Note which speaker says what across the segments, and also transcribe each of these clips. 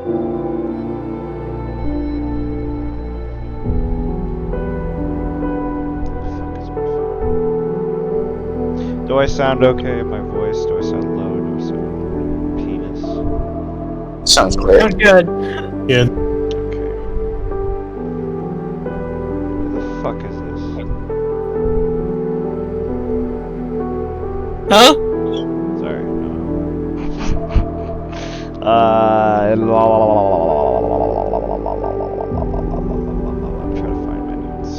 Speaker 1: Do I sound okay in my voice? Do I sound low? Do I sound penis?
Speaker 2: Sounds great.
Speaker 3: Sounds good.
Speaker 4: Yeah.
Speaker 1: Okay. Who the fuck is this?
Speaker 3: Huh?
Speaker 1: Sorry. I'm trying to find my notes.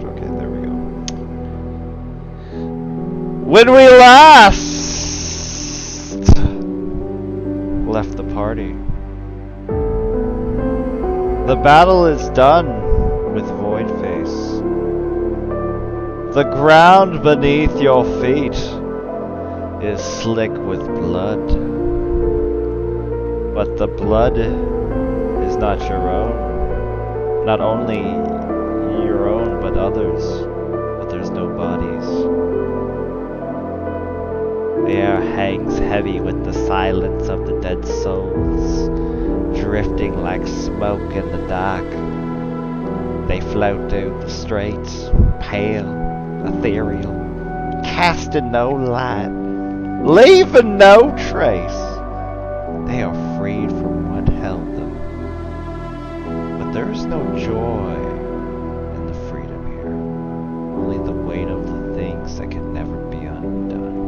Speaker 1: Okay, there we go. When we last left the party, the battle is done with Voidface. The ground beneath your feet is slick with blood. But the blood is not your own. Not only your own, but others. But there's no bodies. The air hangs heavy with the silence of the dead souls, drifting like smoke in the dark. They float down the streets, pale, ethereal, casting no light, leaving no trace. They are freed from what held them. But there is no joy in the freedom here, only the weight of the things that can never be undone.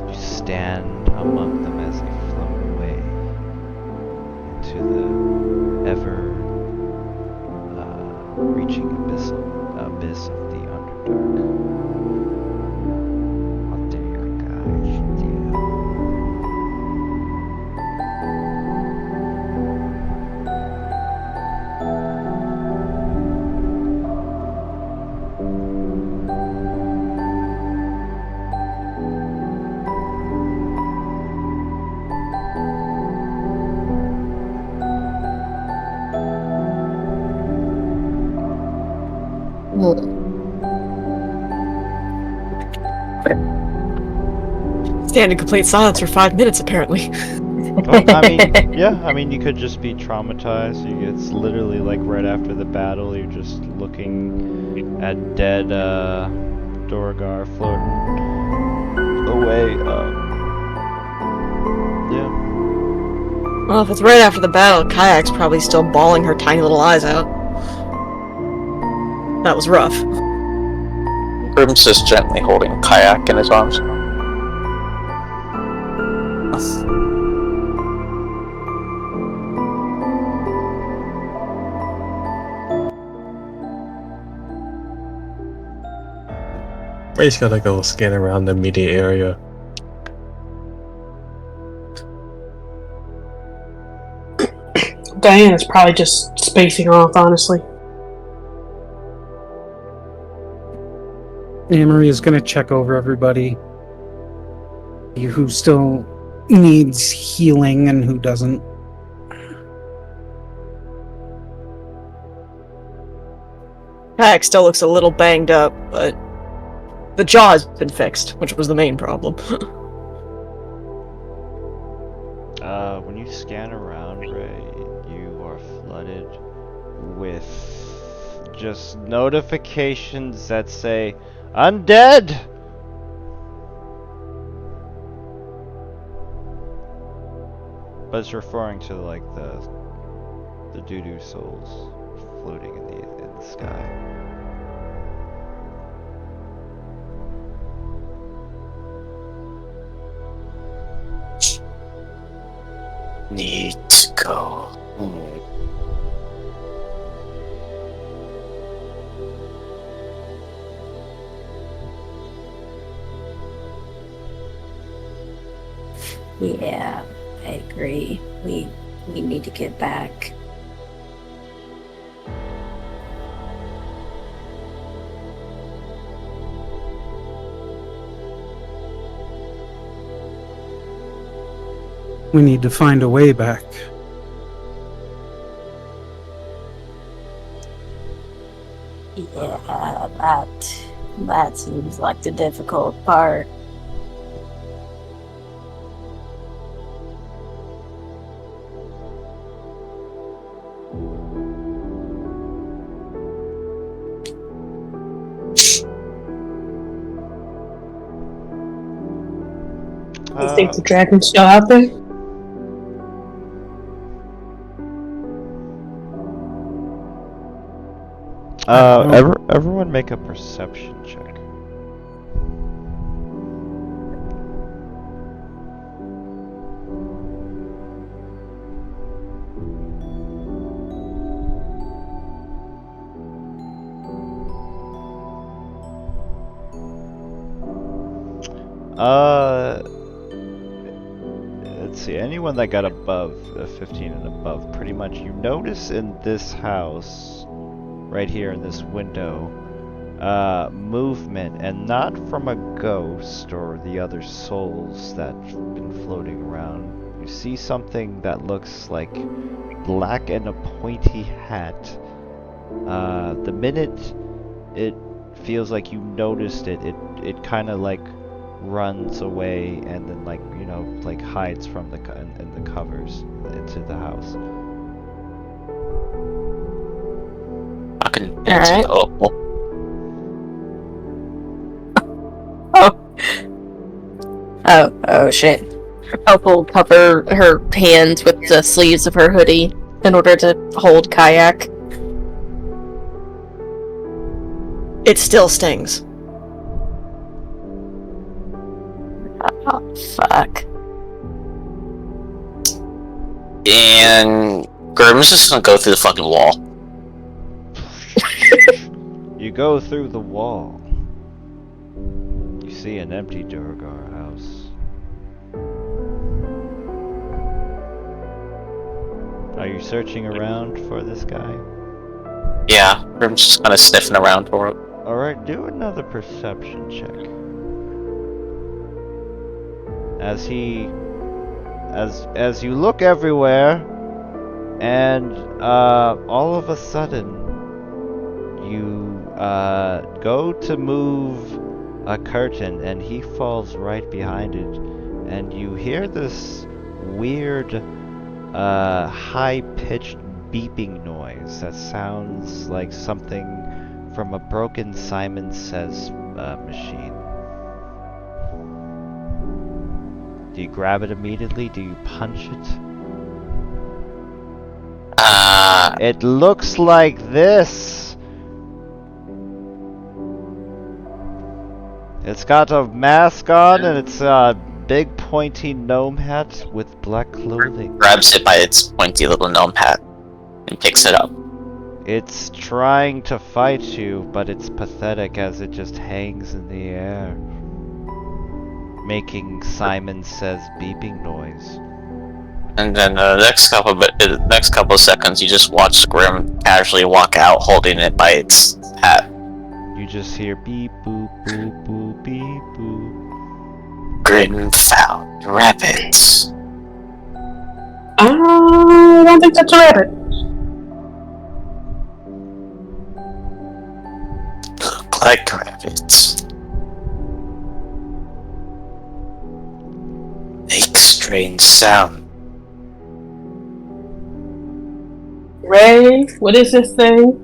Speaker 1: You stand among them as they float away into the ever reaching abyss of the Underdark. Oh dear gosh, dear.
Speaker 3: Stand in complete silence for 5 minutes, apparently.
Speaker 1: Well, I mean, yeah, I mean, you could just be traumatized. It's literally like right after the battle, you're just looking at dead Dorogar floating away. Yeah.
Speaker 3: Well, if it's right after the battle, Kayak's probably still bawling her tiny little eyes out. That was rough.
Speaker 2: Grim's just gently holding Kayak in his arms.
Speaker 4: I just gotta go scan around the immediate area.
Speaker 5: Diana's probably just spacing off, honestly.
Speaker 6: Amory is going to check over everybody who still needs healing and who doesn't.
Speaker 3: Kayak still looks a little banged up, but the jaw has been fixed, which was the main problem.
Speaker 1: When you scan around, Ray, you are flooded with just notifications that say, "Undead!" But it's referring to like the doo-doo souls floating in the sky.
Speaker 2: Need to go home.
Speaker 7: Yeah, I agree. We need to get back.
Speaker 6: We need to find a way back.
Speaker 7: Yeah, that seems like the difficult part.
Speaker 5: You think the dragon's still out there?
Speaker 1: Everyone make a perception check. Let's see, anyone that got above 15 and above, pretty much, you notice in this house, right here in this window, movement, and not from a ghost or the other souls that've been floating around. You see something that looks like black and a pointy hat. The minute it feels like you noticed it, it kind of like runs away and then like, you know, like hides from the in the covers into the house.
Speaker 2: Fucking
Speaker 3: Alright.
Speaker 2: oh.
Speaker 3: Oh shit. Opal will cover her hands with the sleeves of her hoodie in order to hold Kayak. It still stings. Oh, fuck.
Speaker 2: And Grim's just gonna go through the fucking wall.
Speaker 1: You go through the wall. You see an empty Durgar house. Are you searching around for this guy?
Speaker 2: Yeah, Grim's just kind of sniffing around for it.
Speaker 1: Alright, do another perception check. As you look everywhere, and all of a sudden, you go to move a curtain, and he falls right behind it, and you hear this weird, high-pitched beeping noise that sounds like something from a broken Simon Says machine. Do you grab it immediately? Do you punch it? It looks like this! It's got a mask on and it's a big pointy gnome hat with black clothing.
Speaker 2: Grabs it by its pointy little gnome hat and picks it up.
Speaker 1: It's trying to fight you, but it's pathetic as it just hangs in the air, making Simon Says beeping noise.
Speaker 2: And then the next couple of seconds, you just watch Grim casually walk out, holding it by its hat.
Speaker 1: You just hear beep boop boop boop beep boop.
Speaker 2: Grim found rabbits.
Speaker 5: I don't think that's a rabbit.
Speaker 2: Look like rabbits. Make strange sound.
Speaker 5: Ray, what is this thing?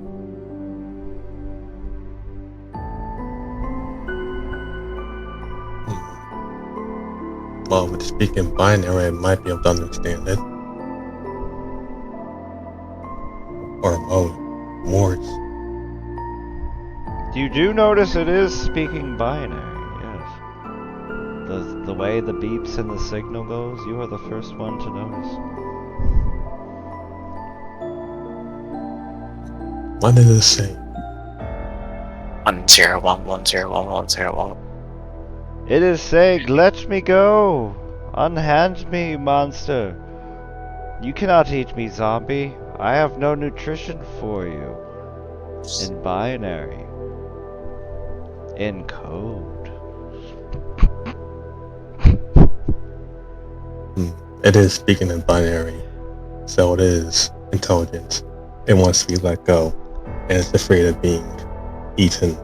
Speaker 4: Well, with speaking binary, I might be able to understand it. Or Morse.
Speaker 1: You do notice it is speaking binary, yes. The way the beeps and the signal goes, you are the first one to notice.
Speaker 4: What did it say?
Speaker 2: 101101101.
Speaker 1: It is saying, let me go! Unhand me, monster! You cannot eat me, zombie. I have no nutrition for you. In binary. In code.
Speaker 4: It is speaking in binary, so it is intelligent. It wants to be let go, and it's afraid of being eaten.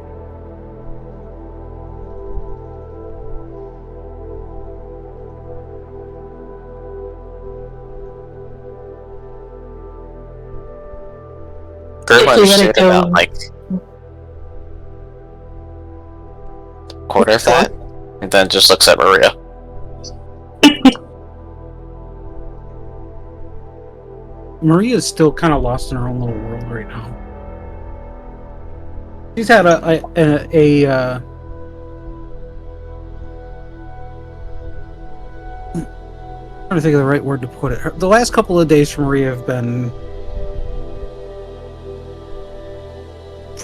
Speaker 2: Grim
Speaker 5: If you let it
Speaker 2: understood
Speaker 5: go.
Speaker 2: about like quarter of that, and then just looks at Maria.
Speaker 6: Maria's still kind of lost in her own little world right now. She's had a trying to think of the right word to put it. The last couple of days for Maria have been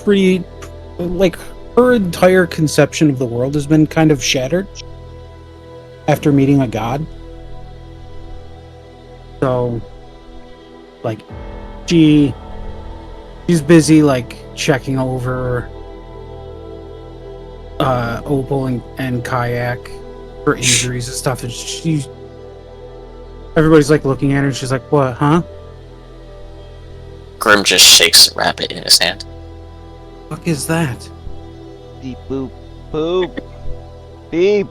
Speaker 6: pretty, like, her entire conception of the world has been kind of shattered after meeting a god. So, like, she's busy, like, checking over Opal and Kayak for injuries and stuff, and everybody's like looking at her and she's like, what, huh?
Speaker 2: Grim just shakes the rabbit in his hand.
Speaker 6: Fuck is that?
Speaker 1: Beep boop boop. Beep.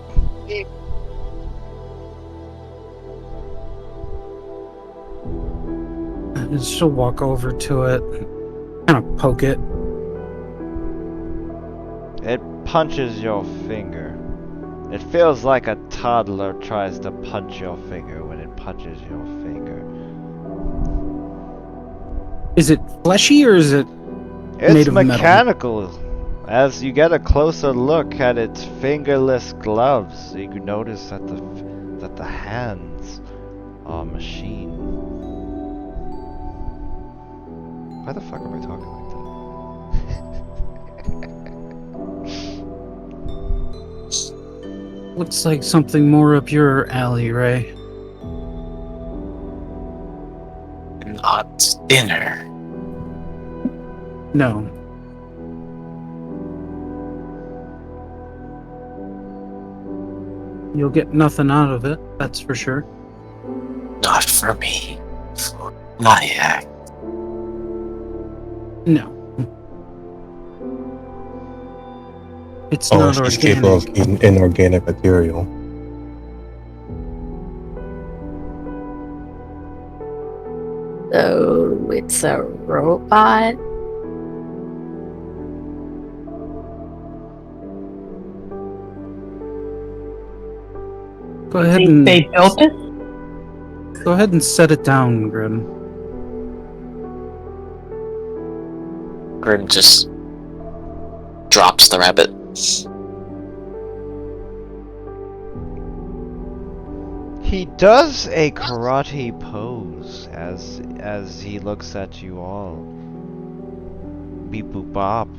Speaker 6: And she'll walk over to it, kind of poke it.
Speaker 1: It punches your finger. It feels like a toddler tries to punch your finger when it punches your finger.
Speaker 6: Is it fleshy or is it
Speaker 1: It's
Speaker 6: made of metal?
Speaker 1: mechanical. As you get a closer look at its fingerless gloves, you can notice that the hands are machine. Why the fuck am I talking like that?
Speaker 6: Looks like something more up your alley, Ray.
Speaker 2: Not dinner.
Speaker 6: No. You'll get nothing out of it, that's for sure.
Speaker 2: Not for me. For my act.
Speaker 6: No. It's
Speaker 4: Oh,
Speaker 6: not
Speaker 4: she's capable of
Speaker 6: organic.
Speaker 4: eating inorganic material.
Speaker 7: So it's a robot?
Speaker 6: Go ahead
Speaker 5: They
Speaker 6: and
Speaker 5: built it?
Speaker 6: go ahead and set it down, Grim.
Speaker 2: Grim just drops the rabbit.
Speaker 1: He does a karate pose as he looks at you all. Beep boop bop.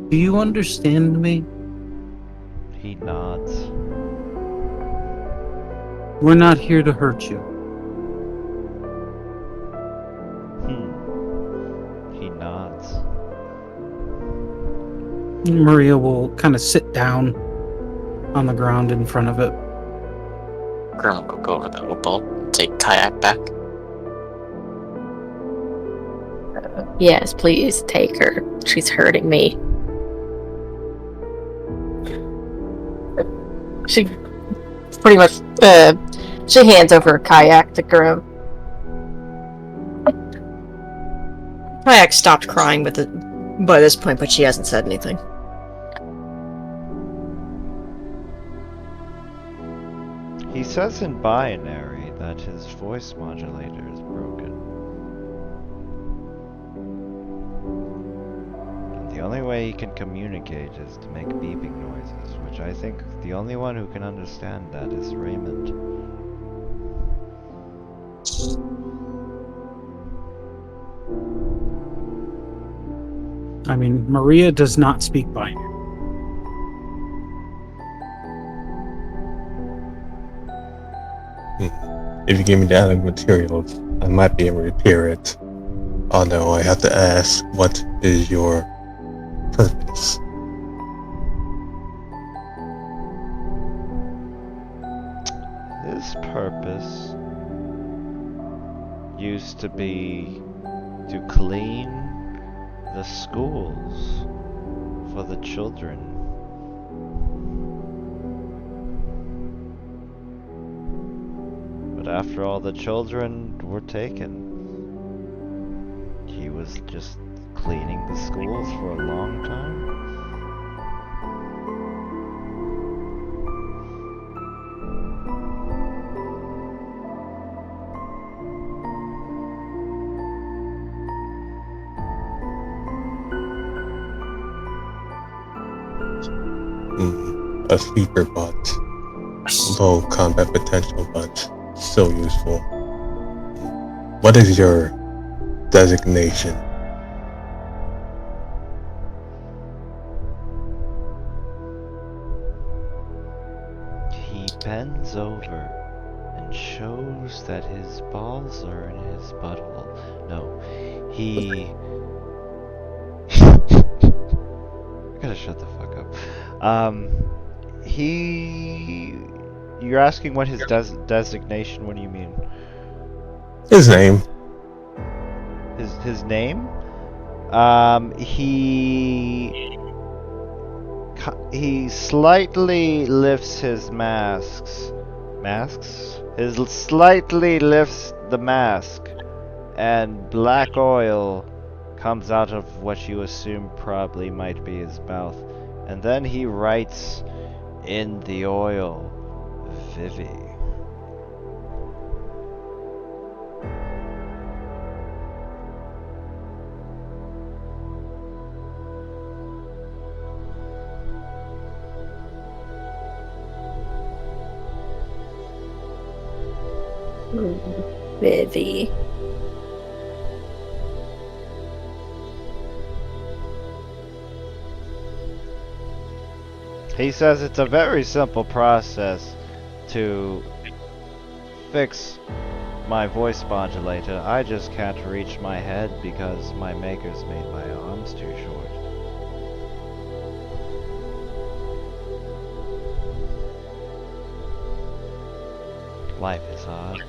Speaker 6: Do you understand me?
Speaker 1: He nods.
Speaker 6: We're not here to hurt you.
Speaker 1: He nods.
Speaker 6: Maria will kind of sit down on the ground in front of it.
Speaker 2: Grim will go over the Opal and take Kayak back.
Speaker 3: Yes, please take her. She's hurting me. She pretty much she hands over a Kayak to Grim.
Speaker 8: Kayak stopped crying by this point, but she hasn't said anything.
Speaker 1: He says in binary that his voice modulator is broken. And the only way he can communicate is to make beeping noises, which I think the only one who can understand that is Raymond.
Speaker 6: I mean, Maria does not speak binary.
Speaker 4: If you give me the other materials, I might be able to repair it. Although I have to ask, what is your purpose?
Speaker 1: His purpose used to be to clean the schools for the children. But after all the children were taken, he was just cleaning the schools for a long time.
Speaker 4: a sleeper bot. Low combat potential, but still useful. What is your designation?
Speaker 1: He bends over and shows that his balls are in his butthole. No, he. I gotta shut the fuck up. He. You're asking what his designation? What do you mean?
Speaker 4: His name.
Speaker 1: His name? He slightly lifts his masks. Masks? Slightly lifts the mask, and black oil comes out of what you assume probably might be his mouth. And then he writes in the oil, Vivi.
Speaker 7: Vivi.
Speaker 1: He says it's a very simple process to fix my voice modulator. I just can't reach my head because my maker's made my arms too short. Life is hard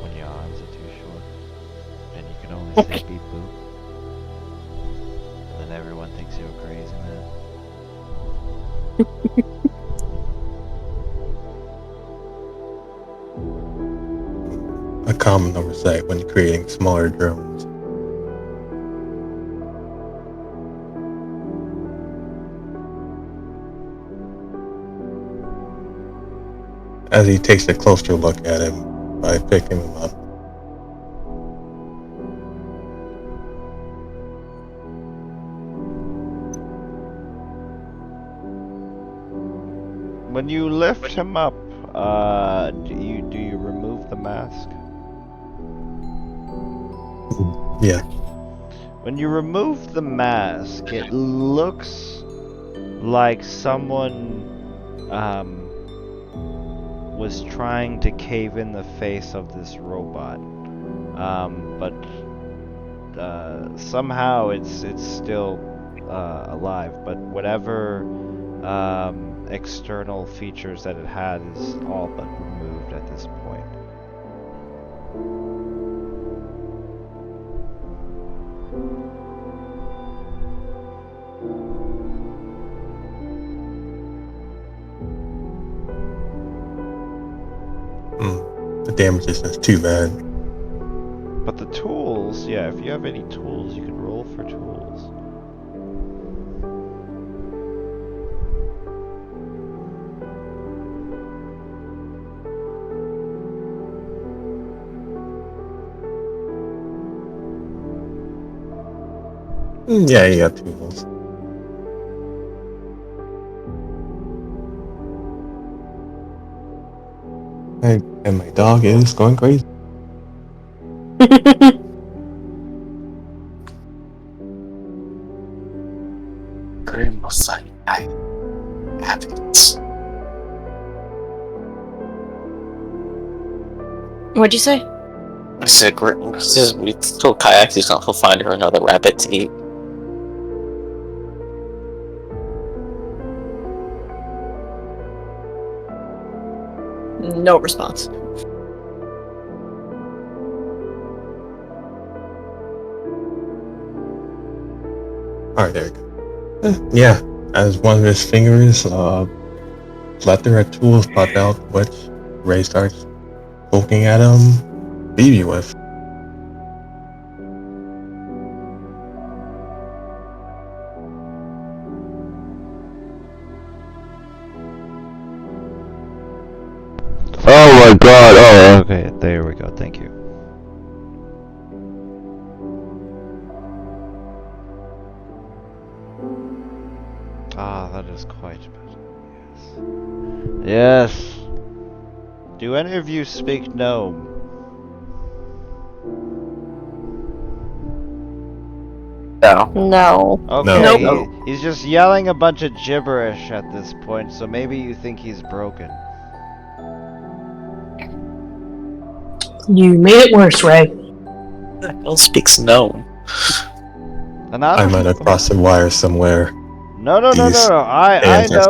Speaker 1: when your arms are too short and you can only say beep boop. And then everyone thinks you're a crazy man.
Speaker 4: A common oversight when creating smaller drones. As he takes a closer look at him by picking him up.
Speaker 1: When you lift him up, do you remove the mask?
Speaker 4: Yeah.
Speaker 1: When you remove the mask, it looks like someone was trying to cave in the face of this robot, but somehow it's still alive. But whatever external features that it had is all but removed at this point.
Speaker 4: The damage isn't too bad.
Speaker 1: But the tools, yeah, if you have any tools, you can roll for tools.
Speaker 4: Yeah, you got tools. And my dog is going crazy.
Speaker 2: Grim fight happens.
Speaker 8: What'd you say?
Speaker 2: I said, we told Kayak he's gonna go find her another rabbit to eat.
Speaker 8: No response.
Speaker 4: Alright, there we go. Yeah, as one of his fingers, plethora of tools pop out, which Ray starts poking at Vivi with.
Speaker 1: Oh my god, oh, okay, there we go, thank you. Ah, that is quite better, Yes. Do any of you speak gnome?
Speaker 2: No.
Speaker 3: No.
Speaker 1: Okay,
Speaker 2: Nope.
Speaker 1: he's just yelling a bunch of gibberish at this point, so maybe you think he's broken.
Speaker 5: You made it worse, Ray.
Speaker 2: Who the hell speaks gnome?
Speaker 1: And I
Speaker 4: I
Speaker 1: don't-
Speaker 4: might have crossed the wire somewhere.
Speaker 1: No.
Speaker 4: These
Speaker 1: I
Speaker 4: answers.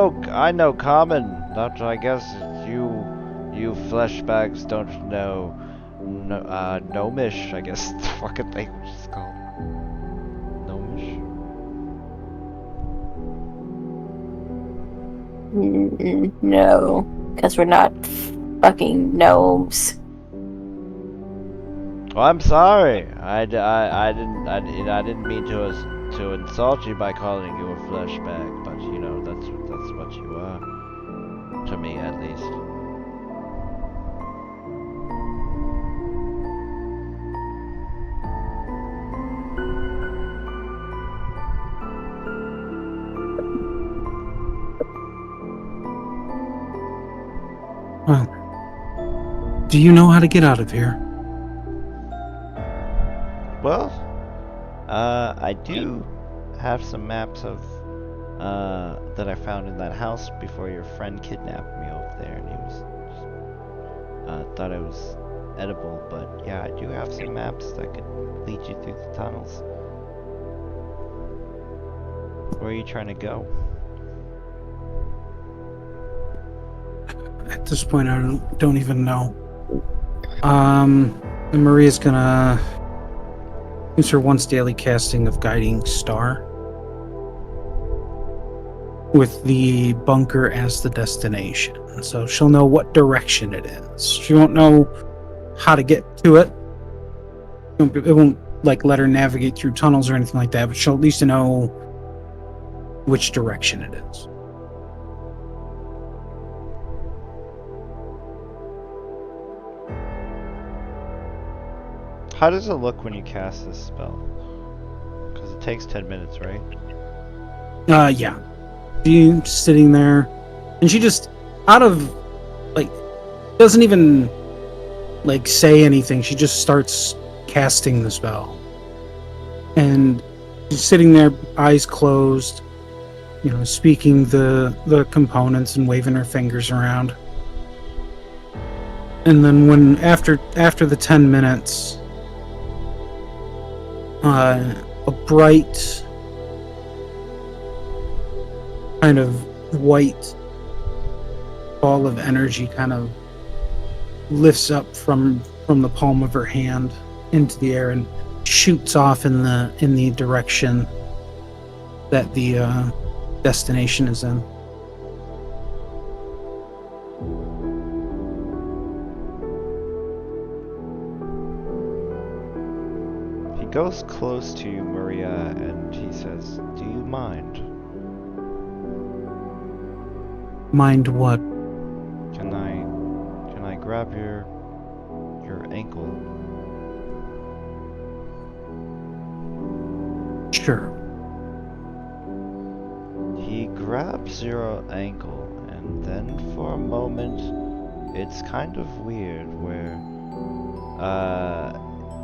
Speaker 1: know common. Not I guess you fleshbags don't know gnomish. I guess the fucking language is called gnomish.
Speaker 7: No, because we're not fucking gnomes.
Speaker 1: Well, I'm sorry. I didn't mean to insult you by calling you a fleshbag, but you know that's what you are, to me at least.
Speaker 6: Well, do you know how to get out of here?
Speaker 1: Well, I do have some maps of that I found in that house before your friend kidnapped me over there, and he was thought it was edible. But yeah, I do have some maps that could lead you through the tunnels. Where are you trying to go?
Speaker 6: At this point, I don't even know. And Maria's gonna use her once daily casting of Guiding Star with the bunker as the destination. So she'll know what direction it is. She won't know how to get to it. It won't like let her navigate through tunnels or anything like that, but she'll at least know which direction it is.
Speaker 1: How does it look when you cast this spell? Because it takes 10 minutes, right?
Speaker 6: Yeah. She's sitting there, and she just, out of, like, doesn't even, like, say anything. She just starts casting the spell. And she's sitting there, eyes closed, you know, speaking the components and waving her fingers around. And then when, after the 10 minutes, a bright kind of white ball of energy kind of lifts up from the palm of her hand into the air and shoots off in the direction that the destination is in.
Speaker 1: He goes close to you, Maria, and he says, "Do you mind?
Speaker 6: Mind what?
Speaker 1: Can I grab your ankle?"
Speaker 6: Sure.
Speaker 1: He grabs your ankle, and then for a moment, it's kind of weird where,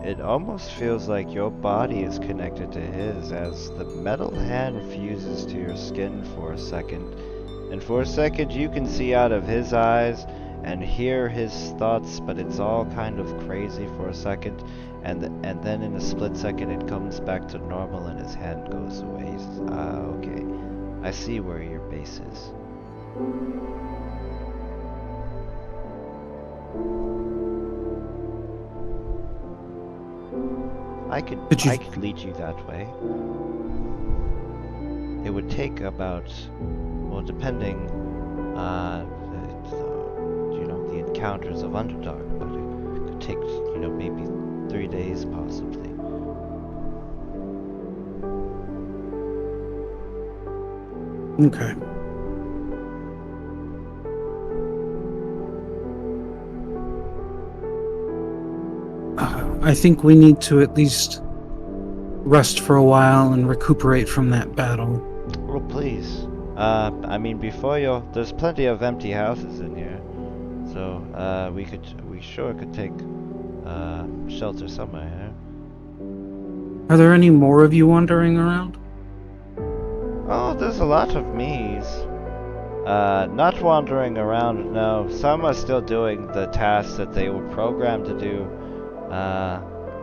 Speaker 1: it almost feels like your body is connected to his as the metal hand fuses to your skin for a second. And for a second you can see out of his eyes and hear his thoughts, but it's all kind of crazy for a second. And then in a split second it comes back to normal and his hand goes away. He says, okay. I see where your base is. I could lead you that way. It would take about, well, depending, the encounters of Underdark, but it could take, maybe 3 days possibly.
Speaker 6: Okay. I think we need to at least rest for a while and recuperate from that battle.
Speaker 1: Well, please. I mean, there's plenty of empty houses in here, so we sure could take shelter somewhere. Yeah?
Speaker 6: Are there any more of you wandering around?
Speaker 1: Oh, there's a lot of me's. Not wandering around. No, some are still doing the tasks that they were programmed to do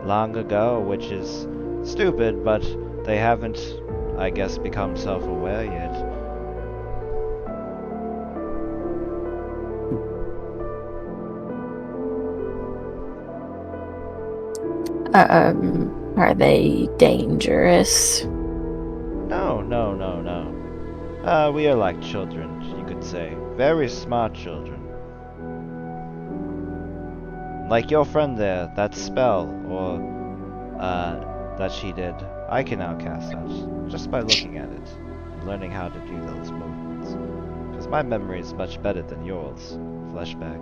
Speaker 1: long ago, which is stupid, but they haven't, I guess, become self-aware yet.
Speaker 7: Are they dangerous?
Speaker 1: No. We are like children, you could say. Very smart children. Like your friend there, that spell, or, that she did. I can now cast that, just by looking at it, and learning how to do those movements. Because my memory is much better than yours, Fleshback.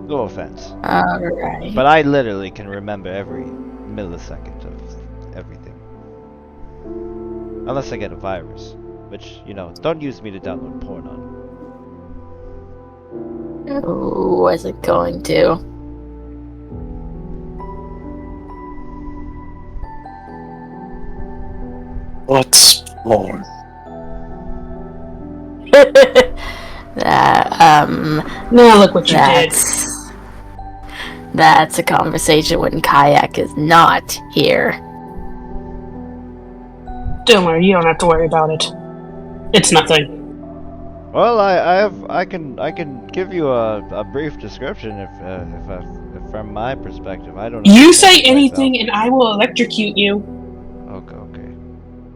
Speaker 1: No offense.
Speaker 7: Alright.
Speaker 1: But I literally can remember every millisecond of everything. Unless I get a virus. Which, don't use me to download porn on.
Speaker 7: Was it going to?
Speaker 2: What's more?
Speaker 5: Now look what you did.
Speaker 7: That's a conversation when Kayak is not here.
Speaker 5: Don't worry, you don't have to worry about it. It's nothing.
Speaker 1: Well, I can give you a brief description if from my perspective. I don't know.
Speaker 5: You say anything and I will electrocute you.
Speaker 1: Okay.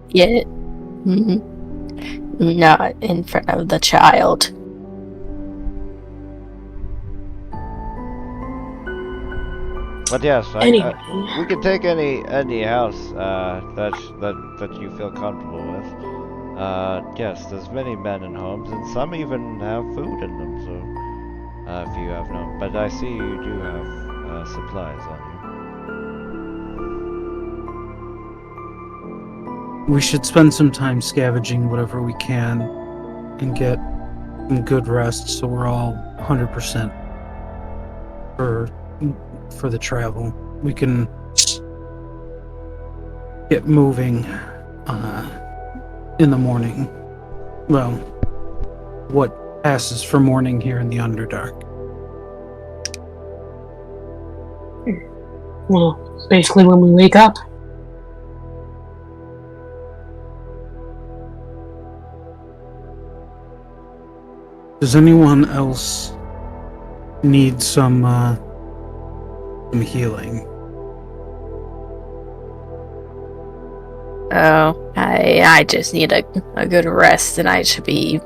Speaker 7: Yeah. Not in front of the child.
Speaker 1: But yes,
Speaker 5: Anyway.
Speaker 1: we can take any house that you feel comfortable with. Yes, there's many men in homes, and some even have food in them. So, if you have no, but I see you do have supplies on
Speaker 6: We should spend some time scavenging whatever we can and get some good rest so we're all 100% for the travel. We can get moving in the morning. Well, what passes for morning here in the Underdark.
Speaker 5: Well, basically when we wake up.
Speaker 6: Does anyone else need some healing?
Speaker 7: Oh, I just need a good rest and I should be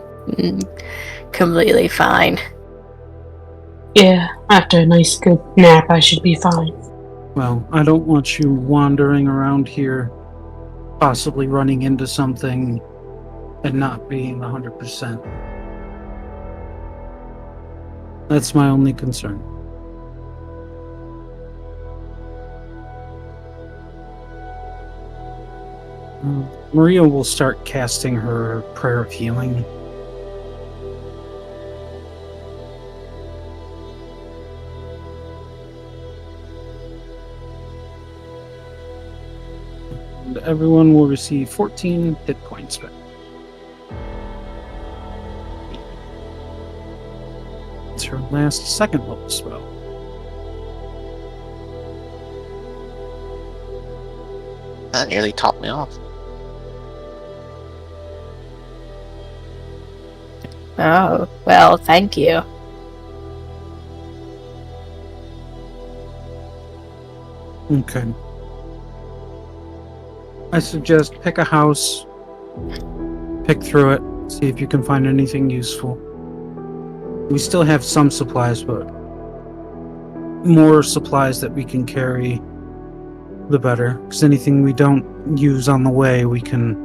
Speaker 7: completely fine.
Speaker 5: Yeah, after a nice good nap I should be fine.
Speaker 6: Well, I don't want you wandering around here, possibly running into something and not being 100%. That's my only concern. Maria will start casting her prayer of healing. And everyone will receive 14 hit points back. It's her last second level spell.
Speaker 2: That nearly topped me off.
Speaker 7: Oh, well, thank you.
Speaker 6: Okay. I suggest pick a house, pick through it, see if you can find anything useful. We still have some supplies, but more supplies that we can carry, the better. Because anything we don't use on the way, we can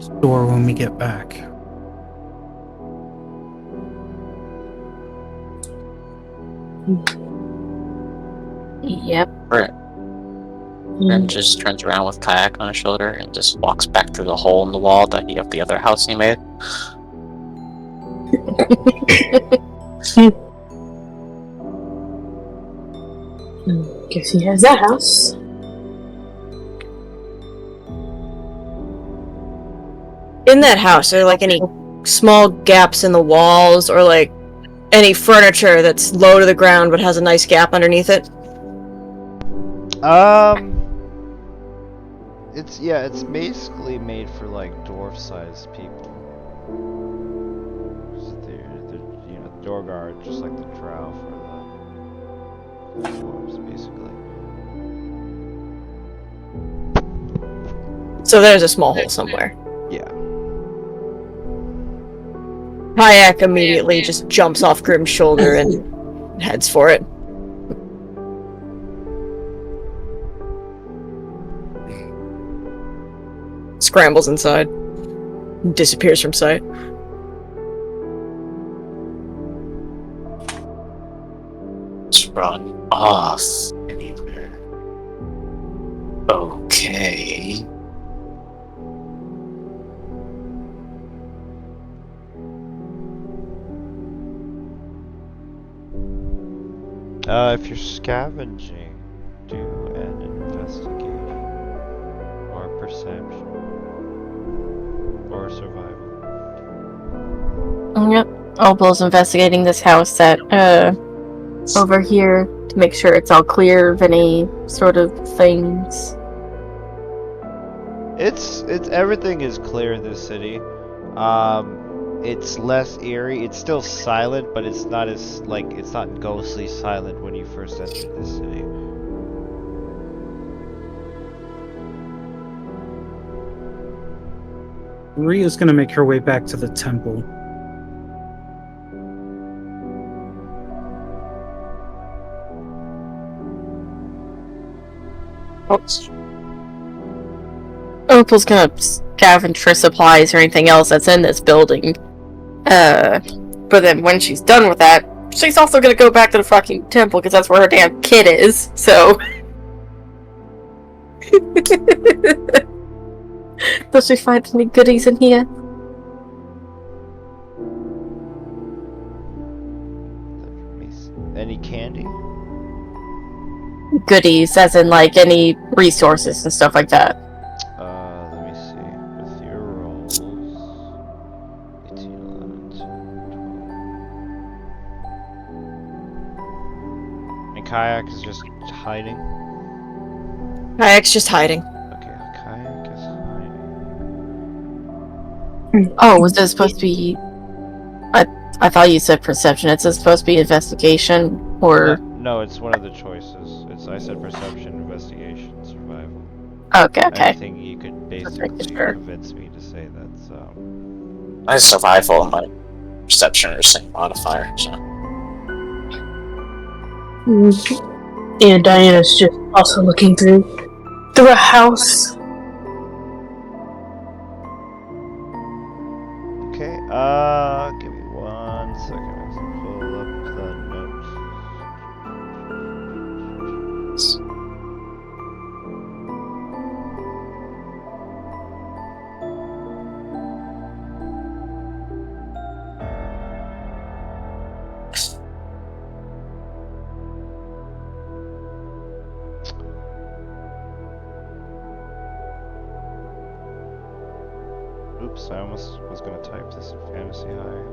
Speaker 6: store when we get back.
Speaker 7: Yep.
Speaker 2: Right. Grim just turns around with Kayak on his shoulder and just walks back through the hole in the wall that he of the other house he made.
Speaker 5: Guess he has that house.
Speaker 8: In that house, are there like any small gaps in the walls, or like any furniture that's low to the ground but has a nice gap underneath it?
Speaker 1: It's basically made for like dwarf-sized people. They're door guard, just like the drow for the dwarves, basically.
Speaker 8: So there's a small hole somewhere.
Speaker 1: Yeah.
Speaker 8: Kayak immediately just jumps off Grim's shoulder and heads for it. Scrambles inside. Disappears from sight.
Speaker 2: Just run off anywhere. Okay.
Speaker 1: If you're scavenging, do an investigation or perception or survival.
Speaker 3: Yep. Opal's investigating this house that over here to make sure it's all clear of any sort of things.
Speaker 1: It's everything is clear in this city. It's less eerie. It's still silent, but it's not as it's not ghostly silent when you first entered this city.
Speaker 6: Ria's gonna make her way back to the temple.
Speaker 3: Opal's gonna scavenge for supplies or anything else that's in this building. But then when she's done with that, she's also gonna go back to the fucking temple because that's where her damn kid is. So, does she find any goodies in here?
Speaker 1: Any candy?
Speaker 3: Goodies, as in like any resources and stuff like that.
Speaker 1: Let me see. With your rolls, 18, 11, 12. And Kayak is just hiding.
Speaker 8: Kayak's just hiding.
Speaker 1: Okay, Kayak is hiding.
Speaker 3: Oh, was this supposed to be? I thought you said perception. It's supposed to be investigation or.
Speaker 1: No, it's one of the choices. I said perception, investigation, survival.
Speaker 3: Okay, okay.
Speaker 1: Anything you could basically
Speaker 3: sure.
Speaker 1: convince me to say that's
Speaker 2: My survival and my perception are the same modifier, so.
Speaker 5: And Diana's just also looking through a house.
Speaker 1: okay. Give me 1 second. I have to pull up the notes. Oops, I almost was gonna type this in Fantasy High.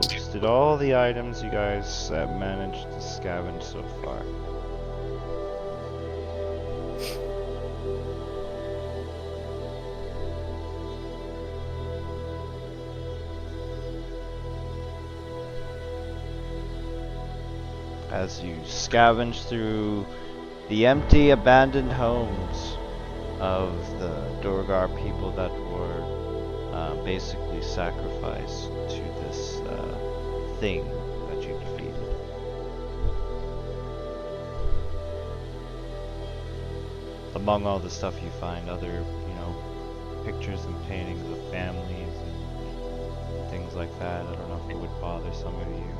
Speaker 1: posted all the items you guys managed to scavenge so far. As you scavenge through the empty, abandoned homes of the Durgar people that were basically sacrificed to this thing that you defeated. Among all the stuff you find, other, pictures and paintings of families and things like that. I don't know if it would bother some of you.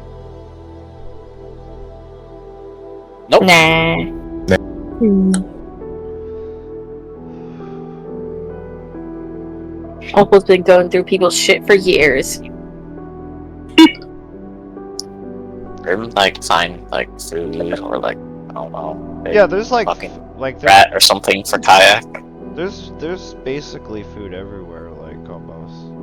Speaker 2: Nope.
Speaker 3: Nah. Opal's been going through people's shit for years.
Speaker 2: Or find food or I don't know.
Speaker 1: Yeah, there's
Speaker 2: fucking
Speaker 1: there's,
Speaker 2: rat or something for kayak.
Speaker 1: there's basically food everywhere, almost.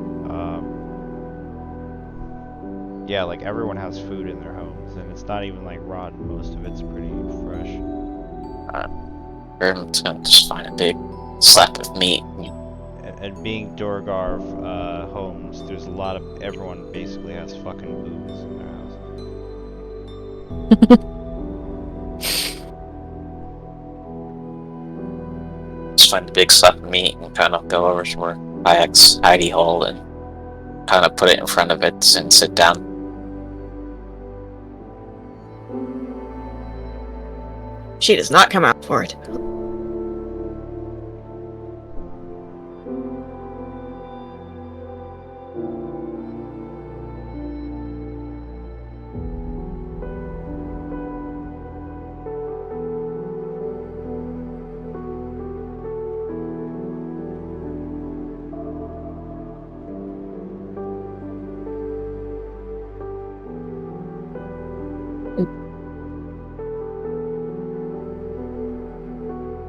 Speaker 1: Yeah, everyone has food in their homes, and it's not even rotten. Most of it's pretty fresh.
Speaker 2: Grim's gonna just find a big slab of meat.
Speaker 1: And being Durgar homes, there's a lot of everyone basically has fucking booze in their house.
Speaker 2: Just find a big slab of meat and kind of go over to where kayak's hidey hole and kind of put it in front of it and sit down.
Speaker 8: She does not come out for it.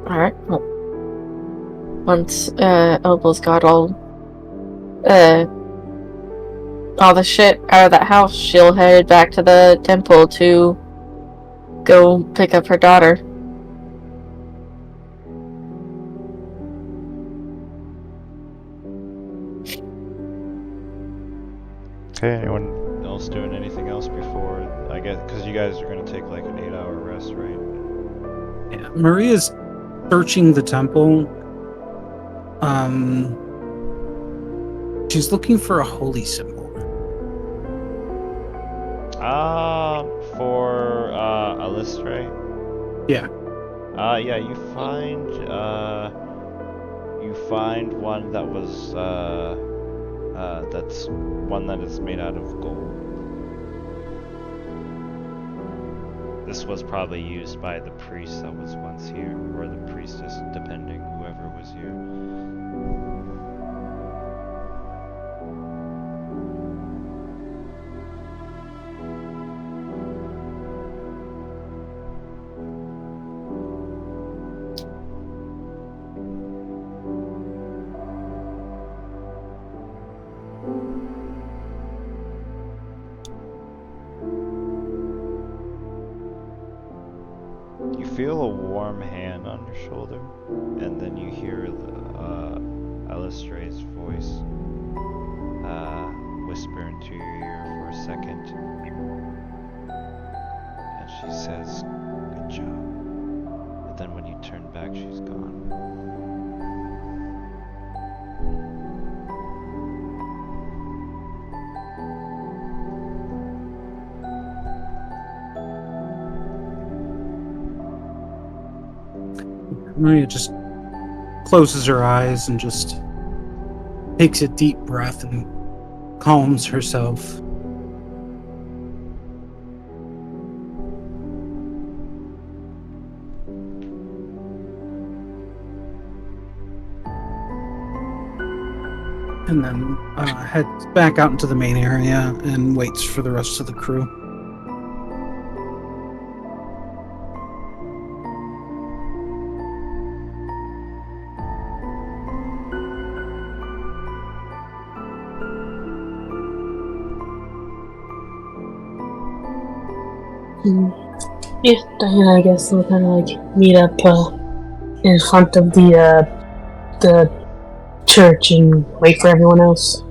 Speaker 3: Alright, well. Once Opal's got all the shit out of that house, she'll head back to the temple to go pick up her daughter.
Speaker 1: Okay, anyone else doing anything else before, I guess, because you guys are going to take an 8-hour rest, right?
Speaker 6: Yeah, Maria's searching the temple. She's looking for a holy symbol.
Speaker 1: For Alistre?
Speaker 6: Yeah.
Speaker 1: Yeah, you find one that was that's one that is made out of gold. This was probably used by the priest that was once here, or the priestess, depending, whoever was here. You feel a warm hand on your shoulder, and then you hear Alistre's voice whisper into your ear for a second, and she says, "Good job." But then when you turn back, she's gone.
Speaker 6: Maria just closes her eyes and just takes a deep breath and calms herself. And then heads back out into the main area and waits for the rest of the crew.
Speaker 5: Yeah, Diana, I guess we'll kind of like meet up in front of the church and wait for everyone else.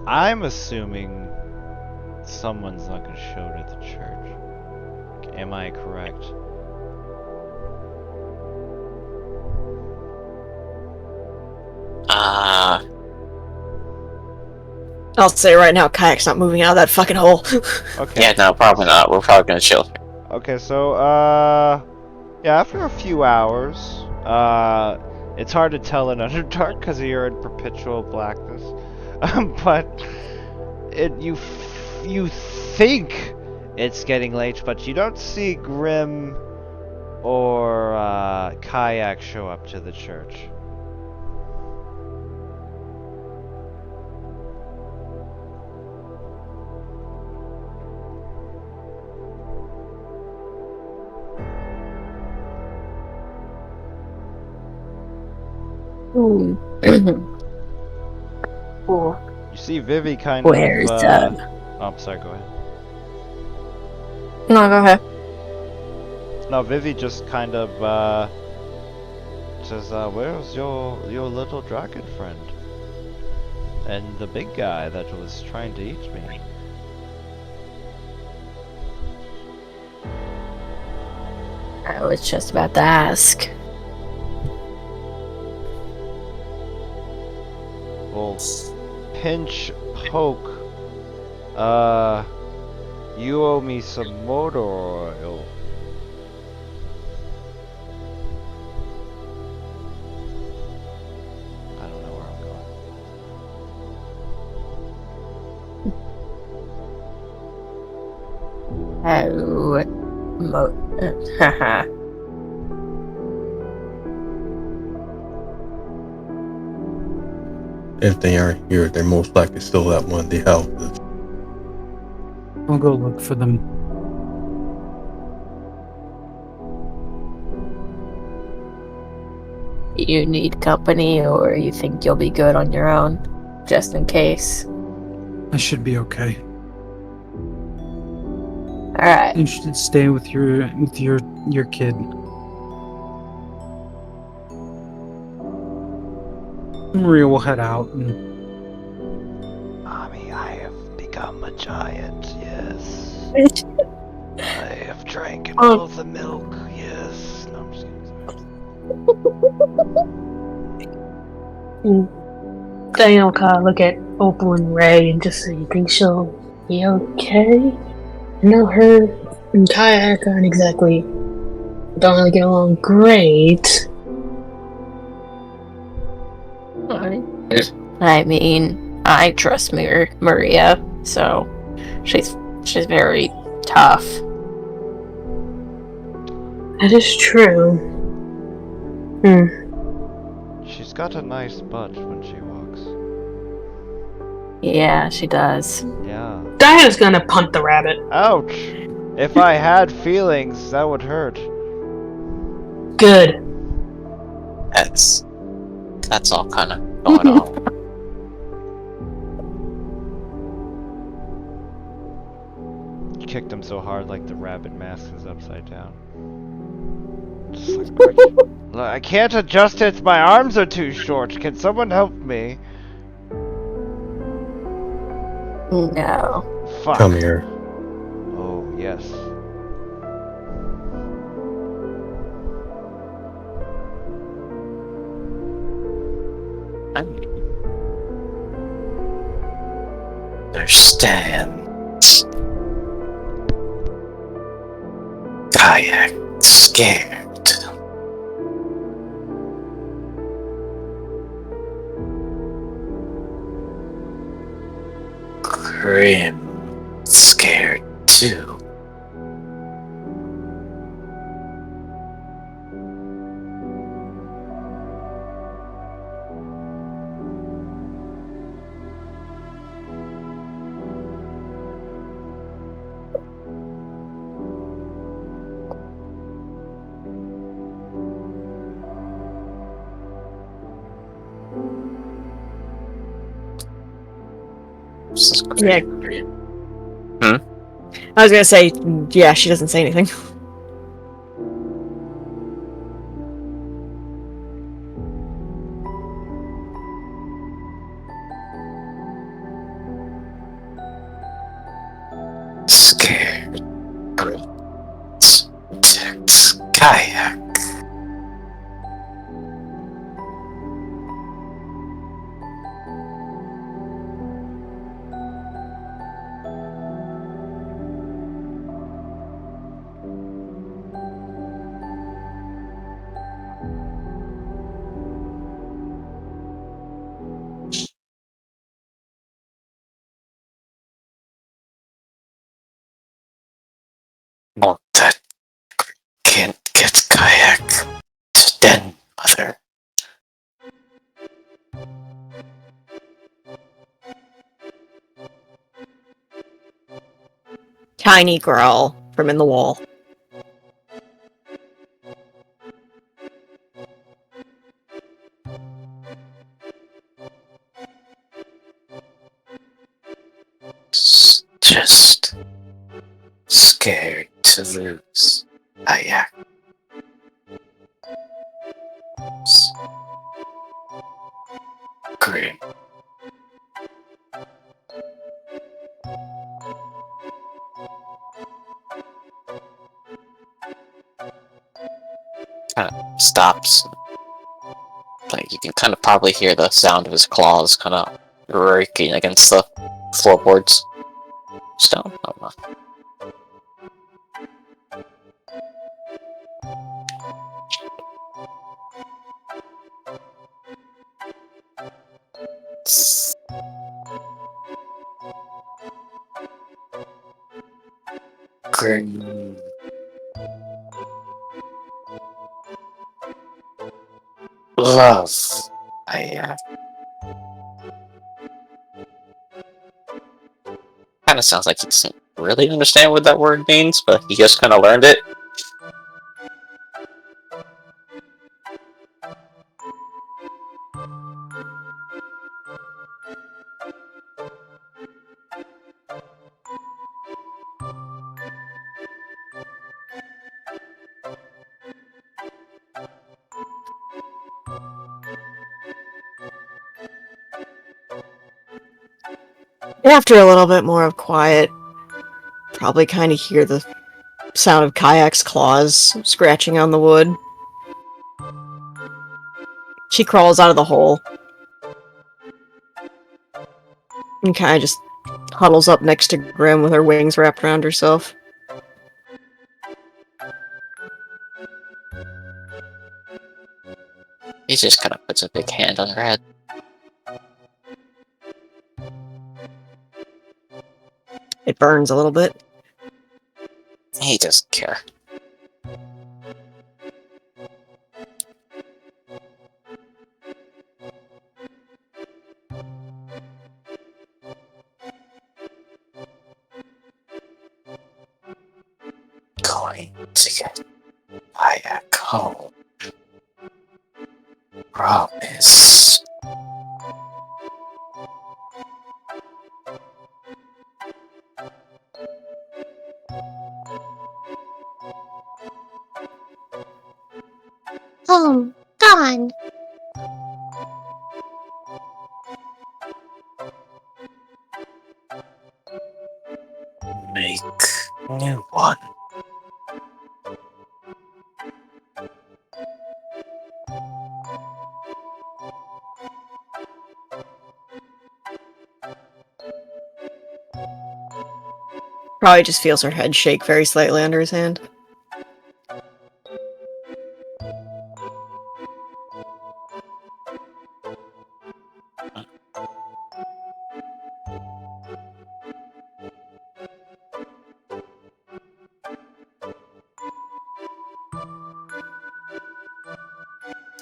Speaker 1: I'm assuming someone's not going to show to the church. Am I correct?
Speaker 8: I'll say right now, Kayak's not moving out of that fucking hole.
Speaker 1: Okay.
Speaker 2: Yeah, no, probably not. We're probably gonna chill.
Speaker 1: Okay, so, yeah, after a few hours, it's hard to tell in Underdark because you're in perpetual blackness. But you think it's getting late, but you don't see Grim or Kayak show up to the church.
Speaker 7: Ooh. Ooh.
Speaker 1: You see Vivi kind
Speaker 7: Where's
Speaker 1: of. Oh, I'm sorry. Go ahead.
Speaker 3: No, go ahead.
Speaker 1: No, Vivi just kind of says, "Where's your little dragon friend? And the big guy that was trying to eat me."
Speaker 7: I was just about to ask.
Speaker 1: Well, pinch poke. You owe me some motor oil. I don't know where I'm going.
Speaker 7: Haha.
Speaker 4: If they aren't here, they're most likely still at one of the houses.
Speaker 6: I'll go look for them.
Speaker 7: You need company, or you think you'll be good on your own, just in case.
Speaker 6: I should be okay.
Speaker 7: All right.
Speaker 6: You should stay with your kid. Maria will head out and
Speaker 1: Mommy, I have become a giant, yes. I have drank all of the milk, yes. No, I'm just kidding.
Speaker 5: Diana will kind of look at Opal and Ray and just say, "You think she'll be okay?" I know her and Kayak aren't exactly don't really get along great.
Speaker 7: I mean, I trust Maria, so she's very tough.
Speaker 5: That is true.
Speaker 1: She's got a nice butt when she walks.
Speaker 7: Yeah, she does.
Speaker 1: Yeah.
Speaker 5: Diana's gonna punt the rabbit.
Speaker 1: Ouch! If I had feelings, that would hurt.
Speaker 5: Good.
Speaker 2: That's all kind of going on.
Speaker 1: Kicked him so hard like the rabbit mask is upside down. Just like, look, I can't adjust it, my arms are too short. Can someone help me?
Speaker 7: No.
Speaker 1: Fuck.
Speaker 4: Come here.
Speaker 1: Oh, yes.
Speaker 2: Understand. Kayak scared. Grim scared too. This is great.
Speaker 8: Yeah. I was gonna say, yeah, she doesn't say anything.
Speaker 2: Scared. Great. Protect kayak. Not that can't get kayak to den, mother.
Speaker 8: Tiny growl from in the wall.
Speaker 2: Just scared to lose kayak. Grim. Kind of stops. Like you can kind of probably hear the sound of his claws kind of raking against the floorboards. Stone? Oh no. Grim. Love. Kind of sounds like he doesn't really understand what that word means, but he just kind of learned it.
Speaker 8: After a little bit more of quiet, probably kind of hear the sound of Kayak's claws scratching on the wood. She crawls out of the hole and kind of just huddles up next to Grim with her wings wrapped around herself.
Speaker 2: He just kind of puts a big hand on her head.
Speaker 8: It burns a little bit.
Speaker 2: He doesn't care. Going to get kayak home. Promise.
Speaker 9: Gone.
Speaker 2: Make new one.
Speaker 8: Probably just feels her head shake very slightly under his hand.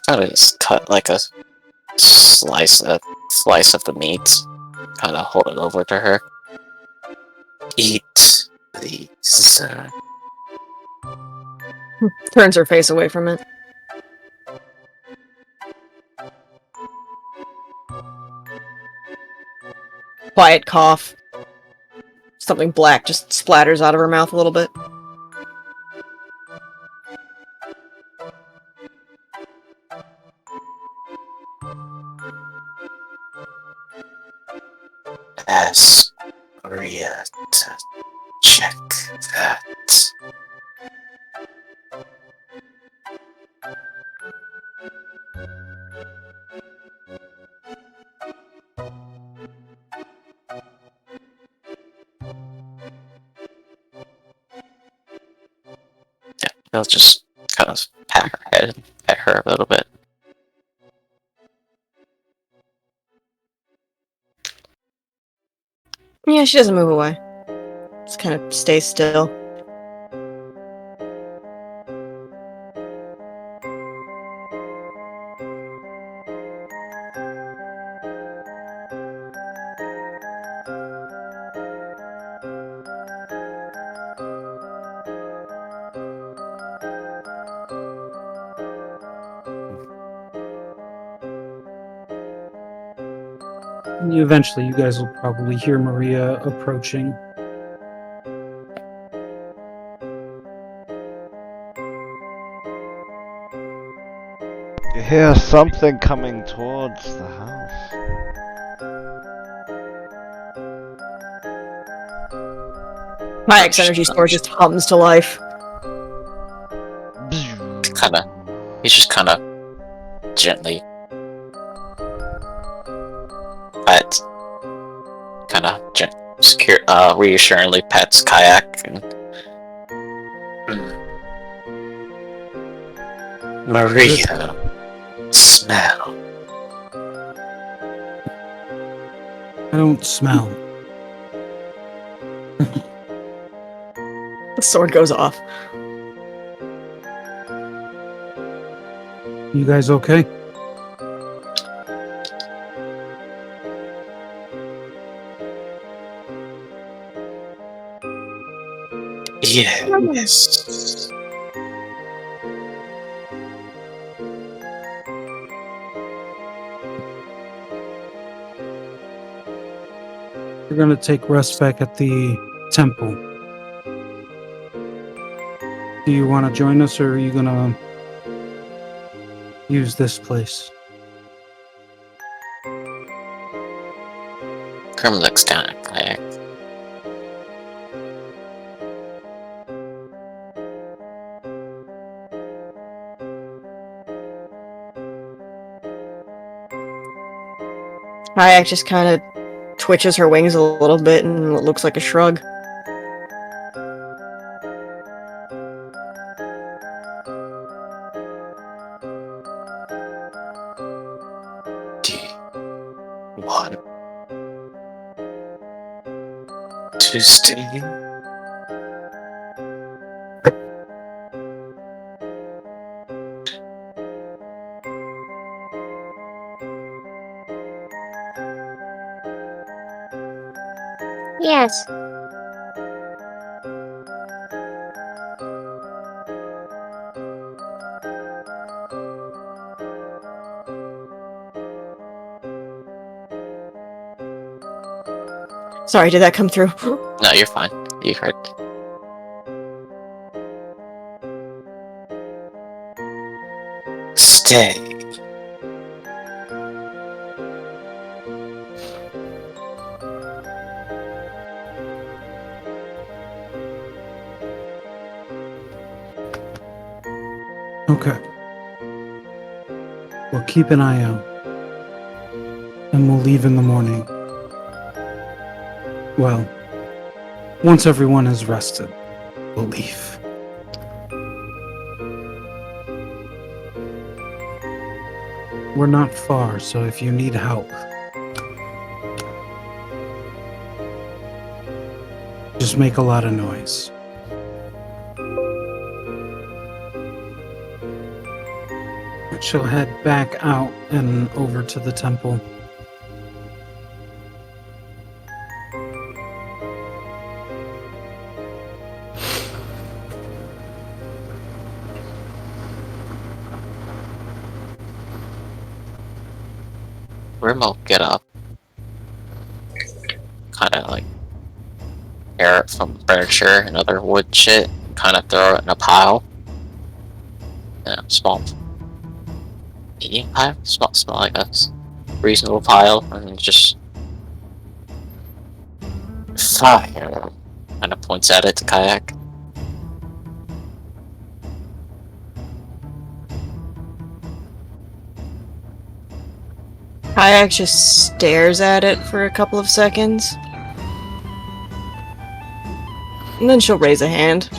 Speaker 2: Kind of just cut like a slice of the meat. Kind of hold it over to her. Eat these.
Speaker 8: Turns her face away from it. Quiet cough. something black just splatters out of her mouth a little bit.
Speaker 2: Ask Maria to check that. Yeah, they'll just kind of pat her head and pet her a little bit.
Speaker 8: Yeah, she doesn't move away. Just kind of stays still.
Speaker 6: Eventually, you guys will probably hear Maria approaching.
Speaker 1: You hear something coming towards the house.
Speaker 8: Hayek's energy store just hums to life.
Speaker 2: He's just kind of gently, but kind of reassuringly pets Kayak and Maria, smell.
Speaker 6: I don't smell.
Speaker 8: The sword goes off.
Speaker 6: You guys okay?
Speaker 2: Yes.
Speaker 6: We're gonna take rest back at the temple. Do you want to join us, or are you gonna use this place?
Speaker 2: Kerm looks down at Kayak.
Speaker 8: Hayek just kind of twitches her wings a little bit and it looks like a shrug.
Speaker 2: Do you want to stay?
Speaker 9: Yes.
Speaker 8: Sorry, did that come through?
Speaker 2: No, you're fine. You heard. Stay.
Speaker 6: Okay. We'll keep an eye out. And we'll leave in the morning. Well, once everyone has rested, we'll leave. We're not far, so if you need help, just make a lot of noise. She'll head back out and over to the temple.
Speaker 2: Rim will get up. Kind of like inherit from furniture and other wood shit, kind of throw it in a pile. Small medium pile? Small, like a reasonable pile, and just fire. Kind of points at it to Kayak.
Speaker 8: Kayak just stares at it for a couple of seconds. And then she'll raise a hand.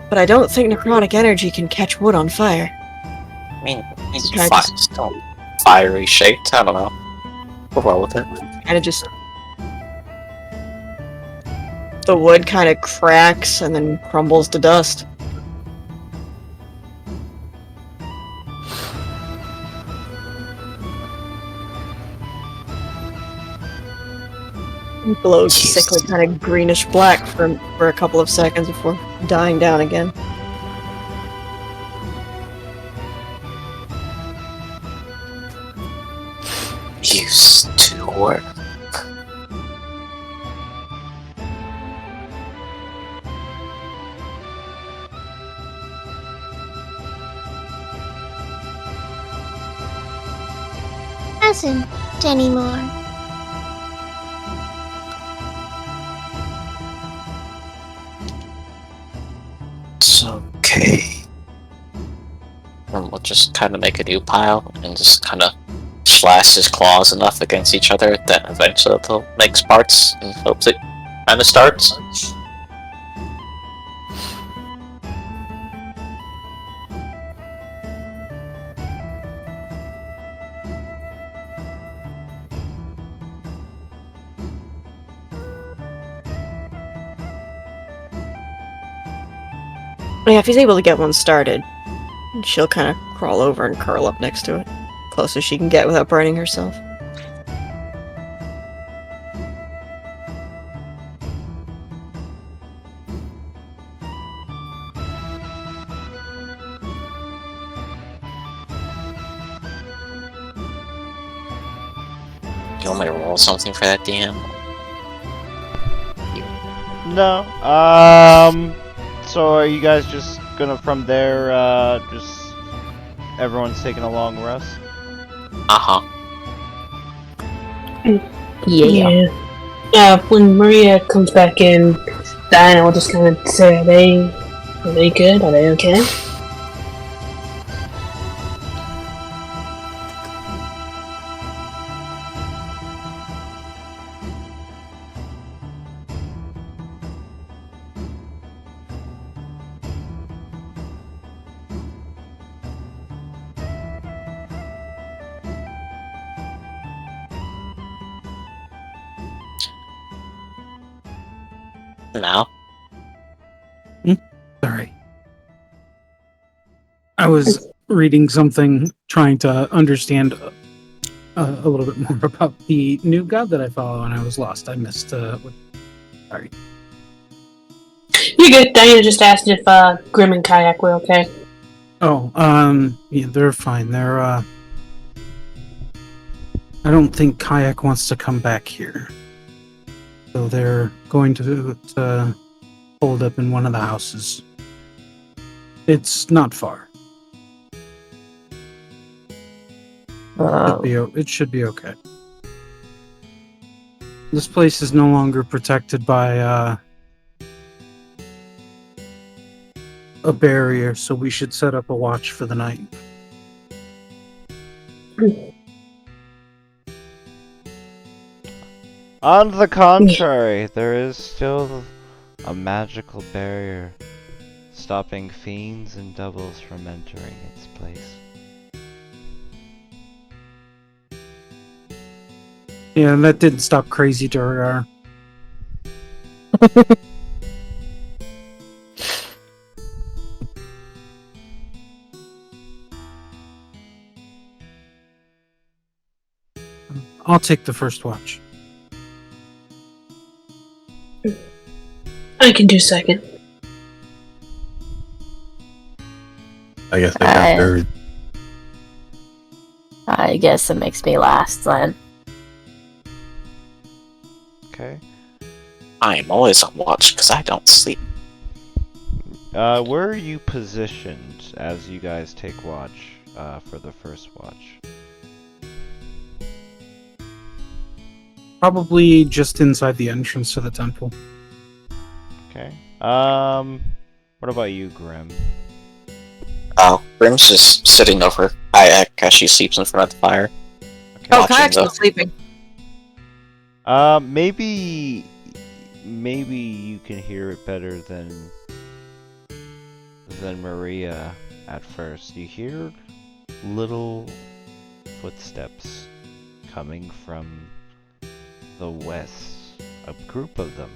Speaker 8: But I don't think necrotic energy can catch wood on fire.
Speaker 2: I mean, he's
Speaker 8: Can I just-
Speaker 2: still fiery shaped. I don't know. Go well with it.
Speaker 8: And it just... The wood kind of cracks and then crumbles to dust. It glows sickly kind of greenish black for a couple of seconds before dying down again.
Speaker 2: Used to work.
Speaker 9: Hasn't anymore.
Speaker 2: It's okay. And we'll just kind of make a new pile and just kind of slash his claws enough against each other that eventually they'll make sparks and hopes it kind of starts.
Speaker 8: Yeah, if he's able to get one started, she'll kind of crawl over and curl up next to it. Close as she can get without burning herself.
Speaker 2: You want me to roll something for that, DM?
Speaker 1: No. So are you guys just gonna from there, just everyone's taking a long rest?
Speaker 2: Uh-huh.
Speaker 7: Yeah.
Speaker 5: When Maria comes back in, Diana will just kind of say, are they good? Are they okay?
Speaker 2: Now?
Speaker 6: Sorry. I was reading something, trying to understand a little bit more about the new god that I follow, and I was lost. I missed. Sorry.
Speaker 5: You're good. Diana just asked if Grim and Kayak were okay.
Speaker 6: Oh, yeah, they're fine. They're, I don't think Kayak wants to come back here. So they're going to hold up in one of the houses. It's not far. It should be okay. This place is no longer protected by a barrier, so we should set up a watch for the night.
Speaker 1: On the contrary, there is still a magical barrier stopping fiends and doubles from entering its place.
Speaker 6: Yeah, that didn't stop Crazy Durgar. I'll take the first watch.
Speaker 5: I can do second.
Speaker 4: I guess they got third.
Speaker 7: I guess it makes me last then.
Speaker 1: Okay.
Speaker 2: I am always on watch because I don't sleep.
Speaker 1: Where are you positioned as you guys take watch for the first watch?
Speaker 6: Probably just inside the entrance to the temple.
Speaker 1: Okay. What about you, Grim?
Speaker 2: Oh, Grim's just sitting over Kayak as she sleeps in front of the fire.
Speaker 1: Okay.
Speaker 8: Oh,
Speaker 2: Watching
Speaker 8: Kayak's
Speaker 2: the-
Speaker 8: still sleeping.
Speaker 1: Maybe you can hear it better than Maria at first. You hear little footsteps coming from the west. A group of them.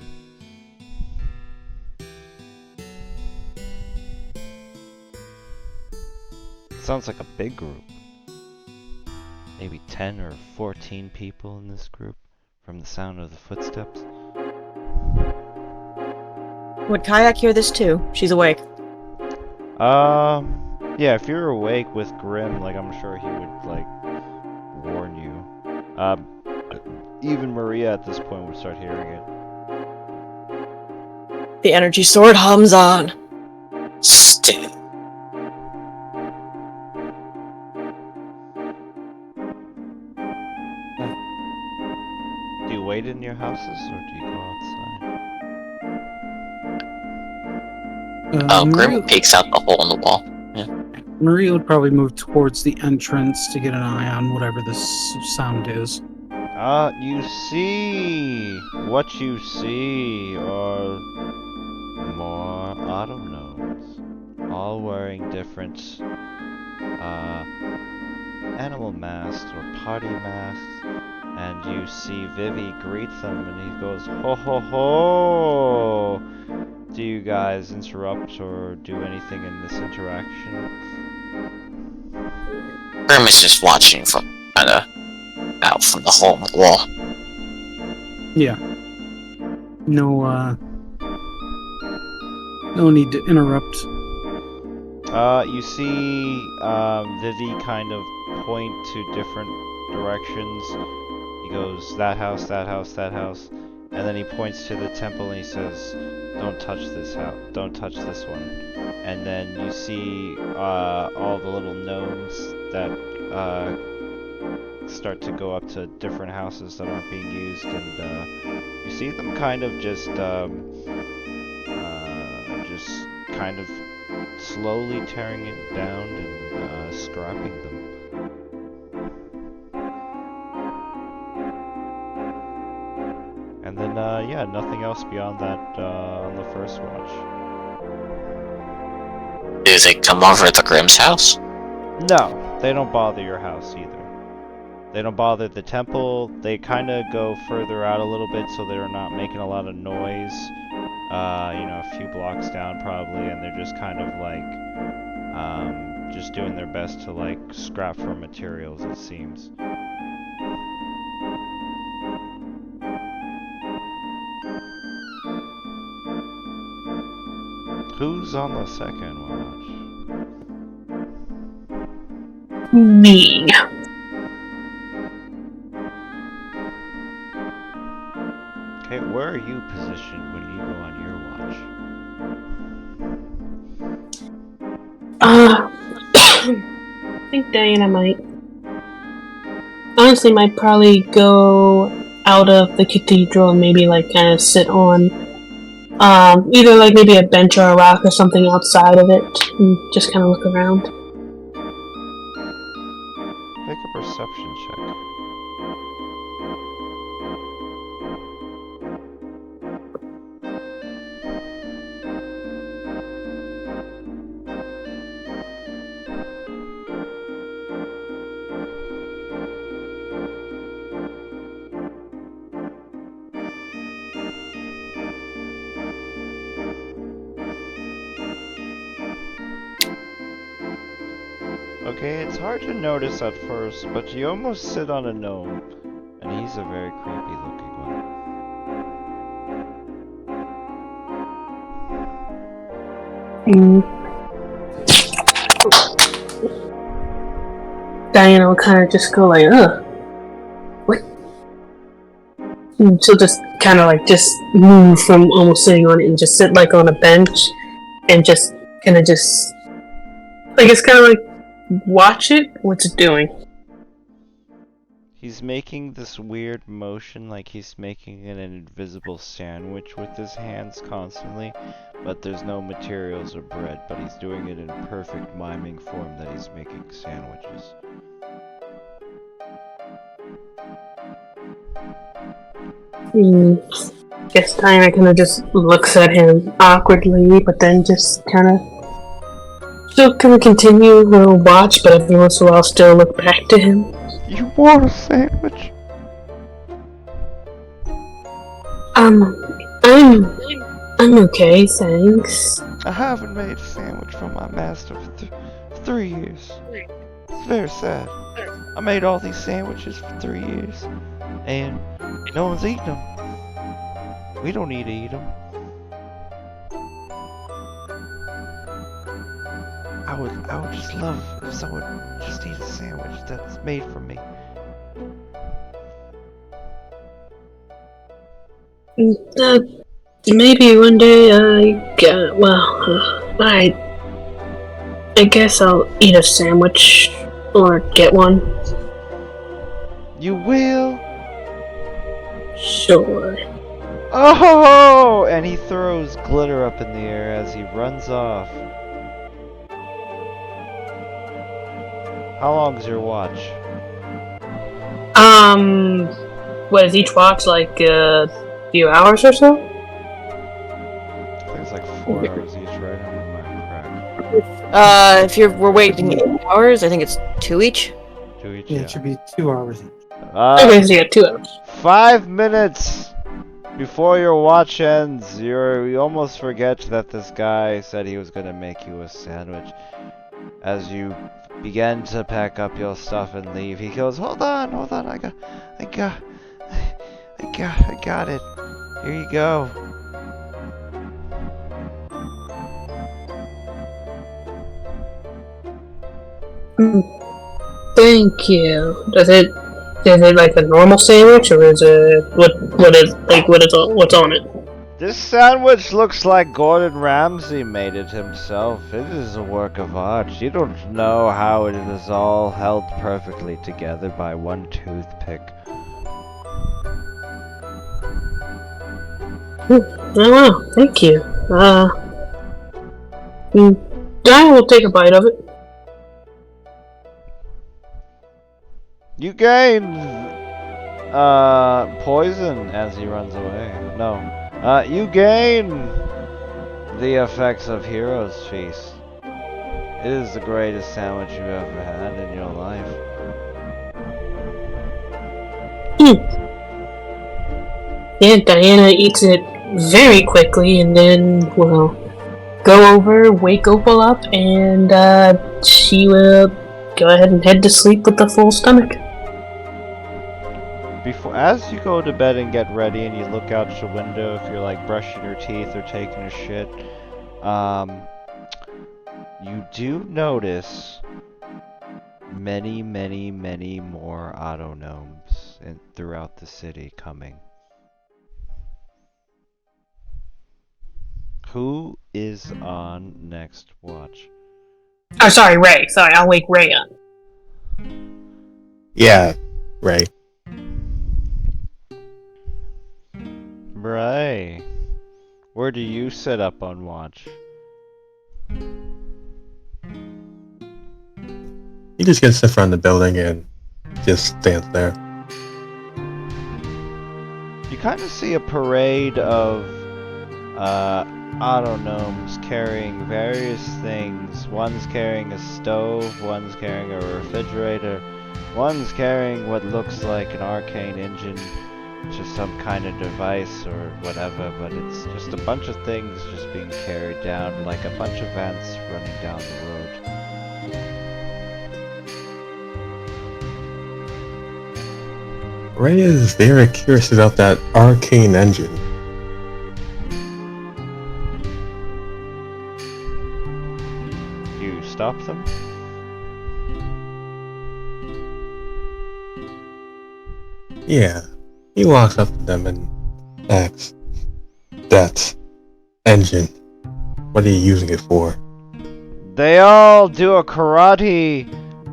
Speaker 1: Sounds like a big group. Maybe 10 or 14 people in this group from the sound of the footsteps.
Speaker 8: Would Kayak hear this too? She's awake.
Speaker 1: Yeah, if you're awake with Grim, like, I'm sure he would, like, warn you. Even Maria at this point would start hearing it.
Speaker 8: The energy sword hums on.
Speaker 2: Still.
Speaker 1: Do you wait in your houses, or do you go outside?
Speaker 2: Oh,
Speaker 6: Maria,
Speaker 2: Grim peeks out the hole in the wall.
Speaker 6: Maria would probably move towards the entrance to get an eye on whatever this sound is.
Speaker 1: You see, what you see are more auto gnomes, all wearing different animal masks or party masks, and you see Vivi greet them, and he goes, "Ho ho ho! Do you guys interrupt or do anything in this interaction?"
Speaker 2: Grim is just watching from kinda out from the hole in the wall.
Speaker 6: Yeah. No need to interrupt.
Speaker 1: You see Vivi kind of point to different directions. He goes, that house, that house, that house. And then he points to the temple and he says, don't touch this house, don't touch this one. And then you see all the little gnomes that start to go up to different houses that aren't being used. And you see them kind of just kind of slowly tearing it down and scrapping them. And then, yeah, nothing else beyond that on the first watch.
Speaker 2: Do they come over to Grim's house?
Speaker 1: No, they don't bother your house either. They don't bother the temple. They kind of go further out a little bit so they're not making a lot of noise. You know, a few blocks down probably, and they're just kind of like, just doing their best to like scrap for materials, it seems. Who's on the second watch?
Speaker 5: Me.
Speaker 1: Okay, where are you positioned when you go on your watch?
Speaker 5: I think Diana might. Honestly, might probably go out of the cathedral and maybe like kind of sit on either like maybe a bench or a rock or something outside of it and just kind of look around.
Speaker 1: Make a perception check. Okay, it's hard to notice at first, but you almost sit on a gnome, and he's a very creepy looking one.
Speaker 5: Diana will kind of just go like, what? And she'll just kind of like just move from almost sitting on it and just sit like on a bench and just kind of just, I guess, kind of like watch it. What's it doing?
Speaker 1: He's making this weird motion like he's making an invisible sandwich with his hands constantly, but there's no materials or bread, but he's doing it in perfect miming form that he's making sandwiches.
Speaker 5: Guess Diana kind of just looks at him awkwardly, but then just kind of, she'll kind of continue her watch, but every once in a while still look back to him.
Speaker 1: You want a sandwich?
Speaker 5: I'm okay, thanks.
Speaker 1: I haven't made a sandwich for my master for 3 years. It's very sad. I made all these sandwiches for 3 years, and no one's eating them. We don't need to eat them. I would just love if someone just eat a sandwich that's made for me.
Speaker 5: Maybe one day I guess I'll eat a sandwich or get one.
Speaker 1: You will?
Speaker 5: Sure.
Speaker 1: Oh! And he throws glitter up in the air as he runs off. How long's your watch?
Speaker 5: What is each watch, like a few hours or so?
Speaker 1: I think it's like 4 hours each, right? I'm correct.
Speaker 8: If we're waiting 8 hours, I think it's 2 each.
Speaker 1: 2 each,
Speaker 6: Yeah, it should be 2 hours each.
Speaker 5: Okay, so you got 2 hours.
Speaker 1: 5 minutes before your watch ends. You almost forget that this guy said he was gonna make you a sandwich. As you begin to pack up your stuff and leave, he goes, hold on, I got it. Here you go.
Speaker 5: Thank you. Is it like a normal sandwich, or is it what's on it?
Speaker 1: This sandwich looks like Gordon Ramsay made it himself. It is a work of art. You don't know how it is all held perfectly together by one toothpick.
Speaker 5: Oh wow, thank you. I will take a bite of it.
Speaker 1: You gain poison as he runs away. No. You gain the effects of Hero's Feast. It is the greatest sandwich you've ever had in your life.
Speaker 5: Yeah, Diana eats it very quickly, and then will go over, wake Opal up, and she will go ahead and head to sleep with a full stomach.
Speaker 1: As you go to bed and get ready and you look out your window, if you're like brushing your teeth or taking a shit, you do notice many more auto gnomes throughout the city coming. Who is on next watch?
Speaker 5: Oh, sorry, Ray. Sorry, I'll wake Ray up.
Speaker 4: Yeah, Ray.
Speaker 1: Ray, where do you set up on watch?
Speaker 4: He just gets to the front of the building and just stands there.
Speaker 1: You kind of see a parade of auto gnomes carrying various things. One's carrying a stove, one's carrying a refrigerator, one's carrying what looks like an arcane engine, just some kind of device or whatever, but it's just a bunch of things just being carried down, like a bunch of ants running down the road.
Speaker 4: Ray is very curious about that arcane engine.
Speaker 1: You stop them?
Speaker 4: Yeah. He walks up to them and asks, that engine, what are you using it for?
Speaker 1: They all do a karate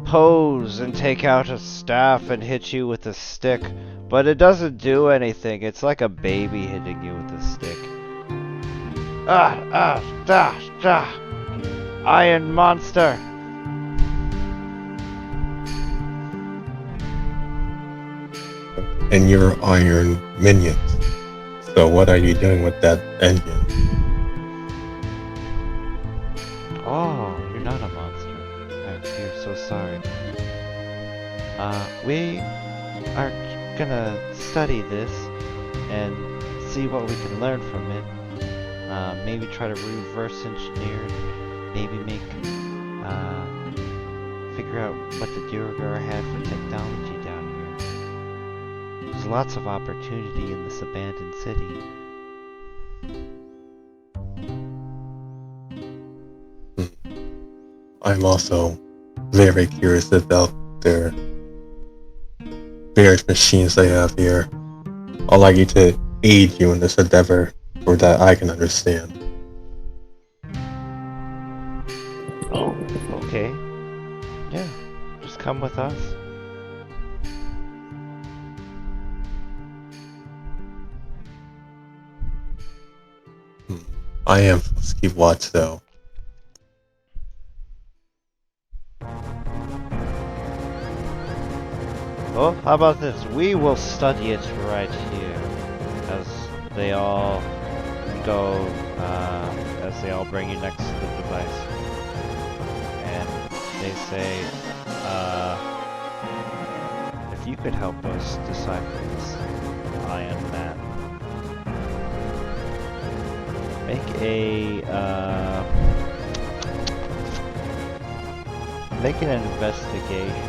Speaker 1: pose and take out a staff and hit you with a stick, but it doesn't do anything. It's like a baby hitting you with a stick. Iron monster.
Speaker 4: And you're iron minions. So what are you doing with that engine?
Speaker 1: Oh, you're not a monster. I'm so sorry. We are gonna study this and see what we can learn from it. Maybe try to reverse engineer it. Maybe make, figure out what the Duergar had for technology down here. There's lots of opportunity in this abandoned city.
Speaker 4: I'm also very curious about their various machines they have here. I'd like you to aid you in this endeavor so that I can understand.
Speaker 1: Oh, okay. Yeah, just come with us.
Speaker 4: I am supposed to keep watch though.
Speaker 1: Well, how about this? We will study it right here, as they all go, as they all bring you next to the device. And they say, if you could help us decipher this ion map, make an investigation.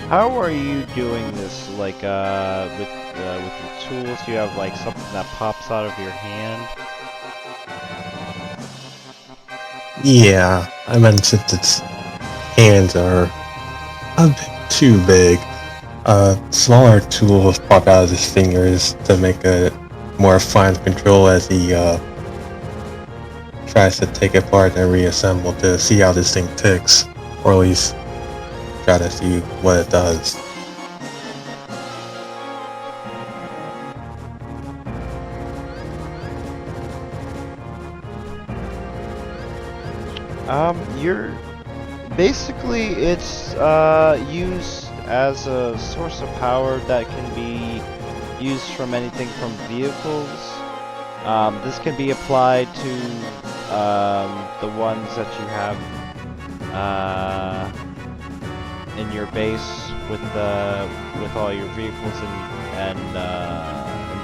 Speaker 1: How are you doing this? Like, with your tools, you have like something that pops out of your hand.
Speaker 4: Yeah, I mentioned its hands are a bit too big. Smaller tools pop out of his fingers to make it more fine control as he tries to take it apart and reassemble to see how this thing ticks, or at least try to see what it does.
Speaker 1: You're basically it's used as a source of power that can be used from anything from vehicles. This can be applied to the ones that you have in your base with all your vehicles and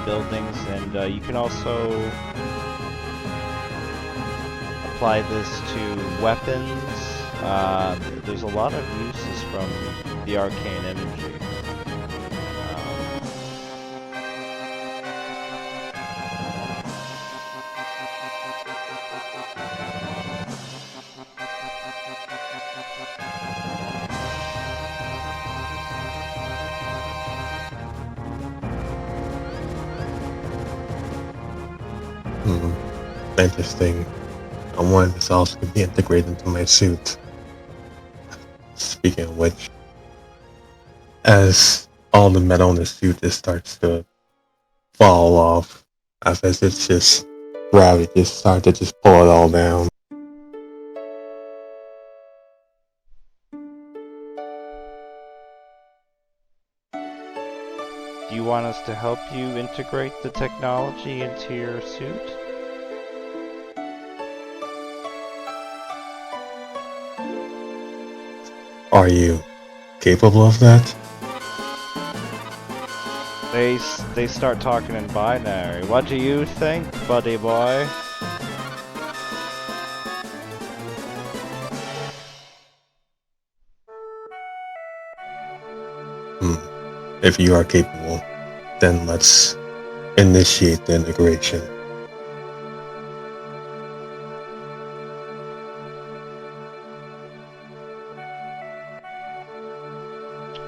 Speaker 1: buildings, and you can also apply this to weapons. There's a lot of uses from the arcane energy.
Speaker 4: Interesting. I wanted this also to be integrated into my suit. Speaking of which, as all the metal in the suit just starts to fall off, as it's just gravity just starts to just pull it all down.
Speaker 1: Do you want us to help you integrate the technology into your suit?
Speaker 4: Are you capable of that?
Speaker 1: They start talking in binary. What do you think, buddy boy?
Speaker 4: If you are capable, then let's initiate the integration.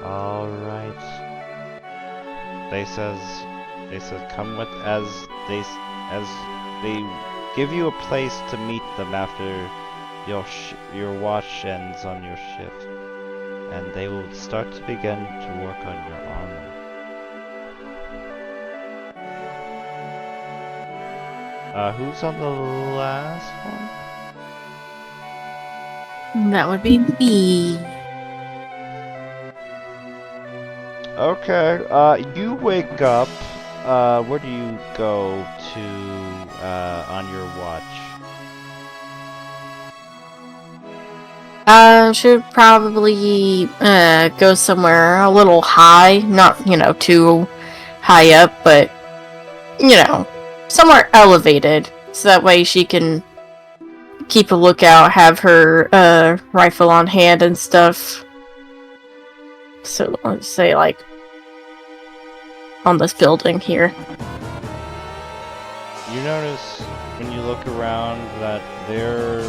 Speaker 1: Alright. They says come with as they give you a place to meet them after your watch ends on your shift, and they will start to begin to work on your armor. Who's on the last one?
Speaker 7: That would be me.
Speaker 1: Okay, you wake up. Where do you go to on your watch?
Speaker 3: Should probably go somewhere a little high, not too high up, but somewhere elevated, so that way she can keep a lookout, have her rifle on hand and stuff. So let's say like on this building here.
Speaker 1: You notice when you look around that they're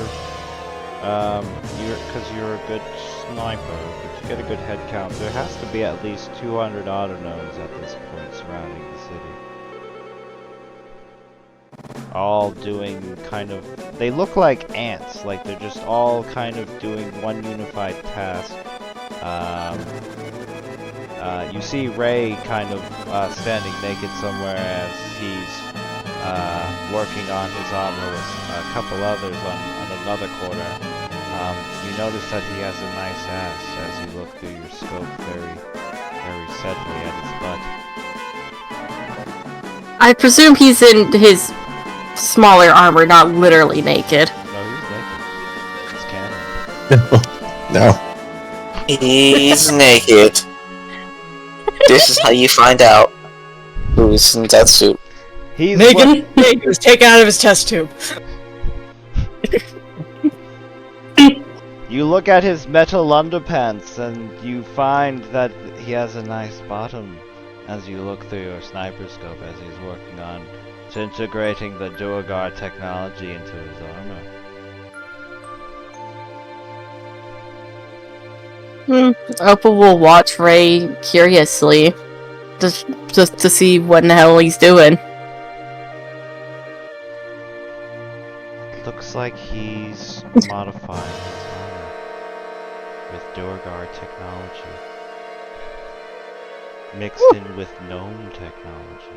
Speaker 1: because you're a good sniper, but to get a good head count, there has to be at least 200 autonomes at this point surrounding the city. All doing kind of, they look like ants, like they're just all kind of doing one unified task. You see Ray kind of standing naked somewhere as he's working on his armor with a couple others on another corner. You notice that he has a nice ass as you look through your scope very, very steadily at his butt.
Speaker 3: I presume he's in his smaller armor, not literally naked.
Speaker 1: No, he's naked. It's canon.
Speaker 4: No.
Speaker 2: He's naked. This is how you find out who's in that suit.
Speaker 1: He's
Speaker 8: Naked? He was taken out of his test tube.
Speaker 1: You look at his metal underpants and you find that he has a nice bottom as you look through your sniper scope as he's working on integrating the Duergar technology into his armor.
Speaker 3: Opal will watch Ray curiously, just to see what in the hell he's doing.
Speaker 1: Looks like he's modifying his armor with Duergar technology, mixed in with gnome technology.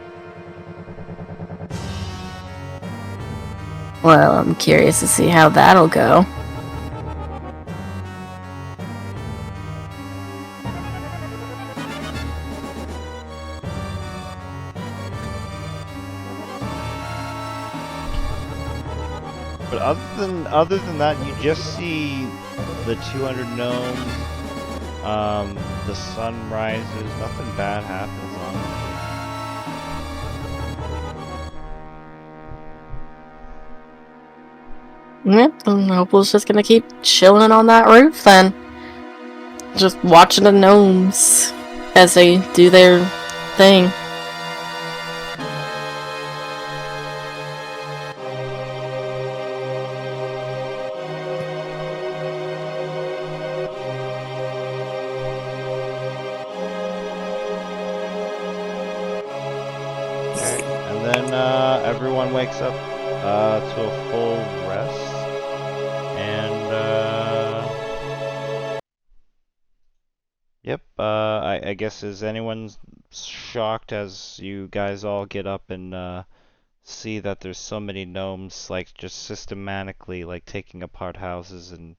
Speaker 3: Well, I'm curious to see how that'll go.
Speaker 1: But other than that, you just see the 200 gnomes. The sun rises. Nothing bad happens on it.
Speaker 3: Yep, and Opal's just gonna keep chilling on that roof then. Just watching the gnomes as they do their thing.
Speaker 1: Everyone wakes up to a full rest, and yep. I guess is anyone shocked as you guys all get up and see that there's so many gnomes like just systematically like taking apart houses and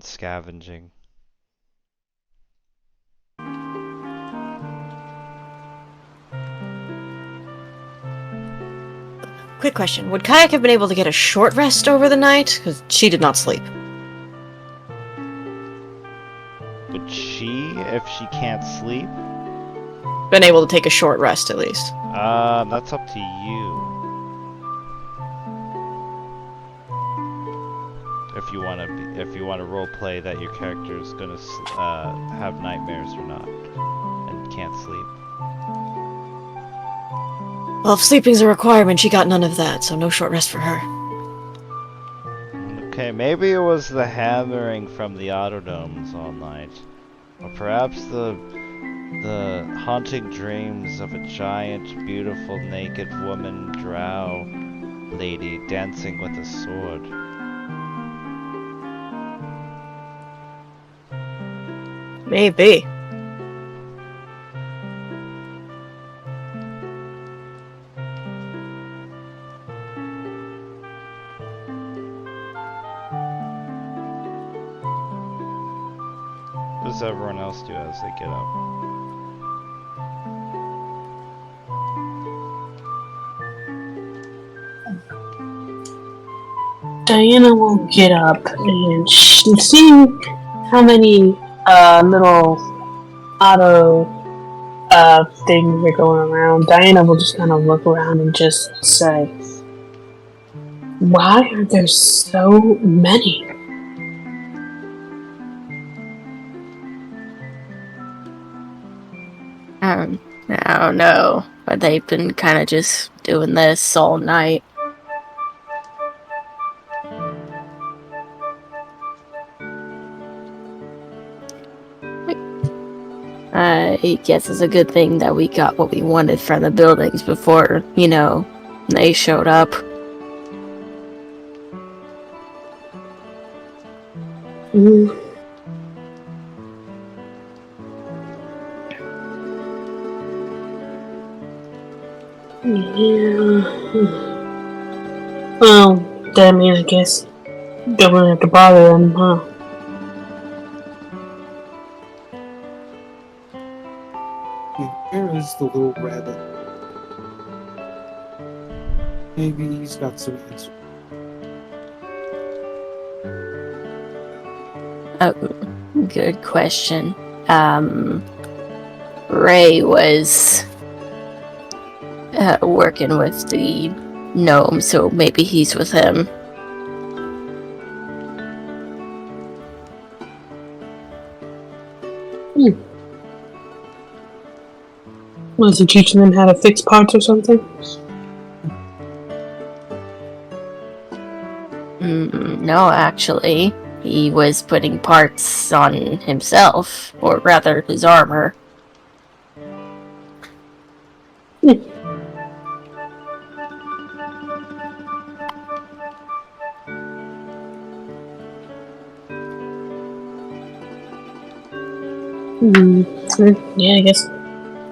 Speaker 1: scavenging.
Speaker 8: Quick question. Would Kayak have been able to get a short rest over the night? Because she did not sleep.
Speaker 1: Would she, if she can't sleep?
Speaker 8: been able to take a short rest at least.
Speaker 1: That's up to you. If you want to role play that your character is gonna have nightmares or not, and can't sleep.
Speaker 8: Well, if sleeping's a requirement, she got none of that, so no short rest for her.
Speaker 1: Okay, maybe it was the hammering from the autodomes all night, or perhaps the haunting dreams of a giant, beautiful, naked woman drow lady dancing with a sword.
Speaker 8: Maybe.
Speaker 1: What does everyone else do as they get up?
Speaker 5: Diana will get up and seeing how many little auto things are going around. Diana will just kind of look around and just say, "Why are there so many?"
Speaker 7: I don't know, but they've been kind of just doing this all night. I guess it's a good thing that we got what we wanted from the buildings before, they showed up.
Speaker 5: Mm. Yeah. Well, that means I guess don't really have to bother them, huh?
Speaker 6: Where is the little rabbit? Maybe he's got some answer.
Speaker 7: Oh, good question. Ray was working with the gnome, so maybe he's with him.
Speaker 5: Was he teaching them how to fix parts or something?
Speaker 7: No, actually. He was putting parts on himself, or rather, his armor.
Speaker 5: Yeah, I guess.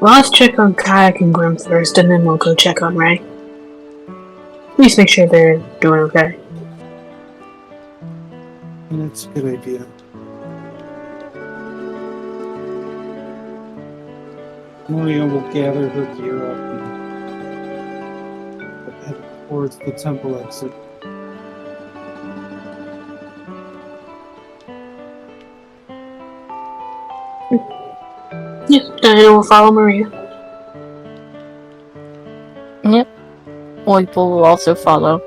Speaker 5: Well, let's check on Kayak and Grim first, and then we'll go check on Ray. Please make sure they're doing okay.
Speaker 6: And it's a good idea. Maria will gather her gear up and head towards the temple exit.
Speaker 5: Yeah, Diana will follow Maria.
Speaker 7: Yep. Oiple will also follow.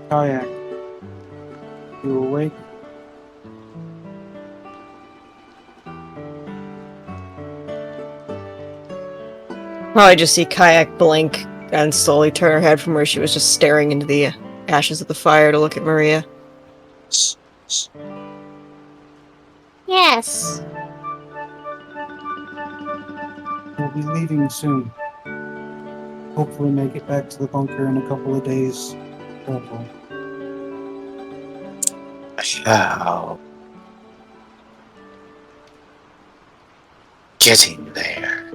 Speaker 6: Kayak, you awake?
Speaker 8: Oh, I just see Kayak blink and slowly turn her head from where she was just staring into the ashes of the fire to look at Maria.
Speaker 9: Yes.
Speaker 6: We'll be leaving soon. Hopefully make it back to the bunker in a couple of days.
Speaker 2: How? Getting there.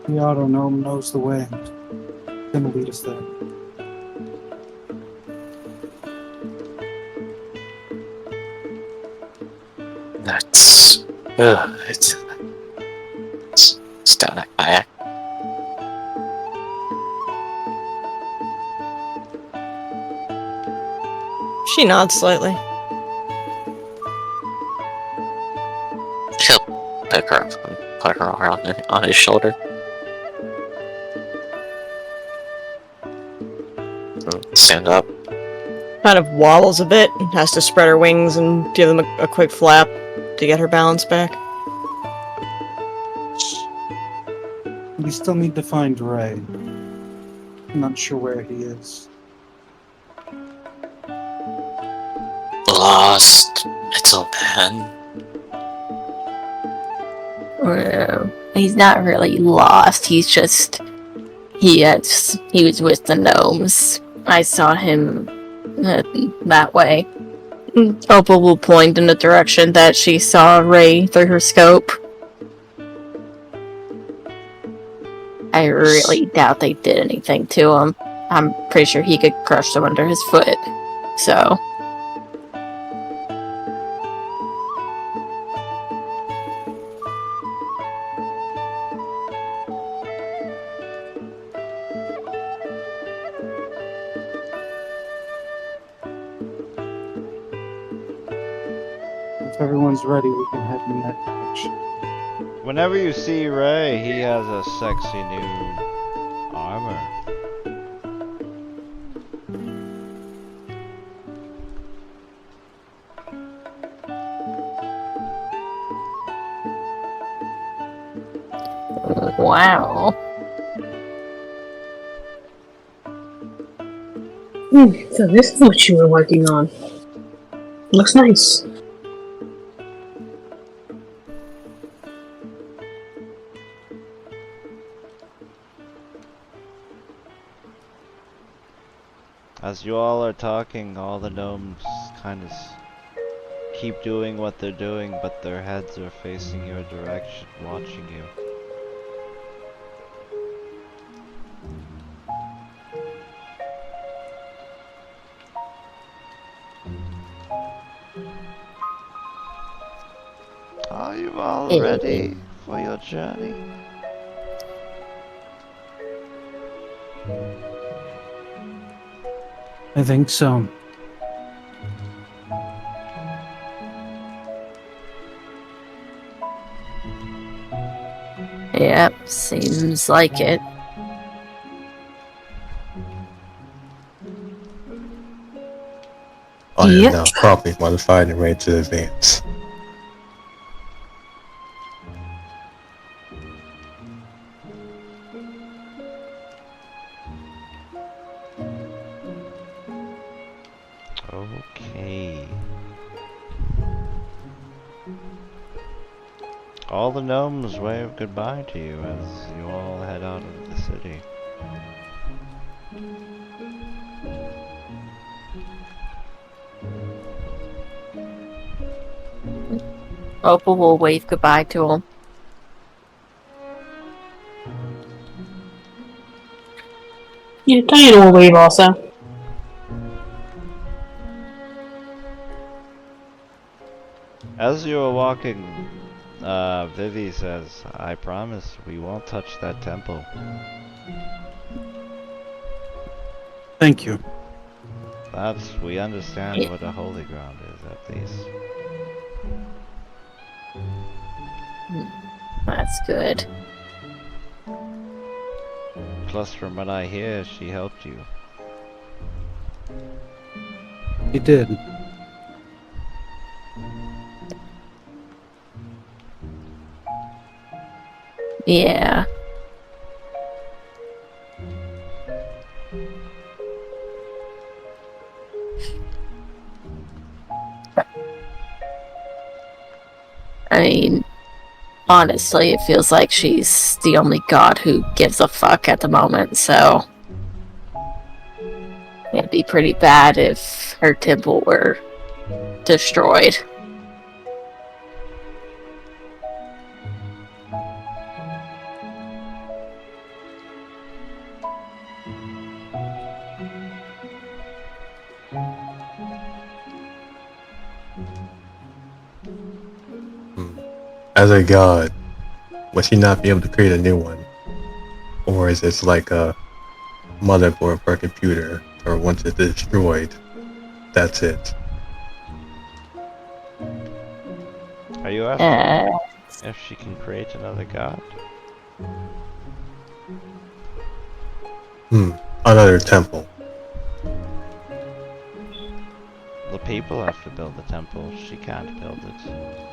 Speaker 6: The auto gnome knows the way. It's gonna lead us there.
Speaker 2: That's. It's down that kayak.
Speaker 8: She nods slightly.
Speaker 2: He'll pick her up and put her on his shoulder. And stand up.
Speaker 8: Kind of wobbles a bit and has to spread her wings and give them a quick flap to get her balance back.
Speaker 6: We still need to find Ray. I'm not sure where he is.
Speaker 2: Lost. Little man.
Speaker 7: Well, he's not really lost. He's just he was with the gnomes. I saw him that way. Opal will point in the direction that she saw Ray through her scope. I really doubt they did anything to him. I'm pretty sure he could crush them under his foot. So.
Speaker 6: If everyone's ready, we can head in that direction.
Speaker 1: Whenever you see Ray, he has a sexy new armor.
Speaker 7: Wow.
Speaker 5: So this is what you were working on. Looks nice.
Speaker 1: As you all are talking, all the gnomes kind of keep doing what they're doing, but their heads are facing your direction, watching you. Are you all ready for your journey?
Speaker 6: I think so.
Speaker 7: Yep, seems like it.
Speaker 4: I am
Speaker 7: Yep.
Speaker 4: now properly modified and ready to advance.
Speaker 1: Okay. All the gnomes wave goodbye to you as you all head out of the city.
Speaker 7: Opal will wave goodbye to him.
Speaker 5: Yeah, Diana will wave also.
Speaker 1: As you are walking, Vivi says, I promise we won't touch that temple.
Speaker 6: Thank you.
Speaker 1: We understand what a holy ground is, at least.
Speaker 7: That's good.
Speaker 1: Plus, from what I hear, she helped you.
Speaker 6: You did.
Speaker 7: Yeah. I mean, honestly, it feels like she's the only god who gives a fuck at the moment, so it'd be pretty bad if her temple were destroyed.
Speaker 4: as a god, would she not be able to create a new one? Or is it like a motherboard for a computer, or once it's destroyed, that's it?
Speaker 1: Are you asking if she can create another god?
Speaker 4: Another temple.
Speaker 1: The people have to build the temple. She can't build it.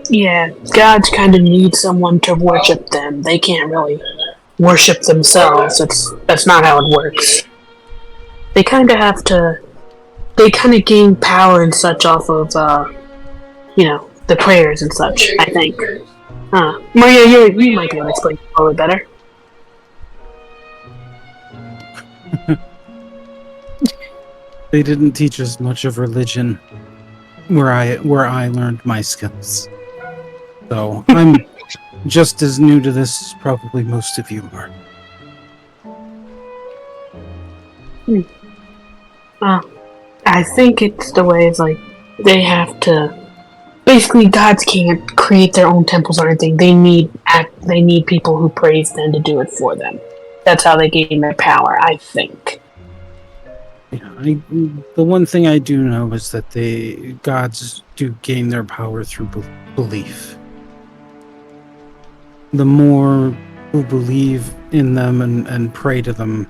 Speaker 5: Yeah, gods kind of need someone to worship them. They can't really worship themselves. That's not how it works. They kind of have to. They kind of gain power and such off of, the prayers and such. I think. Maria, you might be able to explain a little bit better.
Speaker 6: They didn't teach us much of religion where I learned my skills. So I'm just as new to this as probably most of you are.
Speaker 5: I think it's the way it's like they have to. Basically, gods can't create their own temples or anything. They need people who praise them to do it for them. That's how they gain their power, I think.
Speaker 6: Yeah, the one thing I do know is that the gods do gain their power through belief. The more who believe in them and pray to them,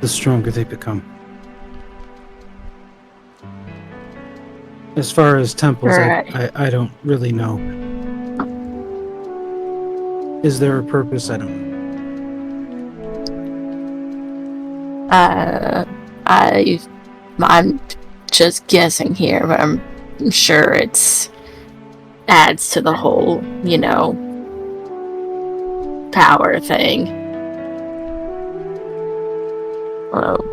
Speaker 6: the stronger they become. As far as temples,
Speaker 7: Right.
Speaker 6: I don't really know. Is there a purpose? I don't know.
Speaker 7: I'm just guessing here, but I'm sure it's adds to the whole, power thing. Well,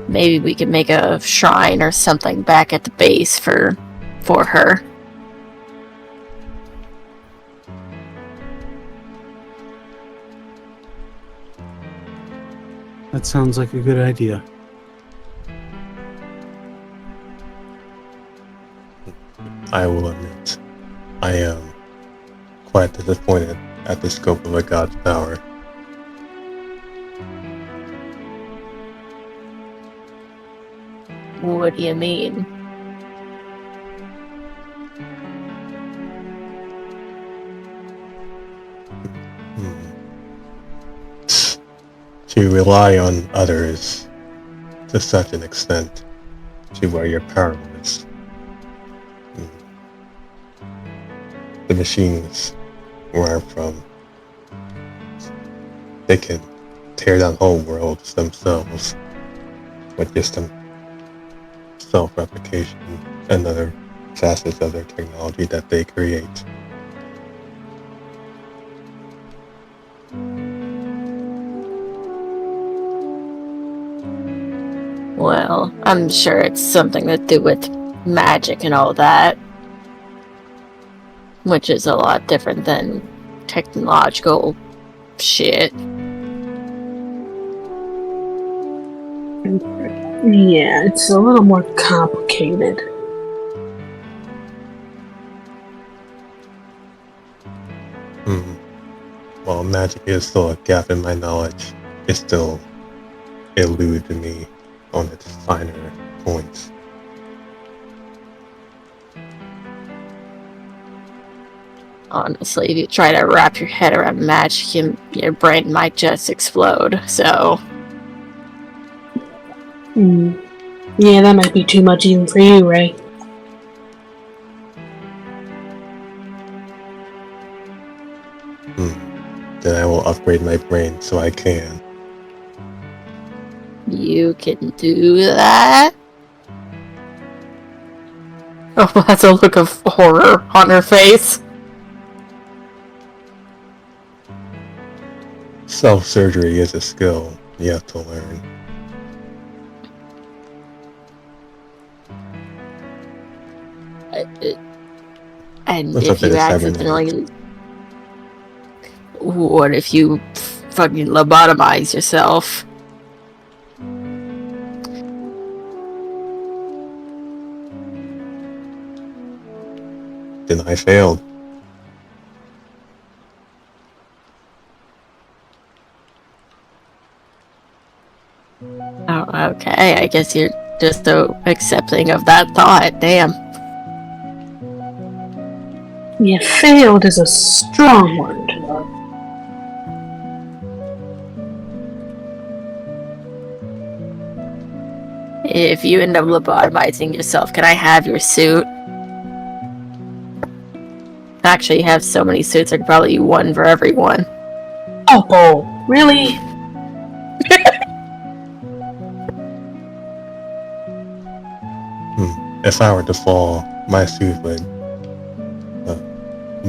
Speaker 7: maybe we could make a shrine or something back at the base for her.
Speaker 6: That sounds like a good idea.
Speaker 4: I will admit, I am quite disappointed at the scope of a god's power.
Speaker 7: What do you mean?
Speaker 4: To rely on others to such an extent to where you're powerless. The machines where I'm from, they can tear down whole worlds themselves with just some self-replication and other facets of their technology that they create.
Speaker 7: Well, I'm sure it's something to do with magic and all that. Which is a lot different than technological shit.
Speaker 5: Yeah, it's a little more complicated.
Speaker 4: While magic is still a gap in my knowledge, it still eludes me on its finer points.
Speaker 7: Honestly, if you try to wrap your head around magic, your brain might just explode, so...
Speaker 5: Yeah, that might be too much even for you, Ray.
Speaker 4: Then I will upgrade my brain so I can.
Speaker 7: You can do that? Oh, that's a look of horror on her face.
Speaker 4: Self-surgery is a skill you have to learn.
Speaker 7: And
Speaker 4: What's
Speaker 7: if
Speaker 4: up to
Speaker 7: you
Speaker 4: the
Speaker 7: accidentally... What if you fucking lobotomize yourself?
Speaker 4: then I failed.
Speaker 7: Oh, okay. I guess you're just so accepting of that thought. Damn.
Speaker 5: You failed is a strong word.
Speaker 7: If you end up lobotomizing yourself, can I have your suit? Actually, you have so many suits, I could probably do one for everyone.
Speaker 5: Opal, really?
Speaker 4: If I were to fall, my suit would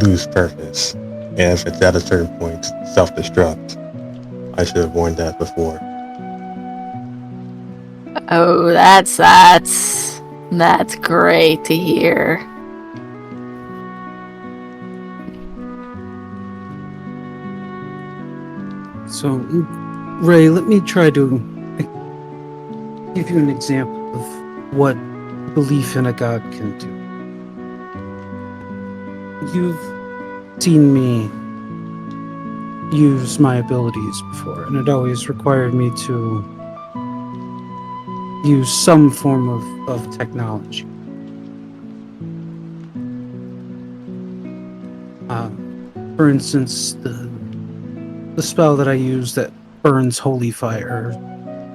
Speaker 4: lose purpose. And if it's at a certain point, self-destruct. I should have warned that before.
Speaker 7: Oh, that's great to hear.
Speaker 6: So, Ray, let me try to give you an example of what belief in a god can do. You've seen me use my abilities before, and it always required me to use some form of technology. For instance, the spell that I use that burns holy fire,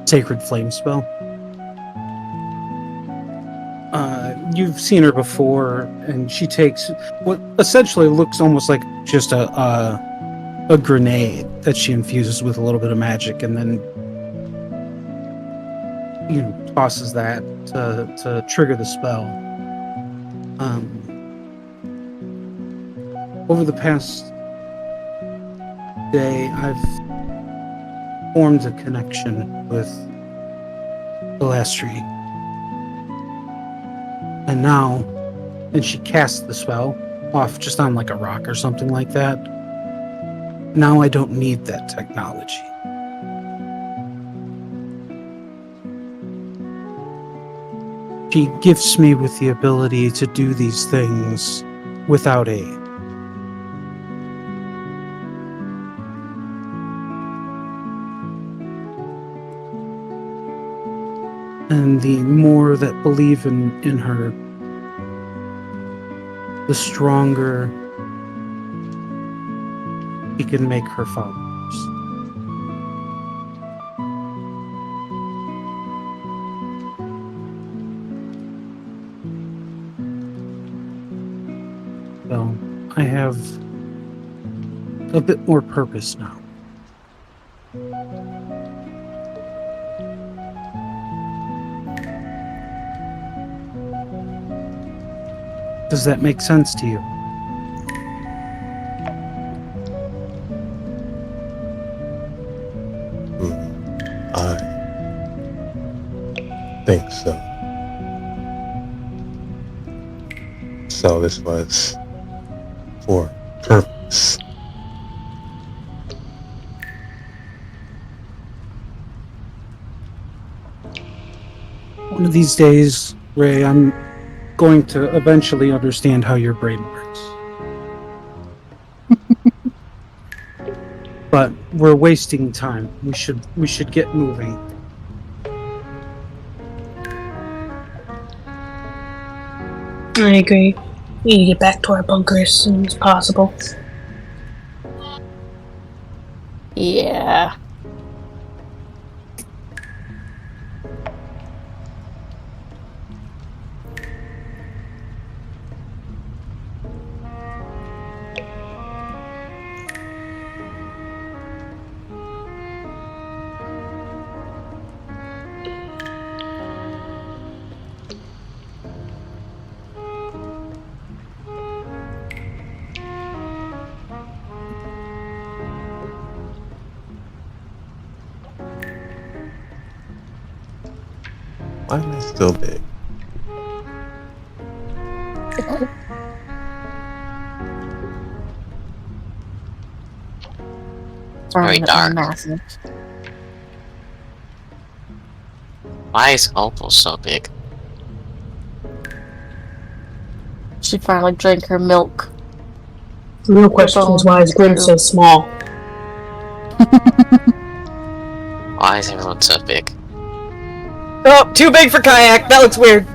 Speaker 6: sacred flame spell. You've seen her before, and she takes what essentially looks almost like just a grenade that she infuses with a little bit of magic, and then tosses that to trigger the spell. Over the past day, I've formed a connection with Celestri. And now, and she casts the spell off just on like a rock or something like that. Now I don't need that technology. She gifts me with the ability to do these things without aid. And the more that believe in her, the stronger she can make her followers. So I have a bit more purpose now. Does that make sense to you?
Speaker 4: I think so. So this was for purpose.
Speaker 6: One of these days, Ray, I'm going to eventually understand how your brain works. But we're wasting time. We should get moving.
Speaker 5: I agree. We need to get back to our bunker as soon as possible.
Speaker 7: Yeah.
Speaker 4: Why am I still big?
Speaker 2: Very dark.
Speaker 7: Massive.
Speaker 2: Why is Opal so big?
Speaker 7: She finally drank her milk.
Speaker 5: The real question is, why is Grim so small?
Speaker 2: Why is everyone so big?
Speaker 8: Oh, too big for kayak. That looks weird.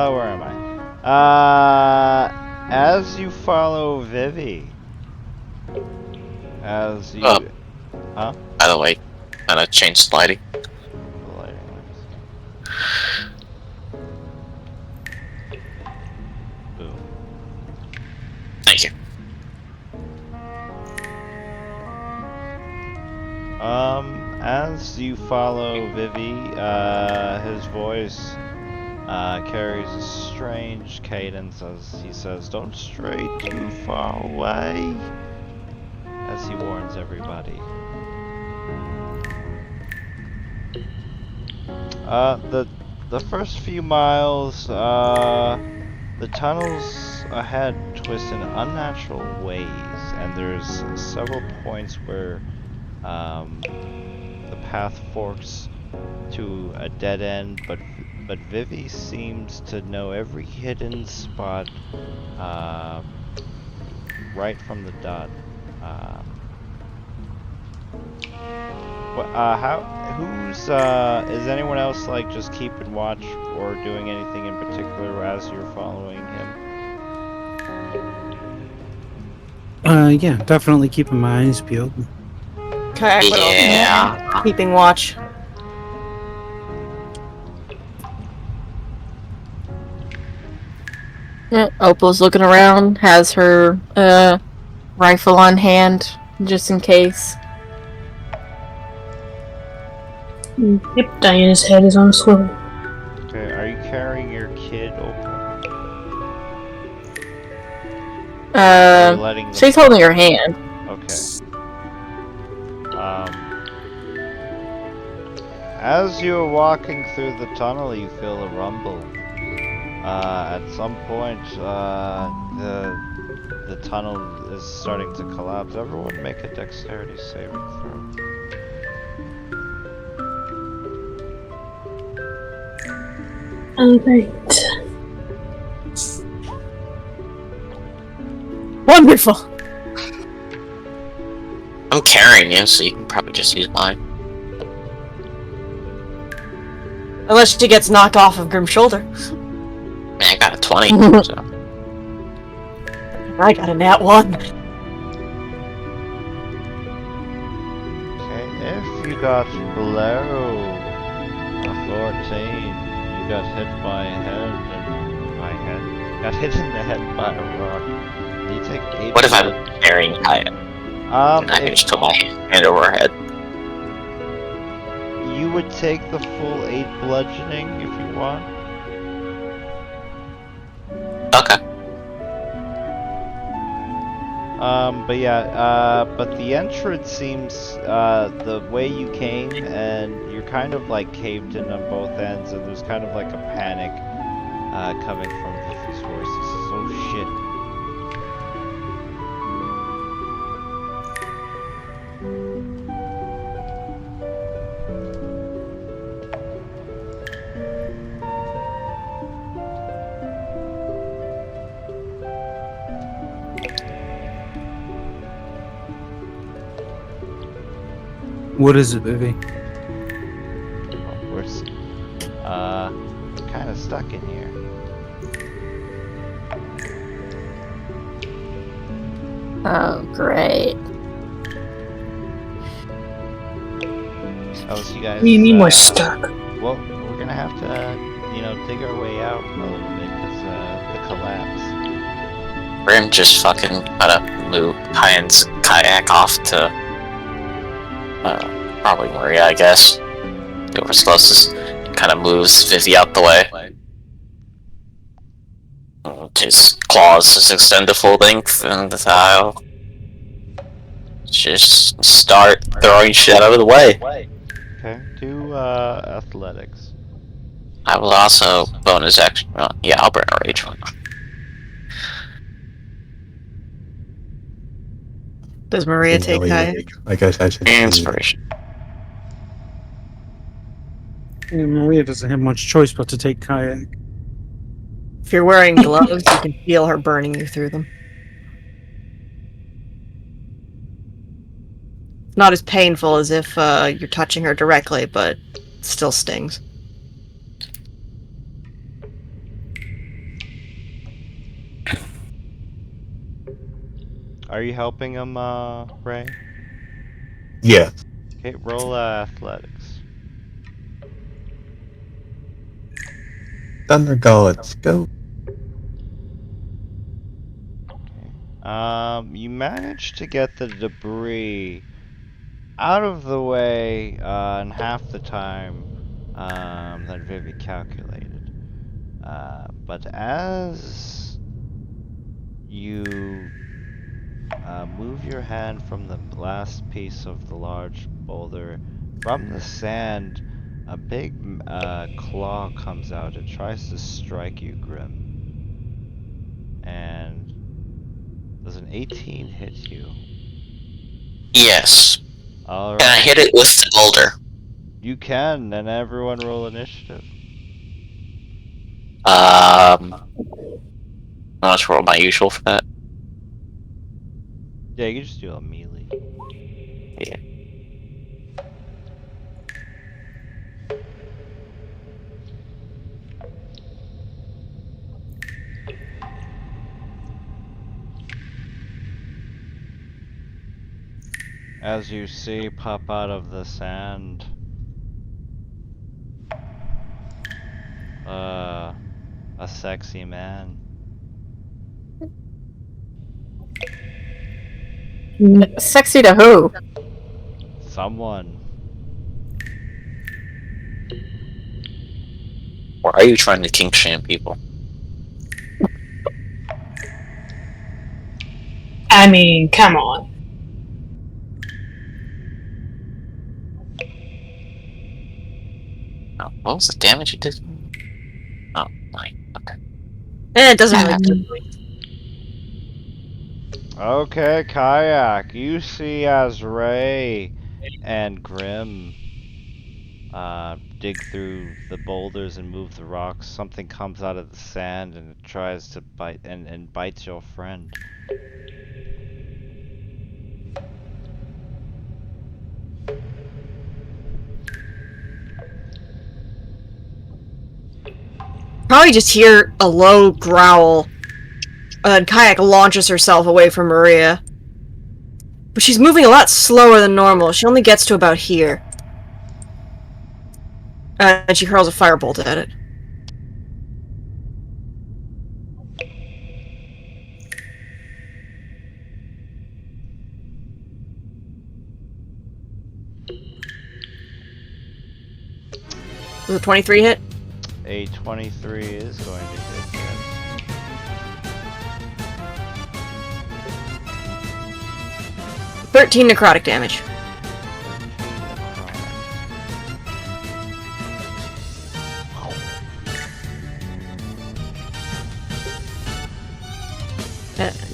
Speaker 1: Where am I? As you follow Vivi, as you,
Speaker 2: By the way, I'm gonna change sliding.
Speaker 1: Boom.
Speaker 2: Thank you.
Speaker 1: As you follow Vivi, his voice carries a strange cadence as he says, "Don't stray too far away," as he warns everybody. The first few miles, the tunnels ahead twist in unnatural ways, and there's several points where the path forks to a dead end, but Vivi seems to know every hidden spot right from the dot. Is anyone else like just keeping watch or doing anything in particular as you're following him?
Speaker 6: Yeah, definitely keeping my eyes peeled.
Speaker 8: Kayak, but also
Speaker 2: Yeah.
Speaker 8: keeping watch.
Speaker 7: Yeah, Opal's looking around, has her rifle on hand, just in case.
Speaker 5: Yep, Diana's head is on a swivel.
Speaker 1: Okay, are you carrying your kid, Opal? Or letting them
Speaker 7: She's holding her hand.
Speaker 1: Okay. As you're walking through the tunnel, you feel a rumble. At some point, the tunnel is starting to collapse. Everyone make a dexterity saving throw.
Speaker 5: Alright.
Speaker 8: Wonderful.
Speaker 2: I'm carrying you, so you can probably just use mine.
Speaker 8: Unless she gets knocked off of Grim's shoulder.
Speaker 2: Man, I got a 20, so.
Speaker 8: I got a nat 1.
Speaker 1: Okay, if you got below a 14, you got hit by a got hit in the head by a rock. You take 8.
Speaker 2: What if I'm carrying Kaya? I can just put my hand over her head.
Speaker 1: You would take the full 8 bludgeoning if you want.
Speaker 2: Okay.
Speaker 1: But yeah, but the entrance seems, the way you came, and you're kind of like caved in on both ends, and there's kind of like a panic, coming from Vivi's voice. Oh shit.
Speaker 6: What is it, Vivi?
Speaker 1: We're kind of stuck in here.
Speaker 7: Oh, great.
Speaker 1: Oh, so you guys.
Speaker 5: What do you mean we're stuck?
Speaker 1: Well, we're gonna have to, dig our way out a little bit because the collapse.
Speaker 2: Grim just fucking gotta move Kyan's kayak off to probably Maria, I guess. Whoever's closest. Kind of moves Vivi out the way. His claws just extend to full length in the tile. Just start throwing shit out of the way.
Speaker 1: Okay, do athletics.
Speaker 2: I will also bonus action. Yeah, I'll burn a rage one.
Speaker 8: Does Maria take kayak?
Speaker 4: I guess I should.
Speaker 2: Inspiration.
Speaker 6: And Maria doesn't have much choice but to take kayak.
Speaker 8: If you're wearing gloves, you can feel her burning you through them. Not as painful as if you're touching her directly, but it still stings.
Speaker 1: Are you helping him, Ray?
Speaker 4: Yeah.
Speaker 1: Okay, roll athletics.
Speaker 4: Thunder Gollets, go.
Speaker 1: You managed to get the debris out of the way in half the time that Vivi calculated. But as you move your hand from the last piece of the large boulder, from the sand, a big claw comes out. It tries to strike you, Grim. And does an 18 hit you?
Speaker 2: Yes.
Speaker 1: Alright.
Speaker 2: Can I hit it with the boulder?
Speaker 1: You can, and everyone roll initiative.
Speaker 2: I'm not sure what my usual for that.
Speaker 1: Yeah, you can just do a melee.
Speaker 2: Yeah.
Speaker 1: As you see pop out of the sand, a sexy man.
Speaker 3: Sexy to who?
Speaker 1: Someone.
Speaker 2: Or are you trying to kink shame people?
Speaker 5: I mean, come on.
Speaker 2: Oh, what was the damage you did? Oh, 9. Okay.
Speaker 8: It doesn't really.
Speaker 1: Okay, Kayak, you see as Ray and Grim dig through the boulders and move the rocks, something comes out of the sand and it tries to bite and bites your friend.
Speaker 8: Probably just hear a low growl. And Kayak launches herself away from Maria. But she's moving a lot slower than normal. She only gets to about here. And she hurls a firebolt at it. Does a 23 hit?
Speaker 1: A 23 is going to hit, yes.
Speaker 8: $13 necrotic damage.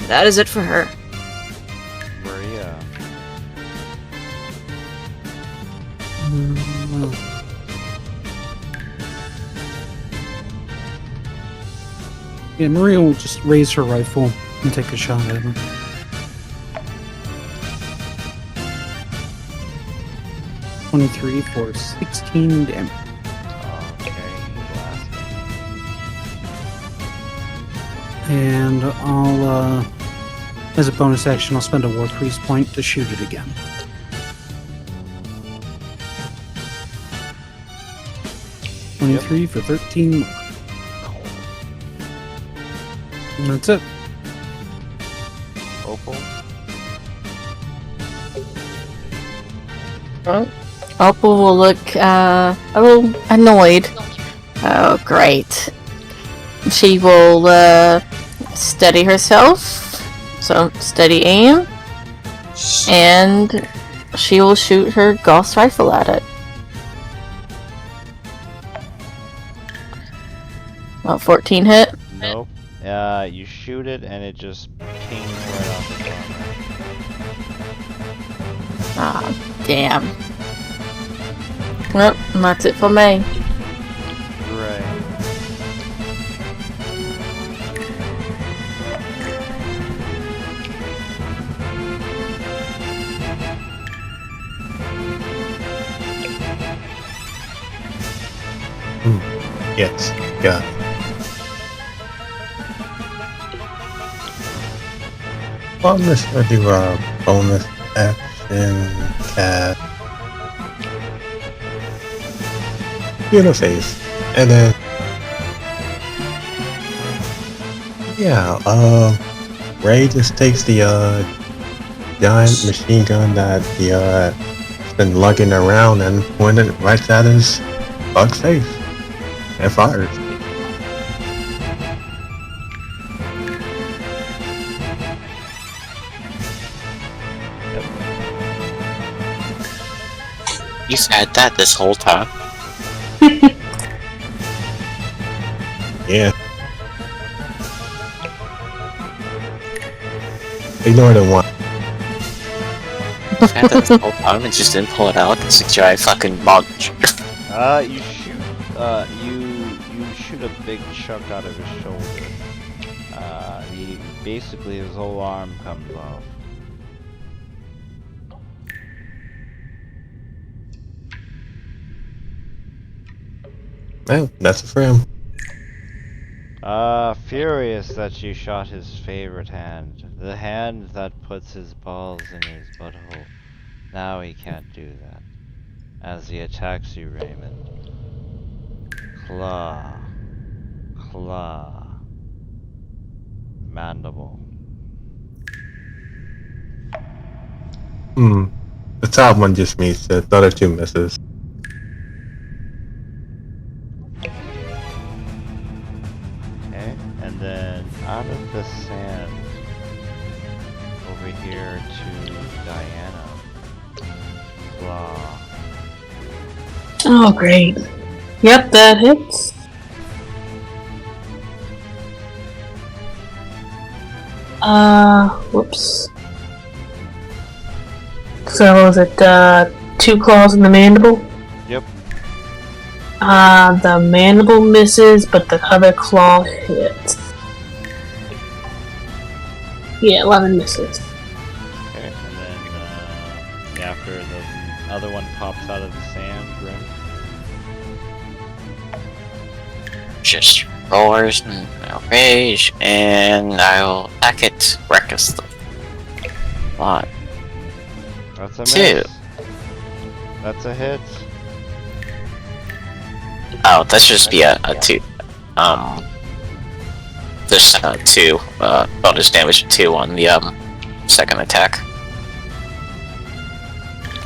Speaker 8: That is it for her.
Speaker 1: Maria.
Speaker 6: Yeah, Maria will just raise her rifle and take a shot at him. $23 for 16 damage.
Speaker 1: Okay, blast.
Speaker 6: And I'll, as a bonus action, I'll spend a War Priest point to shoot it again.
Speaker 1: Yep.
Speaker 6: 23 for 13 more. And that's it.
Speaker 1: Opal.
Speaker 7: Opal will look a little annoyed. Oh, great. She will steady herself. So, steady aim. And she will shoot her Gauss rifle at it. Well, 14 hit.
Speaker 1: Nope. You shoot it and it just pings right off the corner.
Speaker 7: Ah, damn. Well, and that's it for me.
Speaker 1: Right.
Speaker 4: Yes. Yeah. Well, I'm just gonna do a bonus action cast. Uniface. And then yeah, Ray just takes the giant machine gun that has been lugging around and pointed it right at his bug's face and fires.
Speaker 2: You've had that this whole time.
Speaker 4: Yeah. Ignore the one.
Speaker 2: You've had that this whole time and just didn't pull it out. It's a giant fucking monster.
Speaker 1: You shoot, you shoot a big chunk out of his shoulder. Basically his whole arm comes off.
Speaker 4: Well, that's it for him.
Speaker 1: Furious that you shot his favorite hand. The hand that puts his balls in his butthole. Now he can't do that. As he attacks you, Raymond. Claw. Claw. Mandible.
Speaker 4: The top one just meets it, the other two misses.
Speaker 1: Okay, and then out of the sand over here to Diana. Claw.
Speaker 5: Oh, great. Yep, that hits. Whoops. So was it, 2 claws in the mandible?
Speaker 1: Yep.
Speaker 5: The mandible misses, but the other claw hits. Yeah, 11 misses.
Speaker 1: Okay, and then after the other one pops out of the sand, Grim.
Speaker 2: Just roars and rage, and I'll attack it recklessly. 1,
Speaker 1: That's a
Speaker 2: 2.
Speaker 1: miss. That's a hit.
Speaker 2: Oh, that should just be a 2. There's 2 bonus damage 2 on the second attack.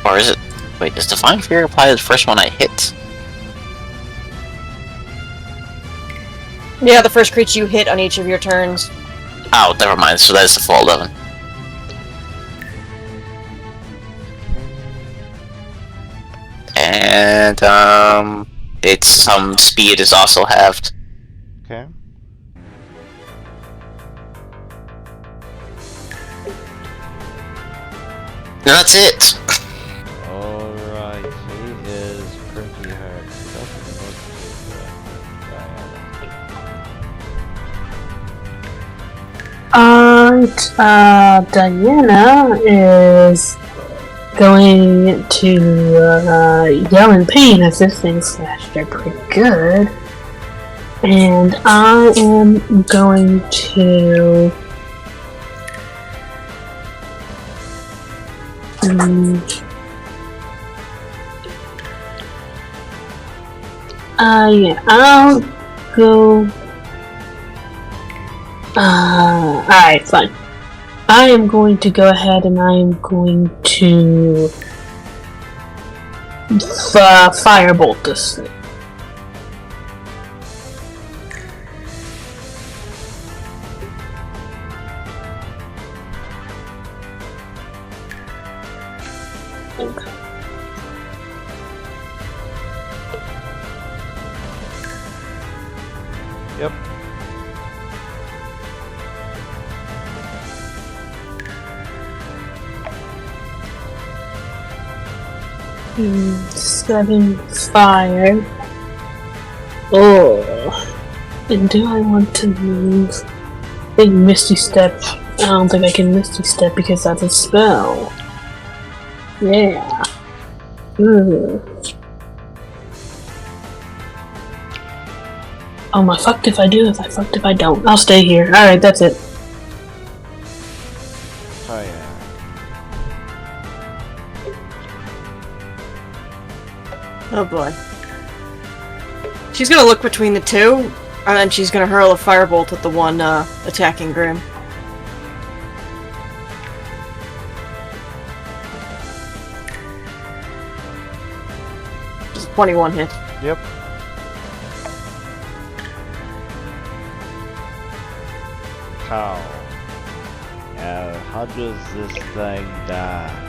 Speaker 2: Or is it? Wait, does Divine Fury apply to the first one I hit?
Speaker 8: Yeah, the first creature you hit on each of your turns.
Speaker 2: Oh, never mind. So that is the full 11. And its speed is also halved.
Speaker 1: Okay.
Speaker 2: And that's it.
Speaker 1: Alright, he is pretty hurt. He doesn't look too
Speaker 5: Alright, Diana is going to yell in pain as this thing slashed her pretty good. And I am going to yeah, I'll go. Alright, fine. I am going to go ahead and I am going to firebolt this thing. Okay.
Speaker 1: Yep.
Speaker 5: Hmm, 7 fire. Oh. And do I want to move? I think Misty Step. I don't think I can Misty Step because that's a spell. Yeah. Oh, am I fucked if I do? If I fucked if I don't? I'll stay here. Alright, that's it.
Speaker 1: Oh yeah.
Speaker 8: Oh boy. She's gonna look between the two, and then she's gonna hurl a firebolt at the one attacking Grim. Just 21 hit.
Speaker 1: Yep. How? How does this thing die?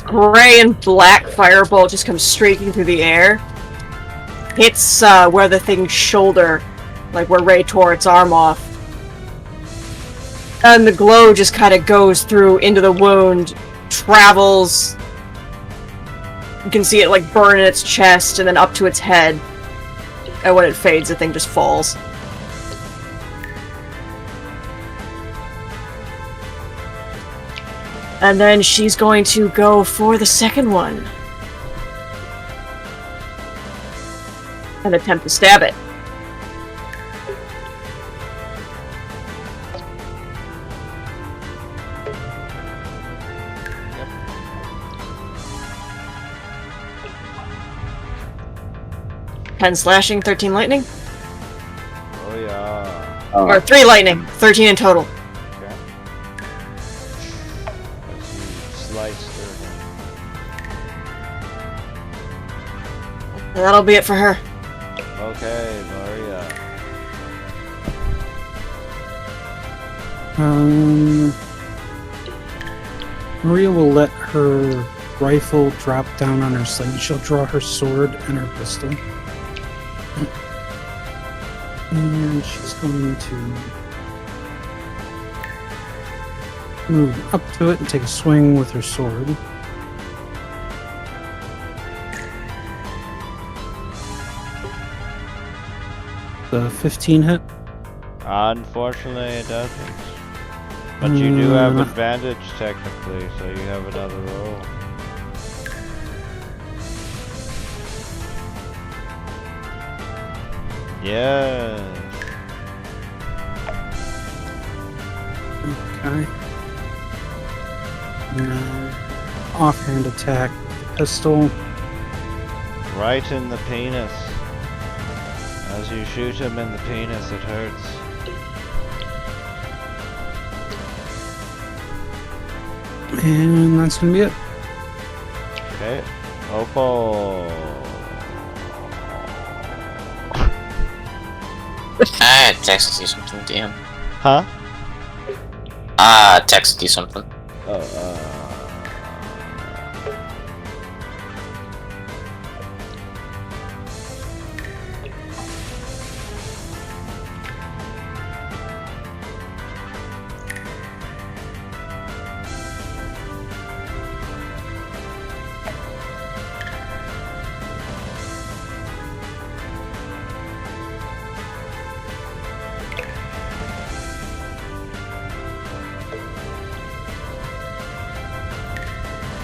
Speaker 8: Gray and black firebolt just comes streaking through the air. Hits where the thing's shoulder, like where Ray tore its arm off. And the glow just kind of goes through into the wound, travels. You can see it like burn in its chest and then up to its head. And when it fades, the thing just falls. And then she's going to go for the second one. And attempt to stab it. Yep. 10 slashing, 13 lightning?
Speaker 1: Oh yeah.
Speaker 8: Or 3 lightning, 13 in total.
Speaker 1: Okay. As you slice through him.
Speaker 8: And that'll be it for her.
Speaker 1: Okay, Maria.
Speaker 6: Maria will let her rifle drop down on her sling. She'll draw her sword and her pistol. And she's going to move up to it and take a swing with her sword. The 15 hit.
Speaker 1: Unfortunately, it doesn't. But you do have advantage technically, so you have another roll. Yes.
Speaker 6: Okay. Now, offhand attack with the pistol.
Speaker 1: Right in the penis. As you shoot him in the penis, it hurts.
Speaker 6: And that's gonna be it.
Speaker 1: Okay. Opal.
Speaker 2: I texted you something, DM.
Speaker 1: Huh?
Speaker 2: I texted you something.
Speaker 1: Oh,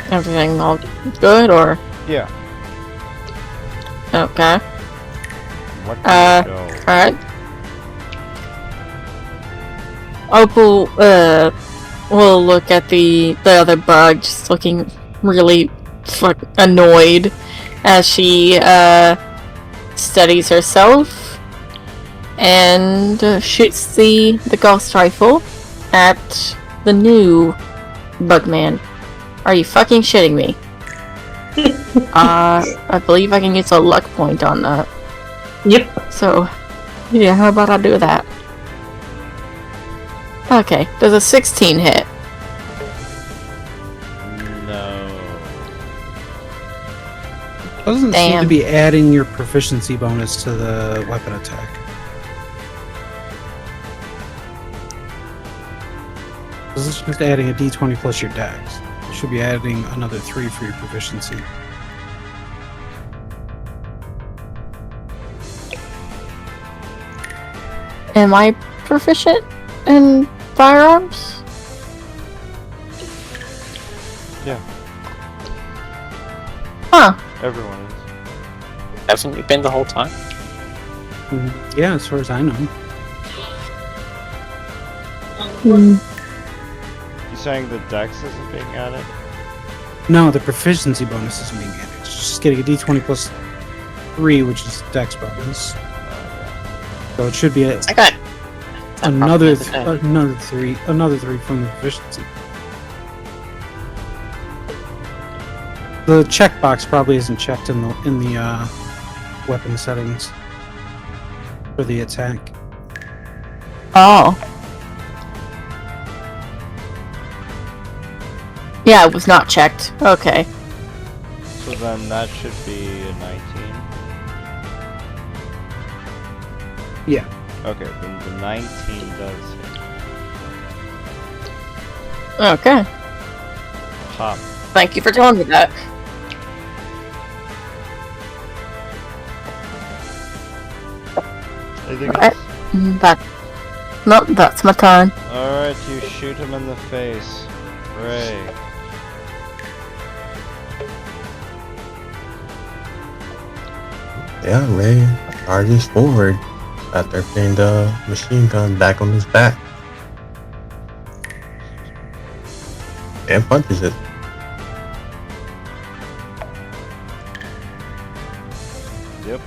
Speaker 7: Everything all good, or?
Speaker 1: yeah.
Speaker 7: Okay.
Speaker 1: What do you go?
Speaker 7: Alright. Opal, will look at the other bug, just looking really annoyed as she, steadies herself and shoots the ghost rifle at the new Bugman. Are you fucking shitting me? I believe I can use a luck point on that.
Speaker 5: Yep.
Speaker 7: So, yeah, how about I do that? Okay, does a 16 hit?
Speaker 1: No.
Speaker 6: Doesn't seem to
Speaker 7: Damn.
Speaker 6: be adding your proficiency bonus to the weapon attack. This is just adding a d20 plus your dex. You should be adding another 3 for your proficiency.
Speaker 7: Am I proficient in firearms?
Speaker 1: Yeah,
Speaker 7: Huh.
Speaker 1: everyone is.
Speaker 2: Haven't you been the whole time?
Speaker 6: Yeah, as far as I know.
Speaker 5: Hmm.
Speaker 1: You saying the dex isn't being added?
Speaker 6: No, the proficiency bonus isn't being added. It's just getting a d20 plus 3, which is dex bonus. So it should be
Speaker 2: I got
Speaker 6: another
Speaker 2: problem with that.
Speaker 6: another 3 from the proficiency. The checkbox probably isn't checked in the weapon settings for the attack.
Speaker 7: Oh. Yeah, it was not checked. Okay.
Speaker 1: So then that should be a 19.
Speaker 6: Yeah.
Speaker 1: Okay, then the 19 does hit.
Speaker 7: Okay.
Speaker 1: Pop.
Speaker 7: Thank you for telling me that.
Speaker 1: Anything
Speaker 7: Alright.
Speaker 1: else?
Speaker 7: Nope, that's my turn.
Speaker 1: Alright, you shoot him in the face. Ray.
Speaker 4: Yeah, Ray charges forward after putting the machine gun back on his back. And punches it.
Speaker 1: Yep.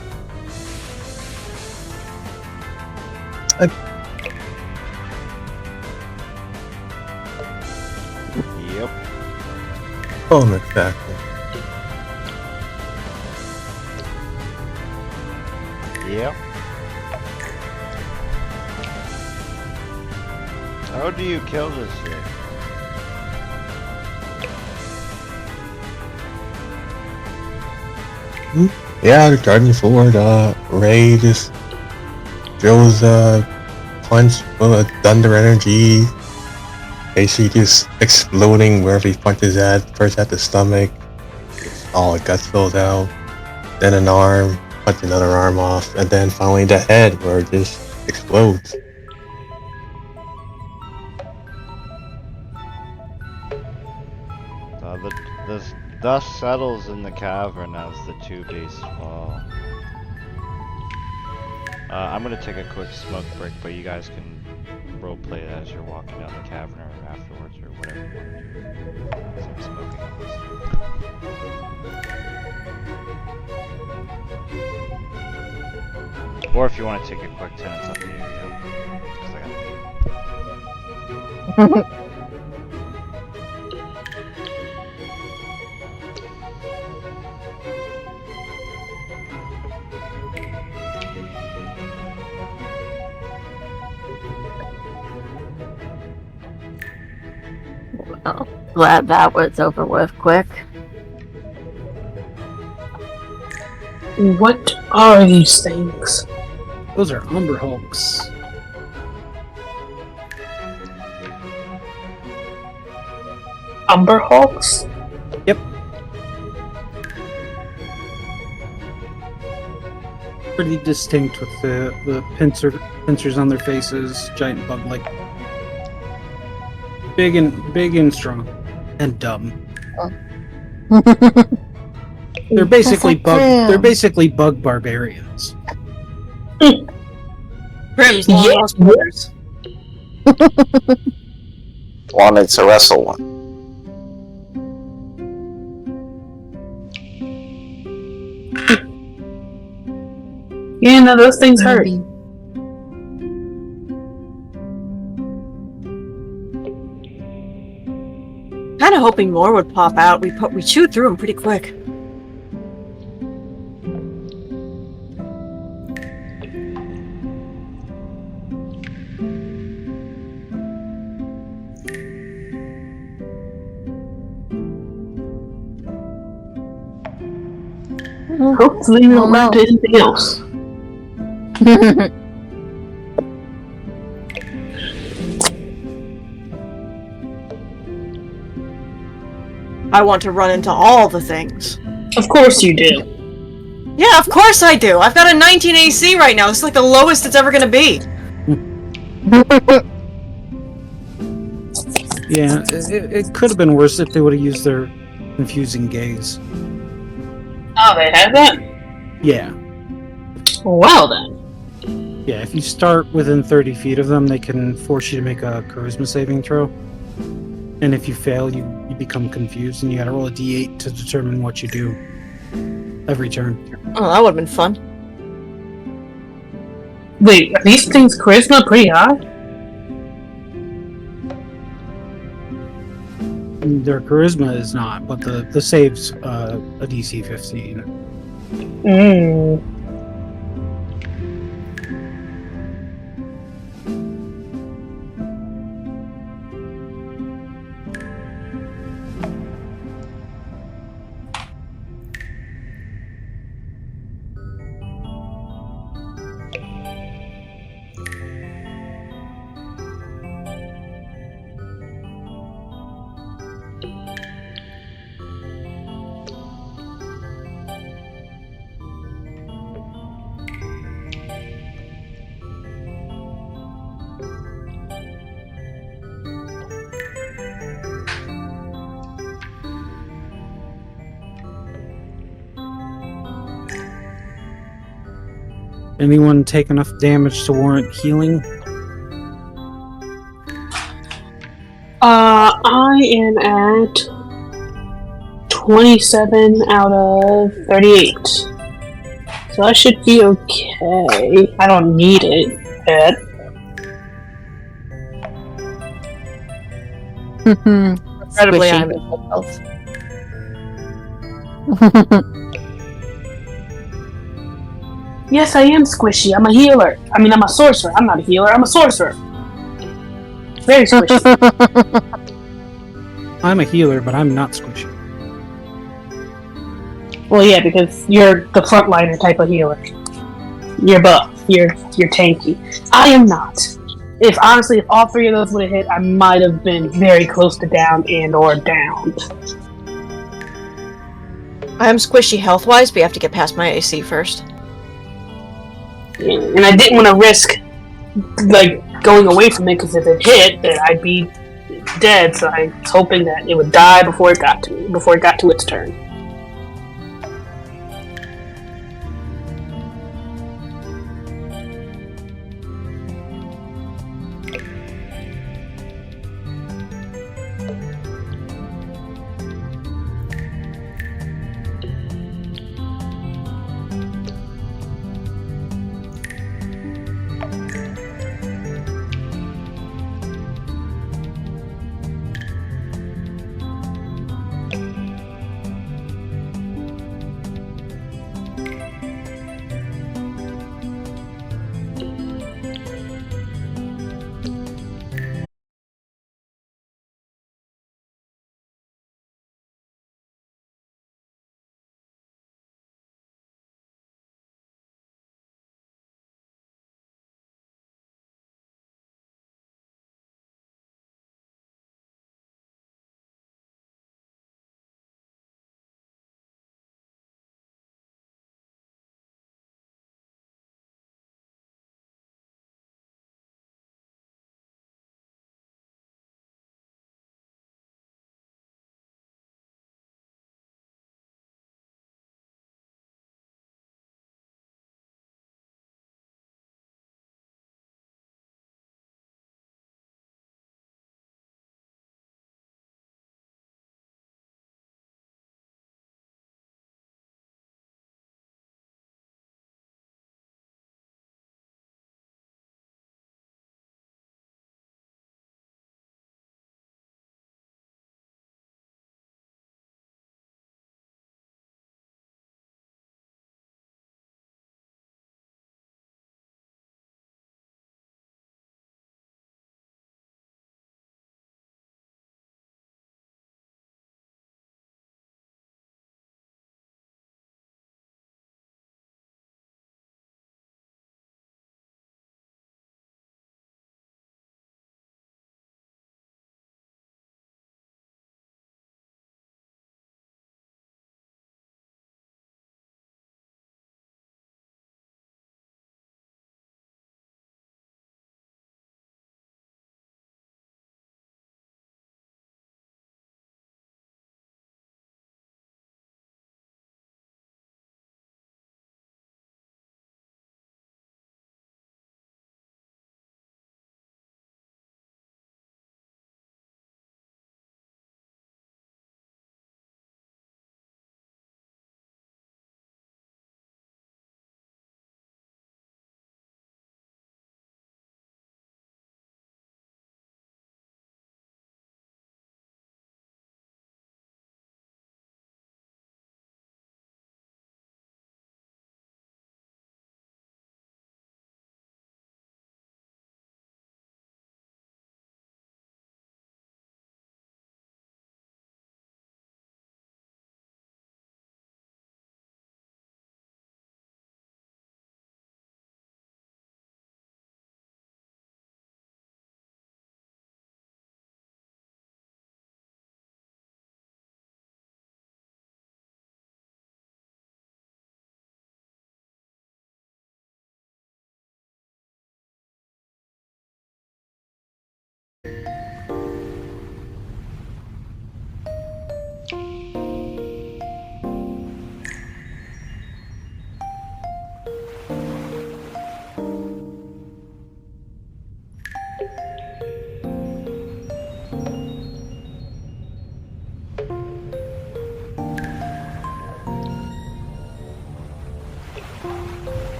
Speaker 1: Yep.
Speaker 4: Bonus action.
Speaker 1: Yep. How do you kill this thing?
Speaker 4: Yeah, charging forward, Ray just throws a punch full of thunder energy. Basically just exploding wherever he punches at. First at the stomach, all the guts spills out. Then an arm, punch another arm off. And then finally the head where it just explodes.
Speaker 1: The dust settles in the cavern as the two beasts fall. I'm gonna take a quick smoke break, but you guys can roleplay it as you're walking down the cavern or afterwards or whatever you want to do. 'Cause I'm smoking on this. Or if you want to take a quick 10, it's up to you, yeah. 'Cause I gotta pee.
Speaker 7: Well, glad that was over with quick.
Speaker 5: What are these things?
Speaker 6: Those are Umber Hulks.
Speaker 5: Umber Hulks?
Speaker 6: Yep. Pretty distinct with the pincers on their faces, giant bug-like. Big and strong. And dumb. They're basically bug barbarians.
Speaker 8: Grim's long
Speaker 5: Yeah.
Speaker 8: lost brothers.
Speaker 2: Wanted to wrestle one.
Speaker 5: Yeah, no, those things hurt.
Speaker 8: Kind of hoping more would pop out. We chewed through them pretty quick.
Speaker 5: Hopefully we don't run into anything else.
Speaker 8: I want to run into all the things.
Speaker 5: Of course you do.
Speaker 8: Yeah, of course I do. I've got a 19 AC right now. This is like the lowest it's ever gonna be.
Speaker 6: Yeah, it could have been worse if they would have used their confusing gaze.
Speaker 5: Oh, they have that?
Speaker 6: Yeah.
Speaker 5: Well then.
Speaker 6: Yeah, if you start within 30 feet of them, they can force you to make a charisma saving throw. And if you fail, you become confused, and you gotta roll a d8 to determine what you do every turn.
Speaker 8: Oh, that would've been fun.
Speaker 5: Wait, are these things charisma pretty high?
Speaker 6: Their charisma is not, but the save's a DC 15.
Speaker 5: Mmm.
Speaker 6: Anyone take enough damage to warrant healing?
Speaker 5: I am at 27 out of 38. So I should be okay. I don't need it yet.
Speaker 8: Incredibly, I'm
Speaker 5: Yes, I am squishy. I'm a healer. I mean, I'm a sorcerer. I'm not a healer. I'm a sorcerer. Very squishy.
Speaker 6: I'm a healer, but I'm not squishy.
Speaker 5: Well, yeah, because you're the frontliner type of healer. You're buff. You're tanky. I am not. If all three of those would have hit, I might have been very close to down and/or downed.
Speaker 8: I am squishy health-wise, but you have to get past my AC first.
Speaker 5: And I didn't want to risk going away from it, because if it hit, then I'd be dead. So I was hoping that it would die before it got to me, before it got to its turn.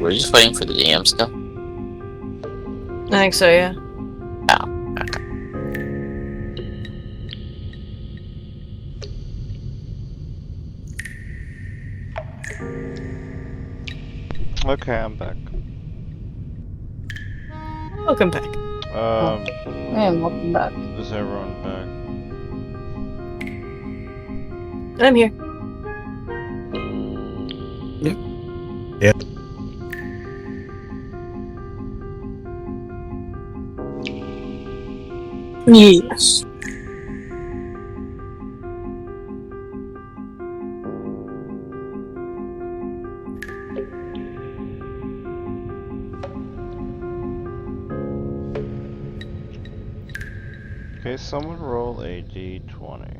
Speaker 2: We're just waiting for the DM still.
Speaker 8: I think so, yeah.
Speaker 2: Oh, okay.
Speaker 1: Okay, I'm back.
Speaker 8: Welcome back.
Speaker 7: And welcome back.
Speaker 1: Is everyone back?
Speaker 8: I'm here.
Speaker 5: Yes.
Speaker 1: Okay, someone roll a d20.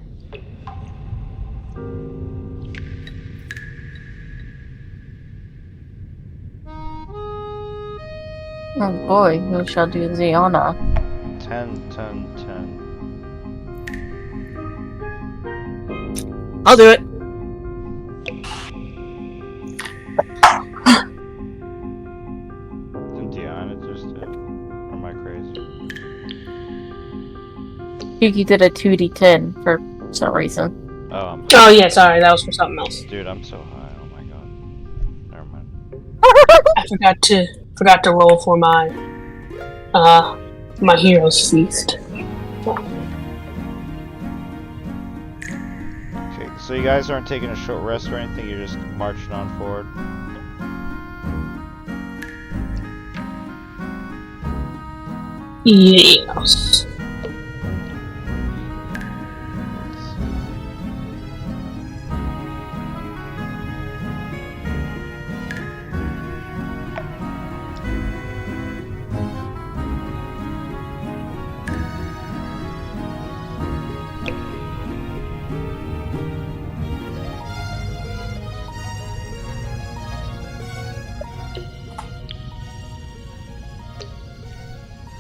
Speaker 7: Oh boy, who shall do the honor?
Speaker 1: 10, 10, 10.
Speaker 8: I'll do it.
Speaker 1: Didn't Deanna just do it? Or am I crazy?
Speaker 7: Yuki did a 2d10 for some reason.
Speaker 1: Oh, I'm
Speaker 5: Oh yeah, sorry, that was for something else.
Speaker 1: Dude, I'm so high. Oh my god. Never mind.
Speaker 5: I forgot to roll for my my hero's feast.
Speaker 1: Okay, so you guys aren't taking a short rest or anything, you're just marching on forward?
Speaker 5: Yes.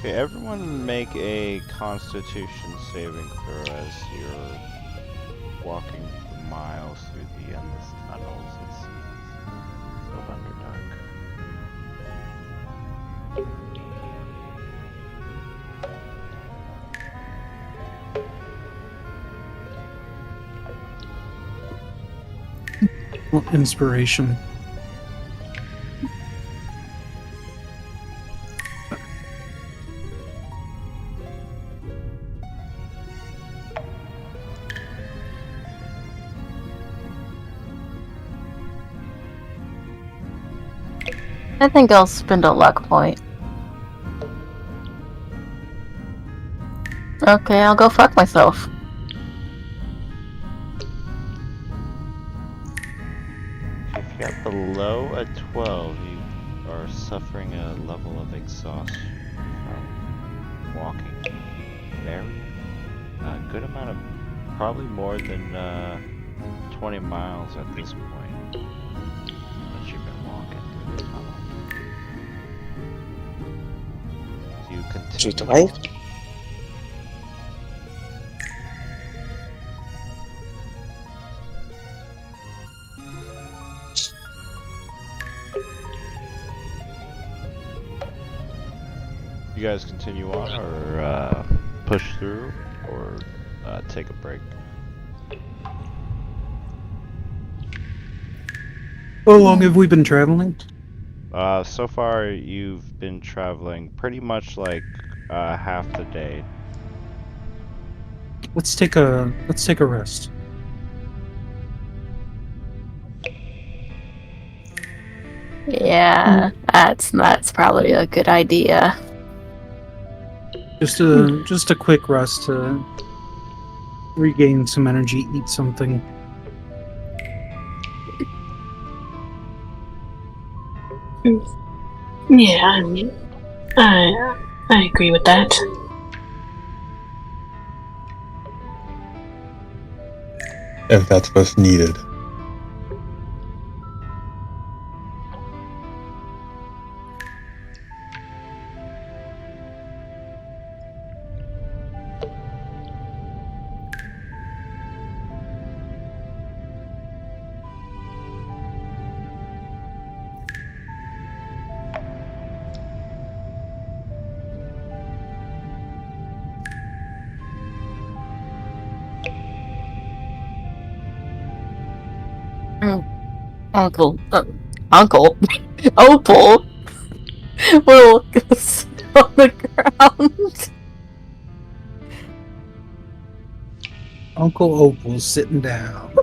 Speaker 1: Okay, everyone make a Constitution saving throw as you're walking for miles through the endless tunnels and seas of Underdark.
Speaker 6: Well, inspiration.
Speaker 7: I think I'll spend a luck point. Okay, I'll go fuck myself.
Speaker 1: If you got below a 12, you are suffering a level of exhaustion from walking a good amount of, probably more than 20 miles at this point that you've been walking through the tunnel. So you continue.
Speaker 2: Shoot away.
Speaker 1: You guys continue on, or push through, or take a break?
Speaker 6: How long have we been traveling?
Speaker 1: So far you've been traveling pretty much like half the day.
Speaker 6: Let's take a rest.
Speaker 7: Yeah, that's probably a good idea.
Speaker 6: Just a quick rest to regain some energy, eat something.
Speaker 5: Yeah, I mean, I agree with that.
Speaker 4: If that's what's needed.
Speaker 7: Uncle Opal will go sit on the ground.
Speaker 6: Uncle Opal's sitting down.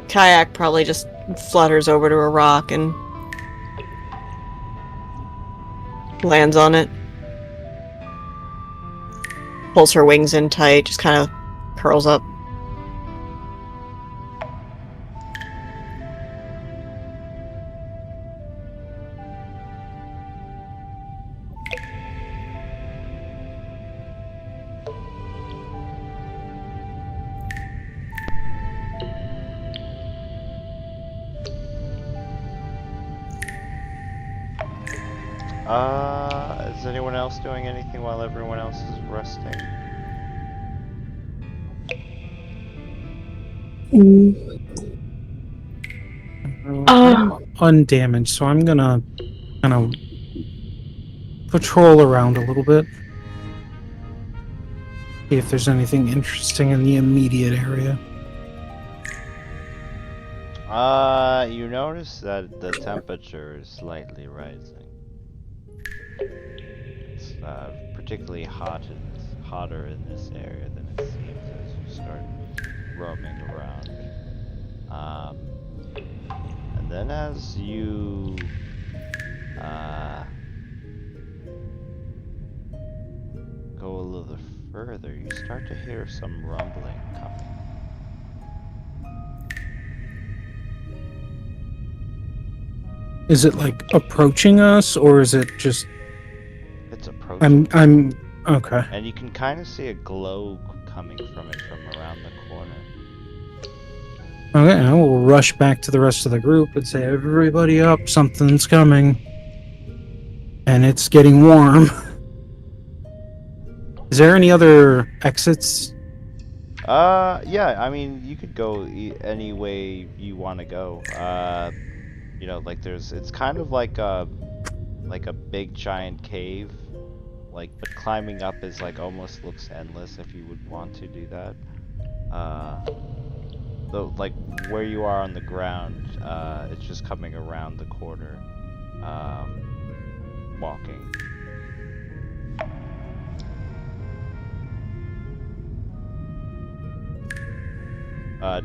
Speaker 8: Kayak probably just flutters over to a rock and lands on it. Pulls her wings in tight, just kind of curls up.
Speaker 1: Is anyone else doing anything while everyone else is resting?
Speaker 6: I'm undamaged, so I'm gonna kind of patrol around a little bit. See if there's anything interesting in the immediate area.
Speaker 1: You notice that the temperature is slightly rising. It's particularly hotter in this area than it seems as you start roaming around. And then as you go a little further, you start to hear some rumbling coming.
Speaker 6: Is it like approaching us, or is it just?
Speaker 1: It's approaching.
Speaker 6: I'm okay.
Speaker 1: And you can kind of see a glow coming from it from around the corner.
Speaker 6: Okay, I will rush back to the rest of the group and say, "Everybody up! Something's coming, and it's getting warm." Is there any other exits?
Speaker 1: Yeah. I mean, you could go any way you want to go. You know, like it's kind of like a big giant cave, like, but climbing up is like almost looks endless if you would want to do that. Though, like where you are on the ground, it's just coming around the corner, walking.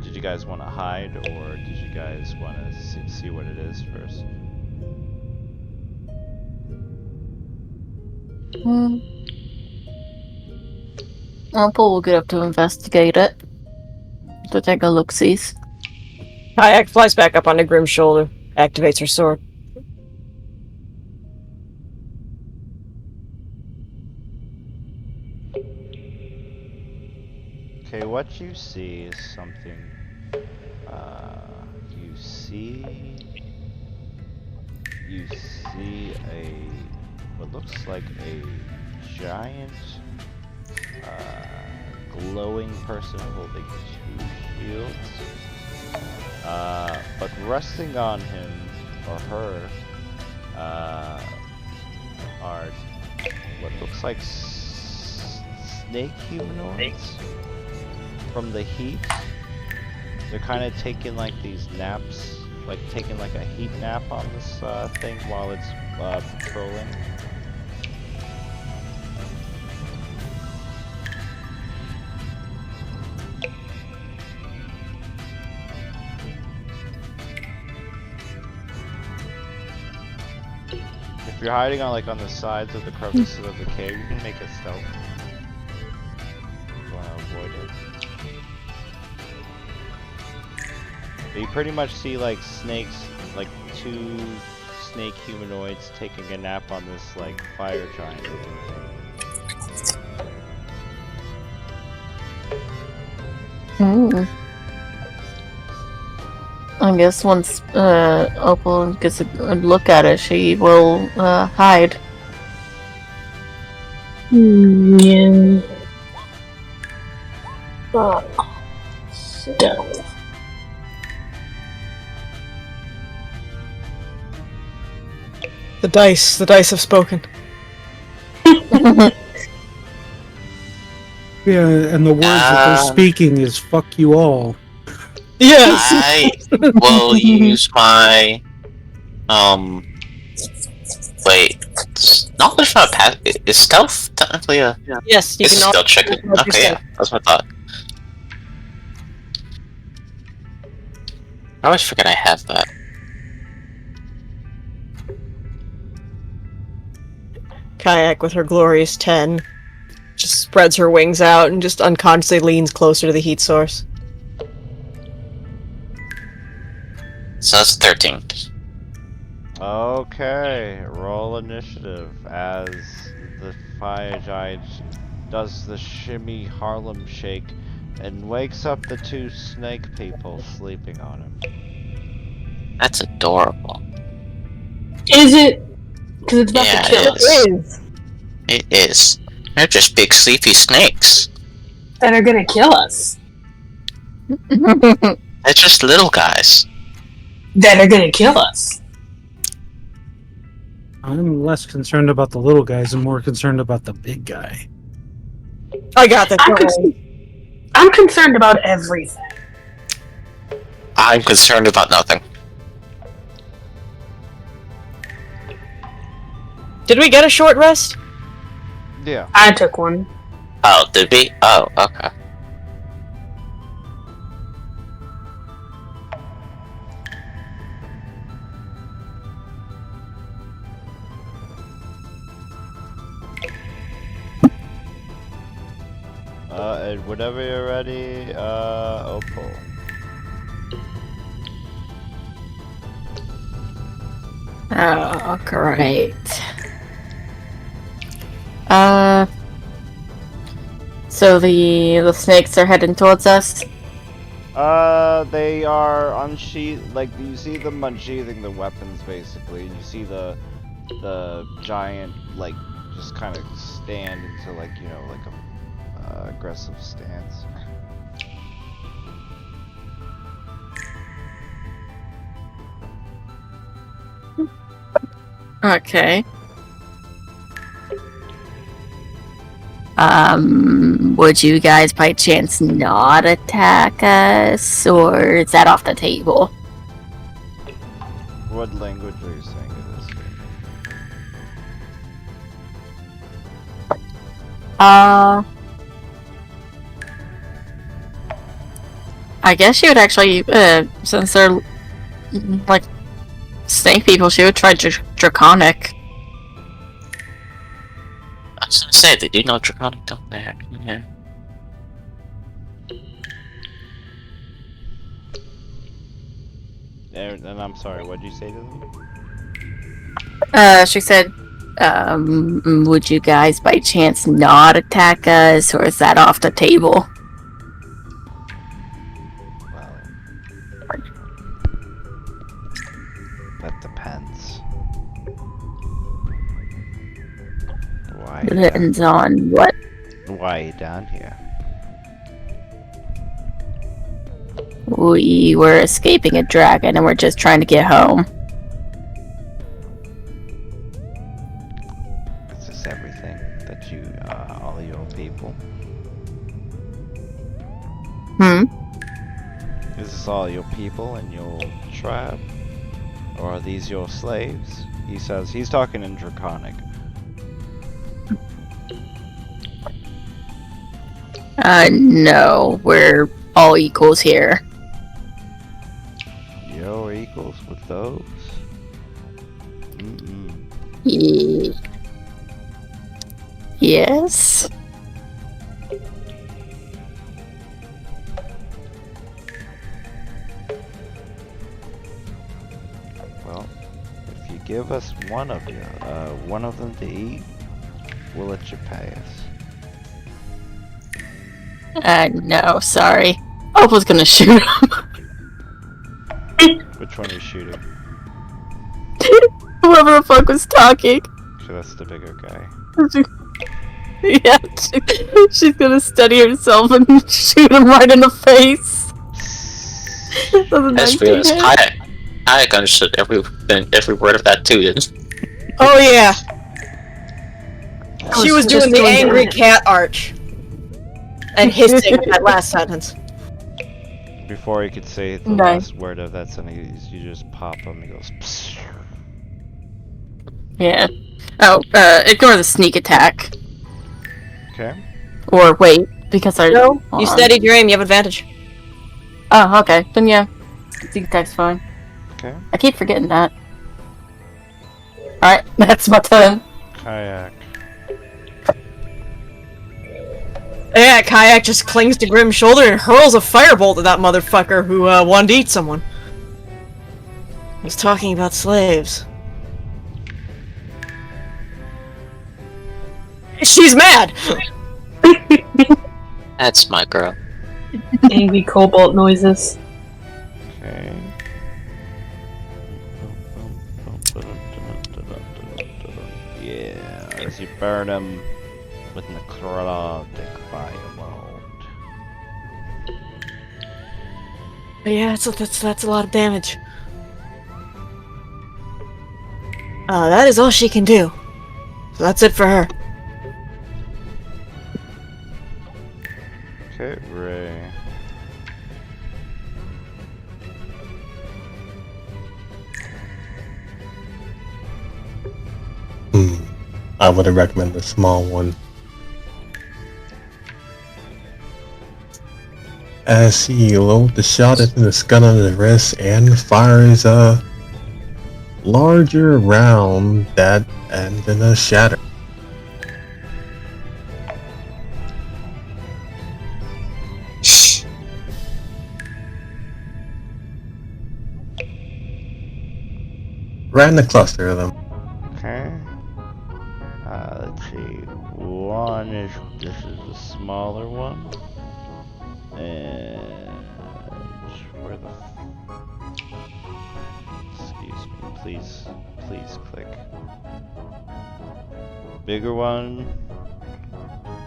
Speaker 1: Did you guys want to hide, or did you guys want to see what it is first?
Speaker 7: Opal will get up to investigate it. To take a look-sees.
Speaker 8: Kayak flies back up onto Grim's shoulder, activates her sword.
Speaker 1: Okay, what you see is something. You see what looks like a giant, glowing person holding two shields. But resting on him or her are what looks like snake humanoids. From the heat, they're kind of taking like these naps, like taking like a heat nap on this thing while it's patrolling. If you're hiding on the sides of the crevices of the cave, you can make a stealth. You want to avoid it. But you pretty much see like snakes, like two snake humanoids taking a nap on this like fire giant looking thing.
Speaker 7: I guess once Opal gets a good look at it, she will hide.
Speaker 5: Yeah. Stealth.
Speaker 8: The dice have spoken.
Speaker 6: Yeah, and the words that they're speaking is "fuck you all."
Speaker 8: Yes.
Speaker 2: I will use my wait. Knowledge from a past is stealth technically a
Speaker 8: Yes, you
Speaker 2: it's
Speaker 8: can
Speaker 2: still check it. Okay, yeah, that's what I thought. I always forget I have that.
Speaker 8: Kayak with her glorious 10 just spreads her wings out and just unconsciously leans closer to the heat source.
Speaker 2: So that's 13.
Speaker 1: Okay, roll initiative as the fire giant does the shimmy Harlem shake and wakes up the two snake people sleeping on him.
Speaker 2: That's adorable.
Speaker 5: Is it? Because it's about
Speaker 2: Yeah,
Speaker 5: to kill
Speaker 2: it
Speaker 5: us.
Speaker 2: is. It is. They're just big sleepy snakes.
Speaker 5: That are gonna kill us.
Speaker 2: They're just little guys.
Speaker 5: That are gonna kill us.
Speaker 6: I'm less concerned about the little guys and more concerned about the big guy.
Speaker 8: I got this.
Speaker 5: I'm concerned about everything.
Speaker 2: I'm concerned about nothing.
Speaker 8: Did we get a short rest?
Speaker 1: Yeah.
Speaker 5: I took one.
Speaker 2: Oh, did we? Oh, okay.
Speaker 1: And whenever you're ready, Opal.
Speaker 7: Oh, great. So the snakes are heading towards us?
Speaker 1: They are unsheath, like, you see them unsheathing the weapons, basically, and you see the giant, like, just kind of stand into, like, you know, like a aggressive stance.
Speaker 7: Okay. Would you guys by chance not attack us, or is that off the table?
Speaker 1: What language are you saying it is?
Speaker 7: I guess she would actually, since they're, like, snake people, she would try Draconic.
Speaker 2: was gonna say, they do know Draconic, don't they? Yeah.
Speaker 1: And I'm sorry, what'd you say to them?
Speaker 7: She said, would you guys by chance not attack us, or is that off the table?
Speaker 1: Well, that depends. Why?
Speaker 7: Depends on what?
Speaker 1: Why are you down here?
Speaker 7: We were escaping a dragon and we're just trying to get home.
Speaker 1: Is this everything that you, all your people? Is this all your people and your tribe? Or are these your slaves? He says, he's talking in Draconic.
Speaker 7: No, we're all equals here.
Speaker 1: You're equals with those?
Speaker 7: Yes.
Speaker 1: Well, if you give us one of them to eat, we'll let you pay us.
Speaker 7: No, sorry. I was gonna shoot him.
Speaker 1: Which one are you shooting?
Speaker 7: Whoever the fuck was talking.
Speaker 1: So that's the bigger guy.
Speaker 7: Yeah, she's gonna steady herself and shoot him right in the face.
Speaker 2: As real as Kayak understood every word of that too, didn't he?
Speaker 8: Oh yeah.
Speaker 5: I
Speaker 8: She was
Speaker 5: just
Speaker 8: doing the
Speaker 5: going
Speaker 8: angry
Speaker 5: down.
Speaker 8: cat arch. And hissing at that last sentence.
Speaker 1: Before he could say the
Speaker 7: Nice.
Speaker 1: last word of that sentence, you just pop him. He goes. Psst.
Speaker 7: Yeah. Oh, ignore the sneak attack.
Speaker 1: Okay.
Speaker 7: Or wait, because I.
Speaker 8: No,
Speaker 7: hold
Speaker 8: you
Speaker 7: on.
Speaker 8: steadied your aim, you have advantage.
Speaker 7: Oh, okay. Then yeah. Sneak attack's fine.
Speaker 1: Okay.
Speaker 7: I keep forgetting that. Alright, that's my turn.
Speaker 1: Kayak.
Speaker 8: Yeah, Kayak just clings to Grim's shoulder and hurls a firebolt at that motherfucker who wanted to eat someone. He's talking about slaves. She's mad!
Speaker 2: That's my girl.
Speaker 5: Angry cobalt noises.
Speaker 1: Okay. Yeah, as you burn him with necrotic firebolt.
Speaker 8: But yeah, that's a lot of damage. That is all she can do. So that's it for her.
Speaker 1: Okay, Ray.
Speaker 4: I would recommend the small one. As he loads the shot into the gun on his wrist and fires a larger round that ends in a shatter. Right in the cluster of them.
Speaker 1: Okay. Let's see. This is the smaller one. And where the excuse me, please click. Bigger one.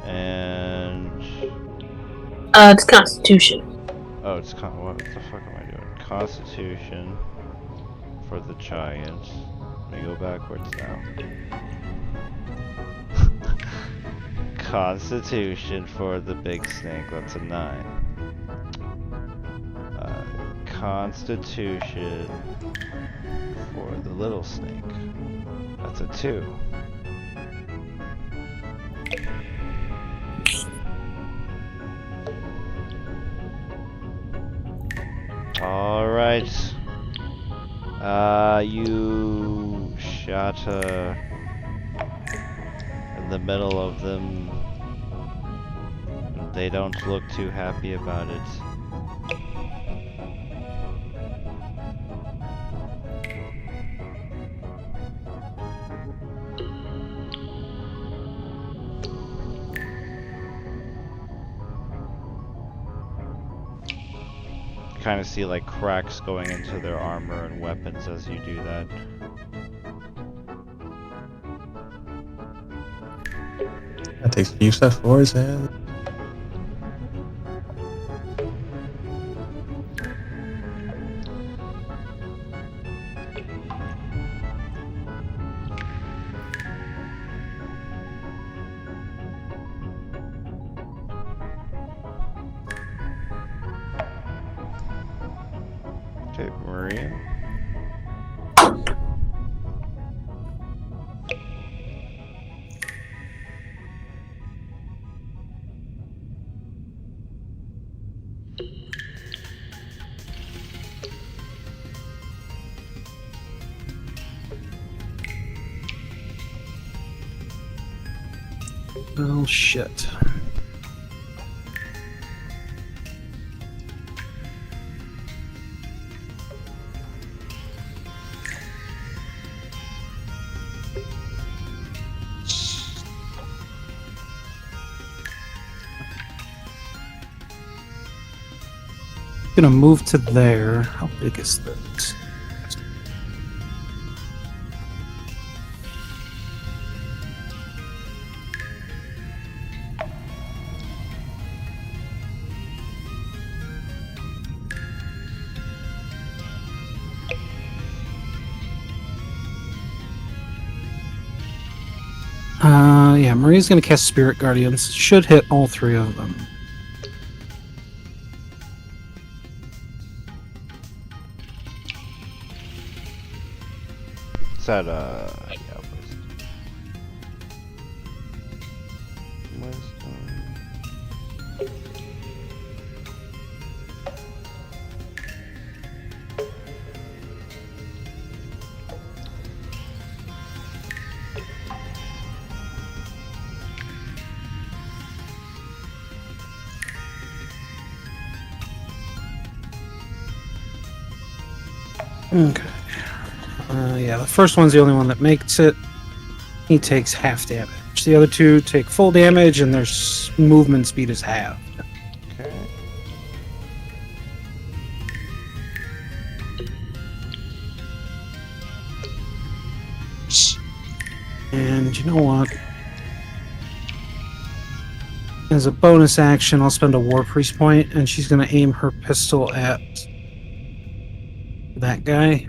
Speaker 1: And
Speaker 5: It's Constitution.
Speaker 1: oh, it's what the fuck am I doing? Constitution for the giant. Let me go backwards now. Constitution for the big snake, that's a 9. Constitution for the little snake, that's a 2. Alright. You shot a in the middle of them. They don't look too happy about it. Kind of see like cracks going into their armor and weapons as you do that.
Speaker 4: That takes a few steps forwards and
Speaker 1: Okay, Maria.
Speaker 6: Oh shit. Gonna move to there. How big is this? Yeah, Maria's gonna cast Spirit Guardians. Should hit all three of them.
Speaker 1: Is that yeah, wisdom.
Speaker 6: Okay. Yeah, the first one's the only one that makes it. He takes half damage. The other two take full damage, and their movement speed is halved.
Speaker 1: Okay.
Speaker 6: And you know what? As a bonus action, I'll spend a War Priest point, and she's going to aim her pistol at that guy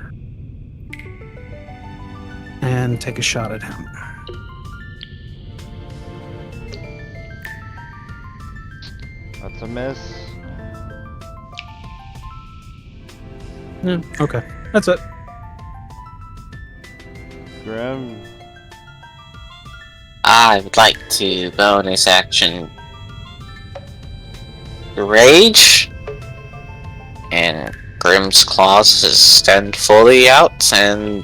Speaker 6: and take a shot at him.
Speaker 1: That's a miss.
Speaker 6: Yeah, okay. That's it.
Speaker 1: Grim.
Speaker 2: I would like to bonus action Rage, and Grim's claws extend fully out, and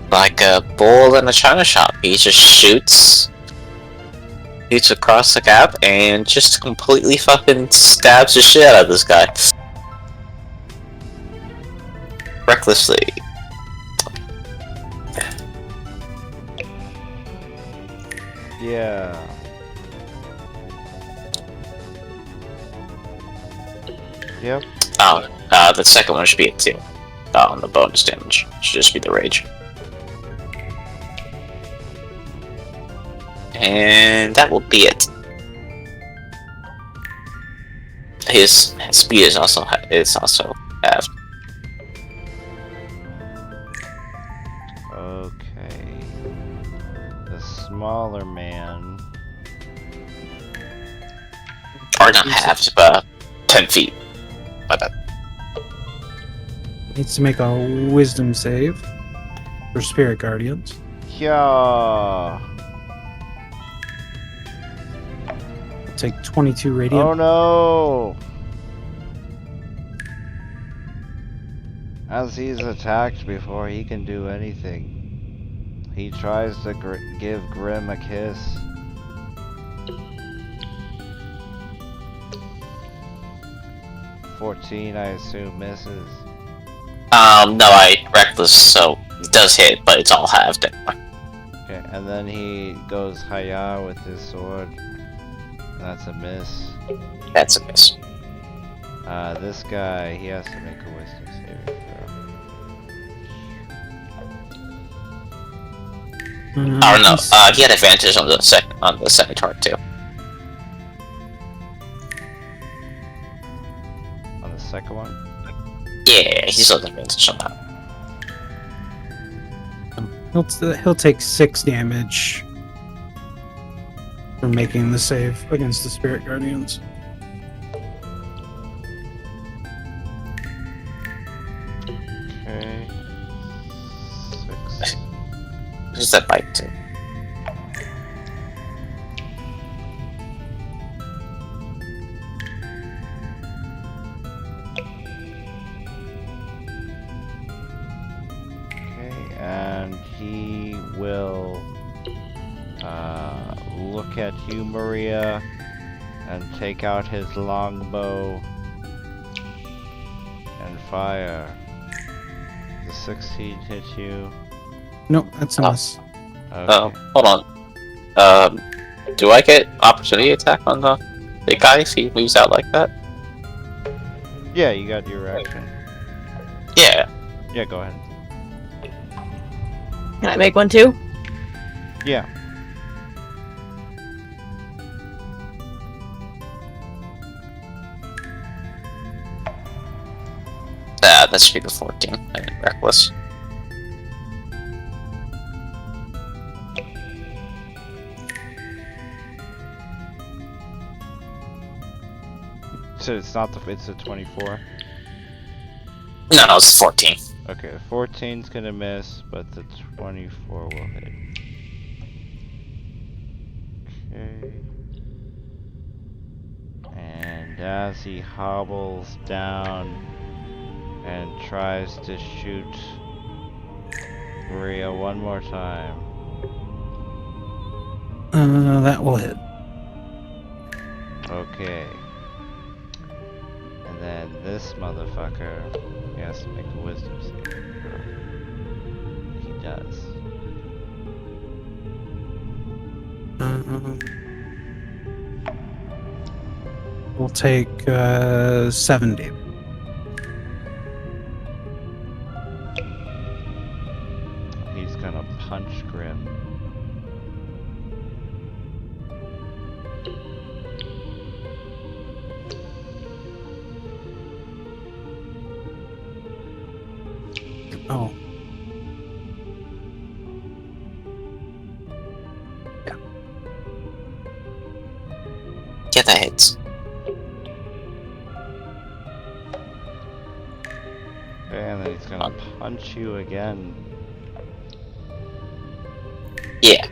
Speaker 2: like a bull in a china shop, he just shoots across the gap and just completely fucking stabs the shit out of this guy. Recklessly.
Speaker 1: Yeah. Yep.
Speaker 2: Oh, the second one should be it too. On the bonus damage. Should just be the rage. And that will be it. His speed is also halved.
Speaker 1: Okay. The smaller man.
Speaker 2: Or not halved, but 10 feet. My bad.
Speaker 6: Needs to make a wisdom save for Spirit Guardians.
Speaker 1: Yeah.
Speaker 6: Take 22 radiant.
Speaker 1: Oh no! As he's attacked before he can do anything, He tries to give Grim a kiss. $14, I assume, misses.
Speaker 2: No, I reckless, so it does hit, but it's all halved anyway.
Speaker 1: Okay, and then he goes Haya with his sword. That's a miss.
Speaker 2: That's a miss.
Speaker 1: This guy, he has to make a wisdom saving throw.
Speaker 2: Oh no, he had advantage on the centaur too.
Speaker 1: On the second one?
Speaker 2: Yeah, he still has advantage on that.
Speaker 6: He'll take 6 damage for making the save against the Spirit Guardians.
Speaker 1: Okay. 6.
Speaker 2: Who's that bite to?
Speaker 1: Okay, and he will look at you, Maria, and take out his longbow and fire. The 16 hit you.
Speaker 6: Nope, that's a miss.
Speaker 1: Okay.
Speaker 2: Hold on. Do I get opportunity attack on the big guy if he moves out like that?
Speaker 1: Yeah, you got your action.
Speaker 2: Yeah.
Speaker 1: Yeah, go ahead.
Speaker 8: Can I make one too?
Speaker 1: Yeah.
Speaker 2: That should be the 14. I mean, reckless.
Speaker 1: So it's not it's a 24.
Speaker 2: No, it's 14.
Speaker 1: Okay, the 14's gonna miss, but the 24 will hit. Okay. And as he hobbles down and tries to shoot Maria one more time.
Speaker 6: That will hit.
Speaker 1: Okay. And then this motherfucker, he has to make a wisdom saving throw. He does.
Speaker 6: We'll take 7 damage.
Speaker 1: He's gonna punch Grim.
Speaker 6: Oh.
Speaker 2: Yeah, that hits.
Speaker 1: Okay, and then he's gonna punch you again.
Speaker 2: Yeah.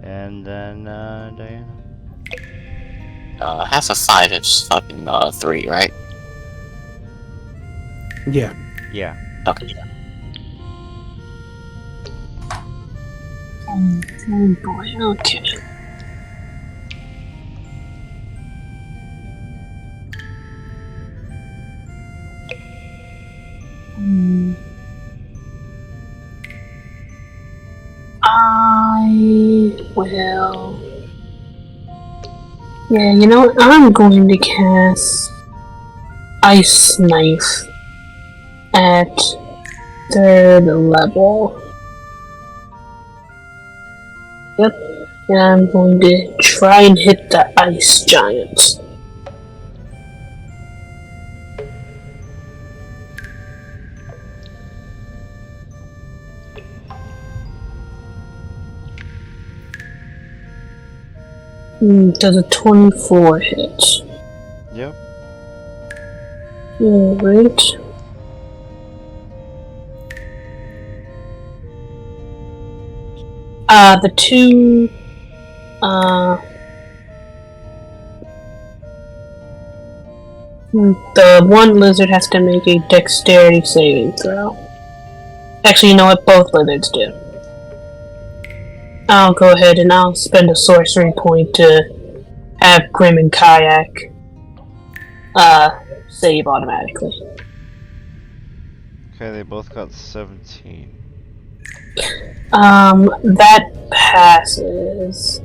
Speaker 1: And then, Diana.
Speaker 2: Half of 5 is fucking 3, right?
Speaker 6: Yeah.
Speaker 1: Yeah.
Speaker 2: Okay.
Speaker 5: Oh boy, okay. I will. Yeah, you know what? I'm going to cast Ice Knife at 3rd level. Yep. And I'm going to try and hit the ice giant. Does a 24 hit?
Speaker 1: Yep.
Speaker 5: Alright. The two, the one lizard has to make a dexterity saving throw. Actually, you know what? Both lizards do. I'll go ahead and I'll spend a sorcery point to have Grim and Kayak save automatically.
Speaker 1: Okay, they both got 17.
Speaker 5: That passes.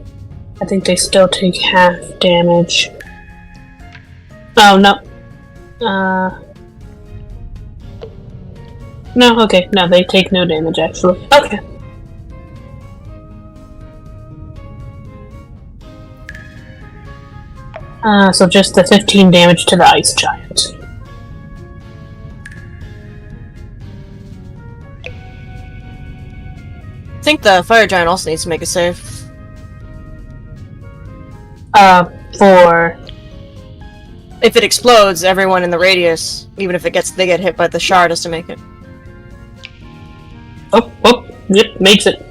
Speaker 5: I think they still take half damage. Oh, no. No, okay. No, they take no damage, actually. Okay. So just the 15 damage to the ice giant.
Speaker 8: I think the fire giant also needs to make a save.
Speaker 5: For...
Speaker 8: If it explodes, everyone in the radius, even if they get hit by the shard, has to make it.
Speaker 5: Oh, yep, makes it.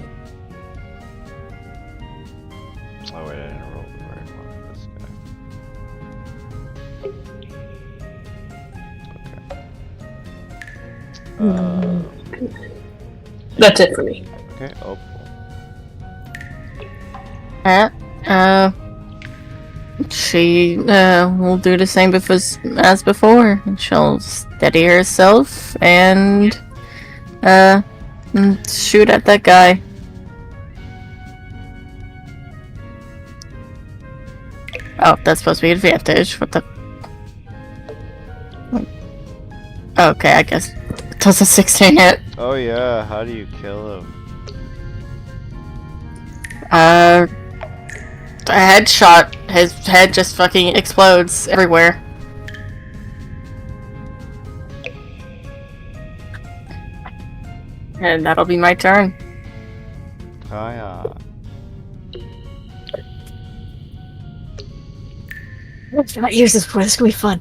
Speaker 1: Oh wait, I didn't roll the right one for this guy. Okay.
Speaker 5: That's it for me.
Speaker 1: Okay, Opal.
Speaker 7: She will do the same as before. She'll steady herself and shoot at that guy. Oh, that's supposed to be advantage. What the? Okay, I guess. Does a 16 hit?
Speaker 1: Oh yeah, how do you kill him?
Speaker 7: A headshot. His head just fucking explodes everywhere. And that'll be my turn.
Speaker 1: Kaya.
Speaker 8: Let's not use this before. This is gonna be fun.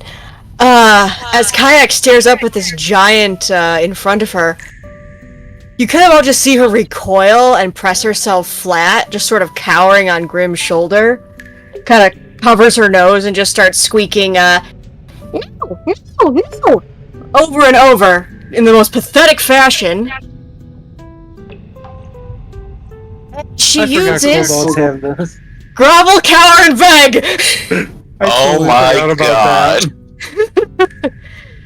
Speaker 8: As Kayak stares up with this giant in front of her, you kind of all just see her recoil and press herself flat, just sort of cowering on Grim's shoulder. Kind of covers her nose and just starts squeaking, no, over and over in the most pathetic fashion. She uses grovel, cower, and beg.
Speaker 2: Oh my god.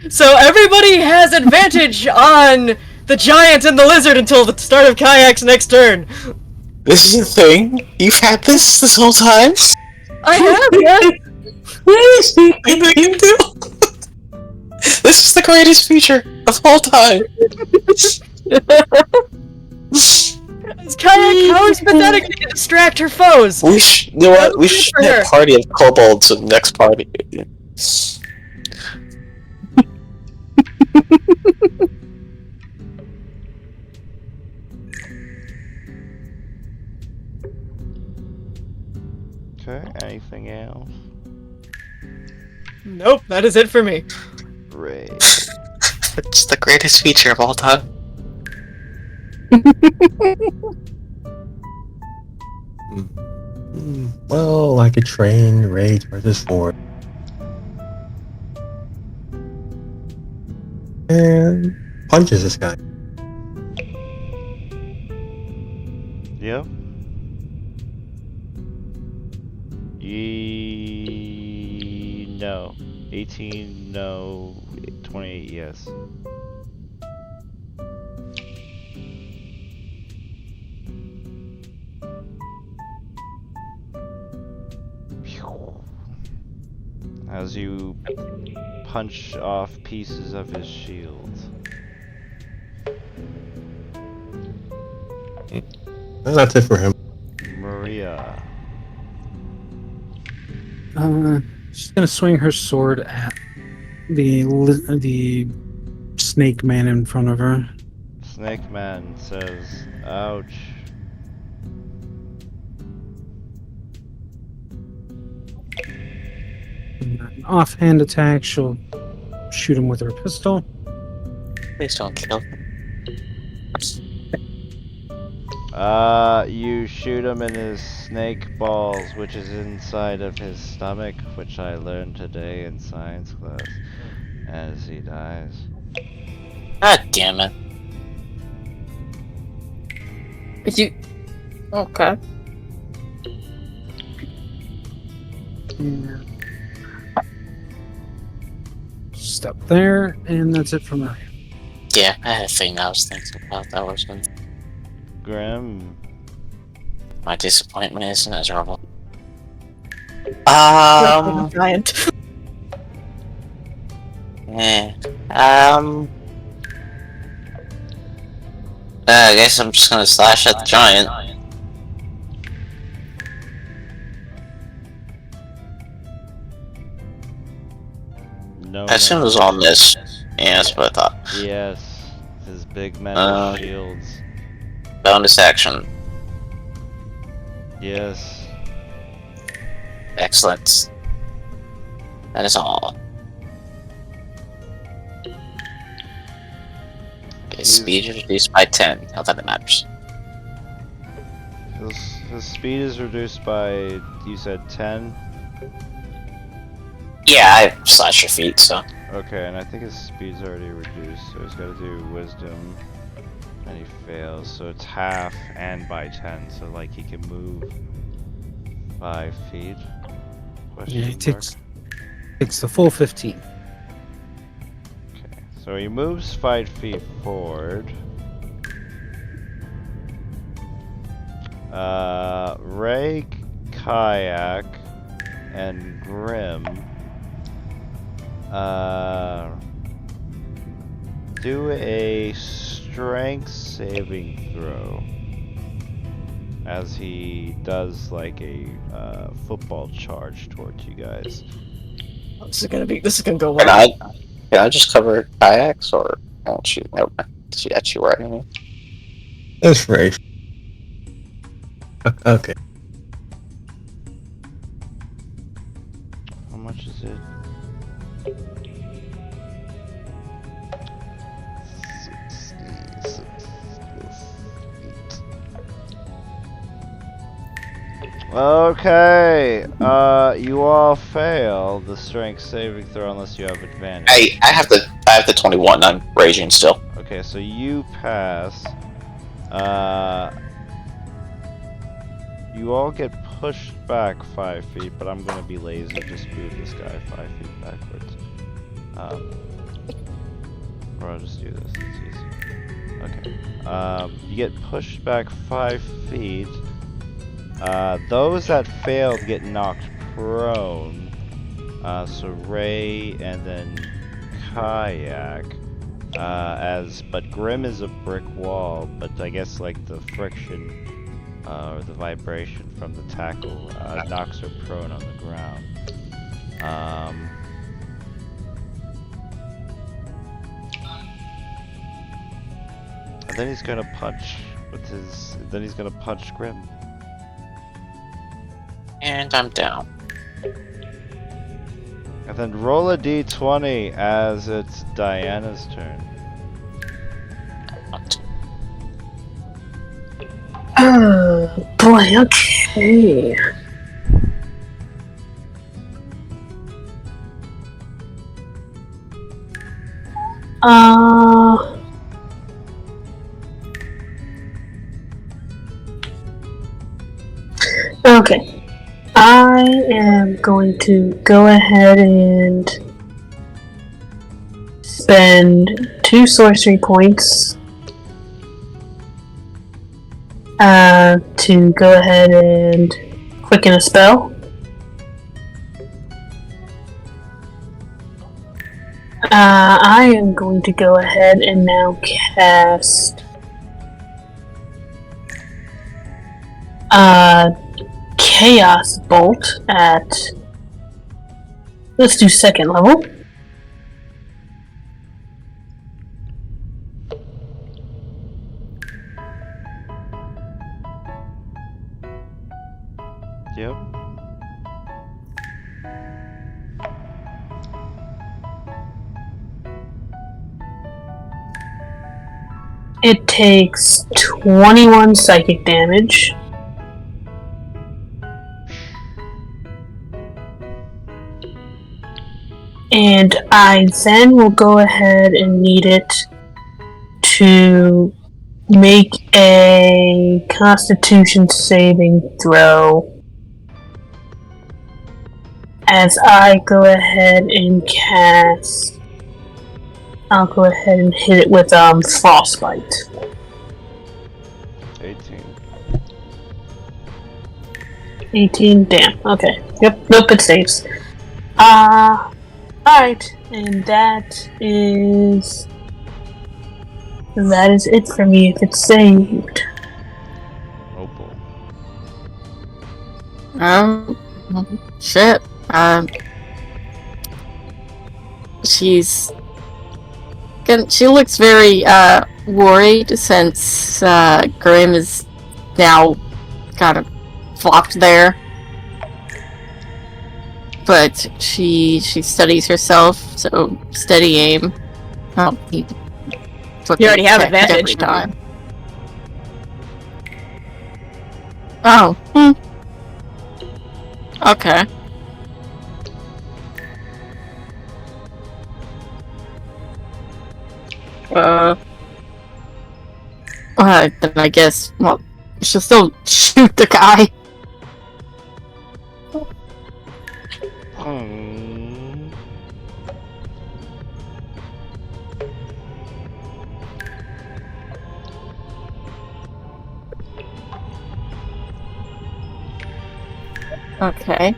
Speaker 8: So everybody has advantage on the giant and the lizard until the start of Kayak's next turn.
Speaker 2: This is a thing? You've had this whole time?
Speaker 8: I have, yeah.
Speaker 2: This is the greatest feature of all time.
Speaker 8: As Kayak cowers pathetically to distract her foes.
Speaker 2: You know what? We should have a party of kobolds in the next party.
Speaker 1: Okay, anything else?
Speaker 8: Nope, that is it for me.
Speaker 1: Great.
Speaker 2: It's the greatest feature of all time.
Speaker 4: Well, I could train Rage versus Ford. And punches this guy.
Speaker 1: Yep. No. 18, no. 28, yes. As you punch off pieces of his shield.
Speaker 4: And that's it for him.
Speaker 1: Maria.
Speaker 6: She's gonna swing her sword at the snake man in front of her.
Speaker 1: Snake Man says, ouch.
Speaker 6: An offhand attack, she'll shoot him with her pistol.
Speaker 2: Please don't kill him.
Speaker 1: You shoot him in his snake balls, which is inside of his stomach, which I learned today in science class, as he dies.
Speaker 2: God damn it.
Speaker 3: You. Okay.
Speaker 6: And step there, and that's it from there.
Speaker 2: Yeah, I had a thing I was thinking about. That was when
Speaker 1: Grim.
Speaker 2: my disappointment is miserable.
Speaker 8: Giant.
Speaker 2: Yeah. I guess I'm just gonna slash at the giant.
Speaker 1: No.
Speaker 2: I assume it was on this. Yeah, that's what I thought.
Speaker 1: Yes. His big metal shields.
Speaker 2: Bonus action.
Speaker 1: Yes.
Speaker 2: Excellent. That is all. Okay, speed is reduced by 10. Not that it matters.
Speaker 1: His speed is reduced by, you said 10?
Speaker 2: Yeah, I slash your feet, so.
Speaker 1: Okay, and I think his speed's already reduced, so he's gotta do wisdom. And he fails, so it's half and by 10, so like he can move 5 feet.
Speaker 6: Yeah, it takes the full 15.
Speaker 1: Okay, so he moves 5 feet forward. Ray, Kayak, and Grim do a strength saving throw as he does like a football charge towards you guys.
Speaker 8: This is gonna go
Speaker 2: Can
Speaker 8: well.
Speaker 2: I just cover kayaks, or won't she? Nope. She actually right me.
Speaker 4: That's right. Okay.
Speaker 1: How much is it? 60. Okay, you all fail the strength saving throw unless you have advantage.
Speaker 2: I have the 21. I'm raging still.
Speaker 1: Okay, so you pass. You all get pushed back 5 feet, but I'm gonna be lazy, just move this guy 5 feet backwards. Or I'll just do this, it's easy. Okay. You get pushed back 5 feet. Those that failed get knocked prone. So Ray and then Kayak. But Grim is a brick wall, but I guess like the friction or the vibration from the tackle knocks her prone on the ground. And then he's gonna punch with his. Then he's gonna punch Grim.
Speaker 2: And I'm down.
Speaker 1: And then roll a d20 as it's Diana's turn.
Speaker 5: Oh boy, okay. Okay. I am going to go ahead and spend 2 sorcery points to go ahead and quicken a spell. I am going to go ahead and now cast Chaos Bolt at, let's do 2nd level.
Speaker 1: Yep.
Speaker 5: It takes 21 psychic damage. And I then will go ahead and need it to make a Constitution saving throw as I go ahead and cast. I'll go ahead and hit it with Frostbite.
Speaker 1: 18.
Speaker 5: 18, damn, okay. Yep, nope, it saves. Alright, and that is it for me if it's saved.
Speaker 1: Opal.
Speaker 7: Shit. She looks very worried since Grim is now kind of flopped there. But she studies herself, so steady aim. Oh, you
Speaker 8: already have advantage
Speaker 7: every time. Oh. Okay. Then I guess, well, she'll still shoot the guy. Okay.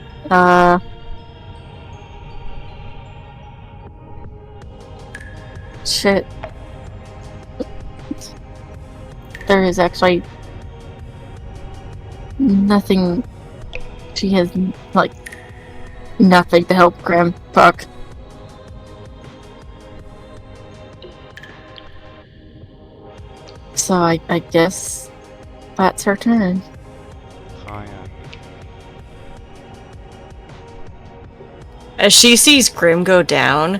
Speaker 7: Shit. There is actually nothing. She has, like, nothing to help Grim. Fuck. So I guess that's her turn.
Speaker 8: As she sees Grim go down,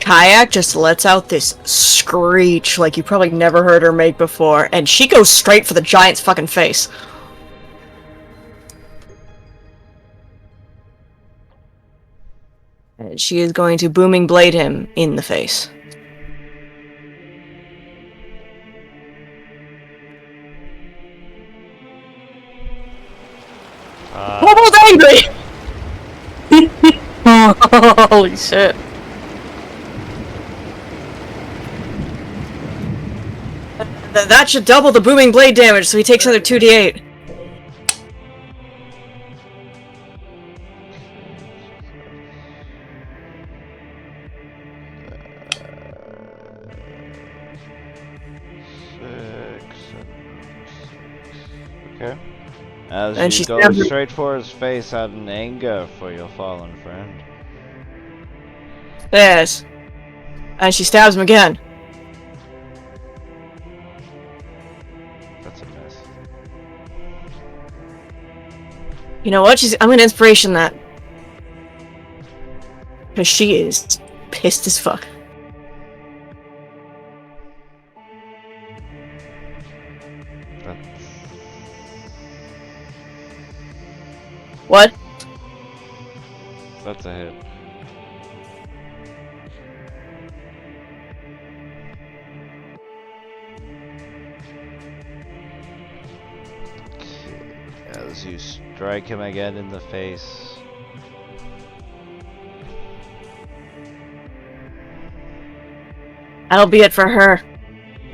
Speaker 8: Kayak just lets out this screech like you probably never heard her make before, and she goes straight for the giant's fucking face. And she is going to booming blade him in the face. Almost angry!
Speaker 7: Holy shit.
Speaker 8: That should double the booming blade damage, so he takes another 2d8.
Speaker 1: Okay. As
Speaker 8: And
Speaker 1: you
Speaker 8: she
Speaker 1: go
Speaker 8: stabs him.
Speaker 1: straight for his face out in anger for your fallen friend.
Speaker 8: Yes. And she stabs him again.
Speaker 1: That's a miss.
Speaker 8: You know what? I'm gonna inspiration that. Because she is pissed as fuck. What?
Speaker 1: That's a hit. As you strike him again in the face.
Speaker 8: That'll be it for her.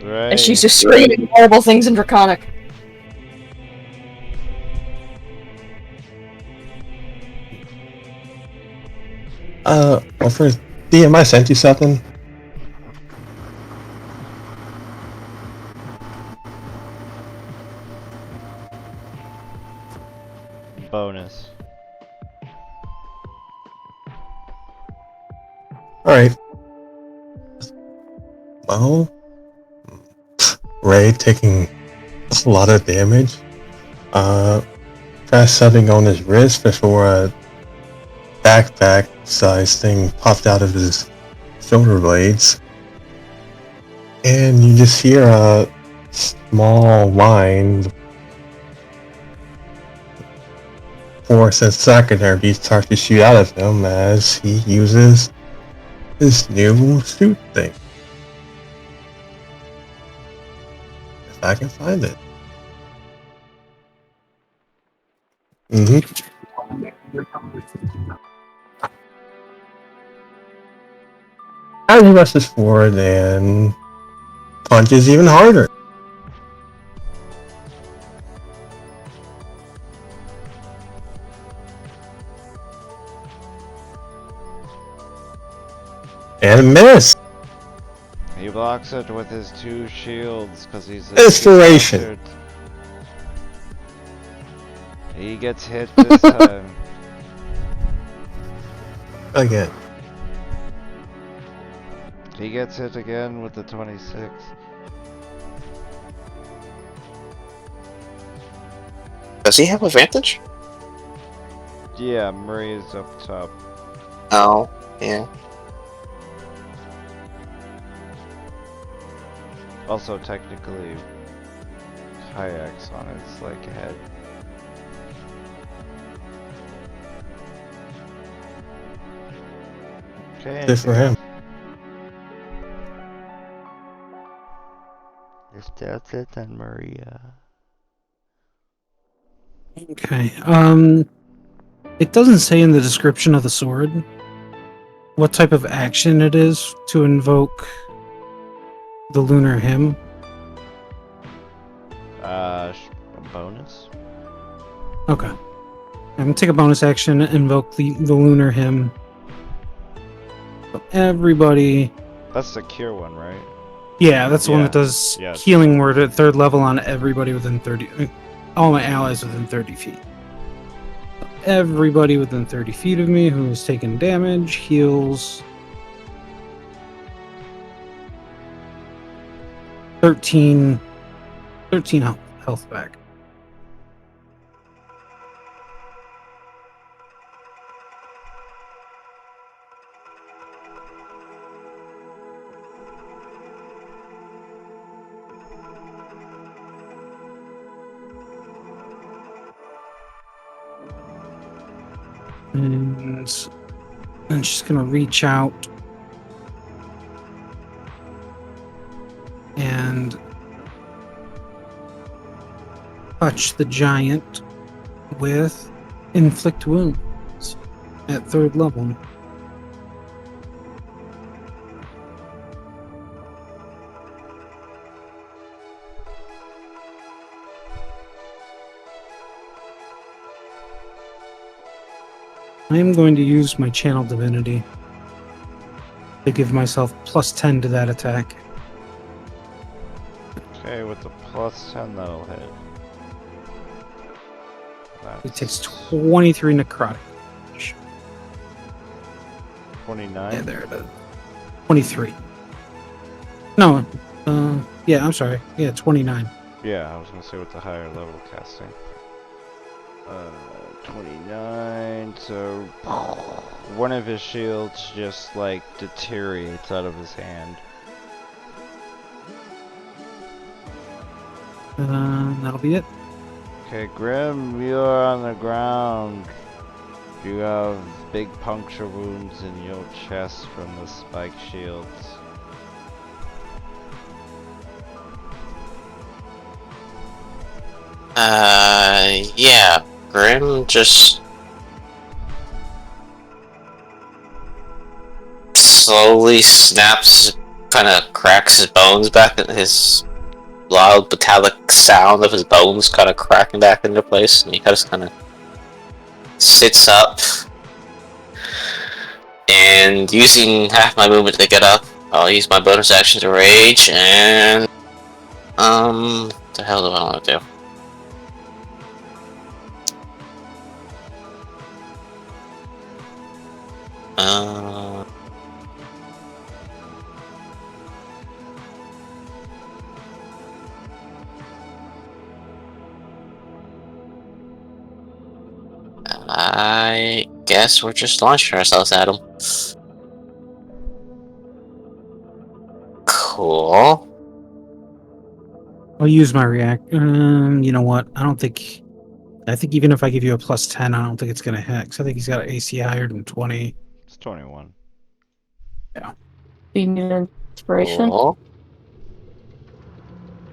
Speaker 1: Right.
Speaker 8: And she's just screaming horrible things in Draconic.
Speaker 4: Well, first, DM, I sent you something.
Speaker 1: Bonus.
Speaker 4: Alright. Well, Ray taking a lot of damage. Pressed something on his wrist before a backpack size thing popped out of his shoulder blades. And you just hear small line. Force and secondary starts to shoot out of him as he uses his new suit thing. If I can find it. As he rushes forward and punches even harder. And miss.
Speaker 1: He blocks it with his 2 shields because he's a
Speaker 4: Inspiration.
Speaker 1: bastard. He gets hit this time.
Speaker 4: Again.
Speaker 1: He gets hit again with the 26.
Speaker 2: Does he have advantage?
Speaker 1: Yeah, Murray is up top.
Speaker 2: Oh, yeah.
Speaker 1: Also, technically, Kayak's on its like head. Okay.
Speaker 4: Good for him.
Speaker 1: If that's it, then Maria.
Speaker 6: Okay. It doesn't say in the description of the sword what type of action it is to invoke the lunar hymn.
Speaker 1: A bonus?
Speaker 6: Okay. I'm gonna take a bonus action and invoke the lunar hymn. So everybody.
Speaker 1: That's the cure one, right?
Speaker 6: Yeah, that's the one
Speaker 1: Yeah.
Speaker 6: that does
Speaker 1: Yes.
Speaker 6: healing word at 3rd level on everybody within 30. All my allies within 30 feet. Everybody within 30 feet of me who's taken damage heals 13 health back. And then she's gonna reach out and touch the giant with inflict wounds at 3rd level. I am going to use my channel divinity to give myself +10 to that attack.
Speaker 1: Okay, with the +10 that'll hit.
Speaker 6: It takes 23 necrotic.
Speaker 1: 29?
Speaker 6: Yeah, there it is. 23. No, yeah, I'm sorry. Yeah, 29.
Speaker 1: Yeah, I was gonna say with the higher level casting. 29, so one of his shields just like deteriorates out of his hand.
Speaker 6: That'll be it.
Speaker 1: Okay, Grim, you're on the ground. You have big puncture wounds in your chest from the spike shields.
Speaker 2: Yeah. Grim just slowly snaps, kind of cracks his bones back, and his loud metallic sound of his bones kind of cracking back into place, and he just kind of sits up, and using half my movement to get up, I'll use my bonus action to rage, and what the hell do I want to do? I guess we're just launching ourselves at him. Cool.
Speaker 6: I'll use my react. You know what? I think even if I give you a +10, I don't think it's gonna hit. 'Cause I think he's got an AC higher than 20.
Speaker 1: It's 21.
Speaker 7: Do you need an inspiration?
Speaker 2: Cool.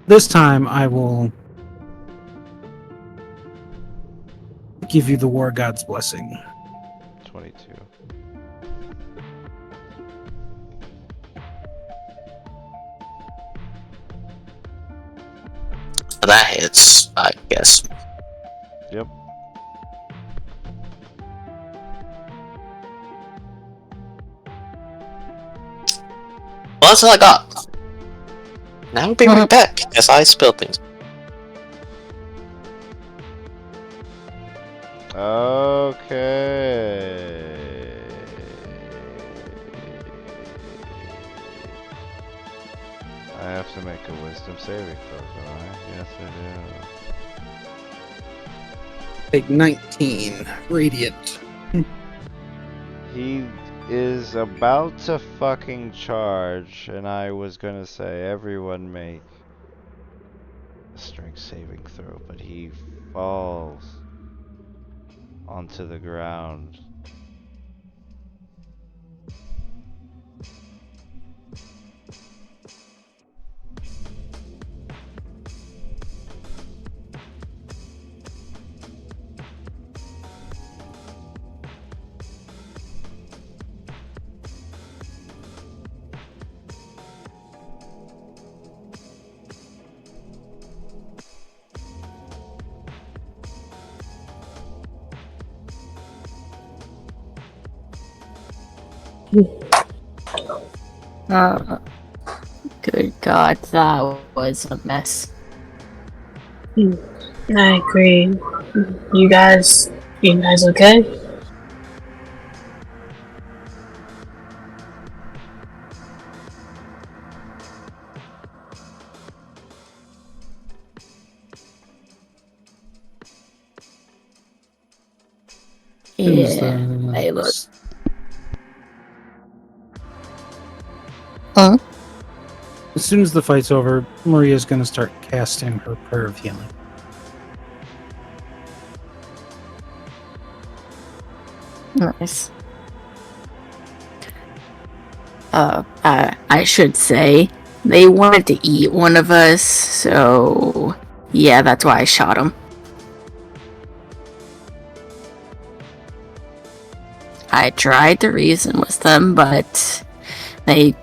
Speaker 6: This time I will give you the War God's blessing.
Speaker 1: 22.
Speaker 2: That hits, I guess.
Speaker 1: Yep.
Speaker 2: Well, that's all I got. Now we'll be right back, because I spilled things.
Speaker 1: Okay. I have to make a wisdom saving throw, don't I? Yes, I
Speaker 6: Take 19. Radiant.
Speaker 1: do. He is about to fucking charge, and I was gonna say everyone make a strength saving throw, but he falls onto the ground.
Speaker 7: Good God, that was a mess.
Speaker 5: I agree. You guys okay?
Speaker 7: Yeah, they look.
Speaker 6: As soon as the fight's over, Maria's gonna start casting her prayer of healing.
Speaker 7: Nice. I should say, they wanted to eat one of us, so yeah, that's why I shot him. I tried to reason with them, but they,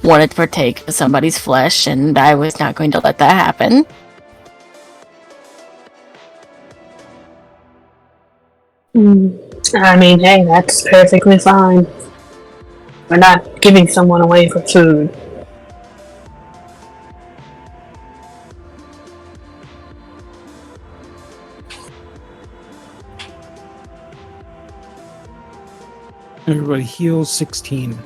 Speaker 7: wanted to partake of somebody's flesh, and I was not going to let that happen.
Speaker 5: I mean, hey, that's perfectly fine. We're not giving someone away for food.
Speaker 6: Everybody heals 16.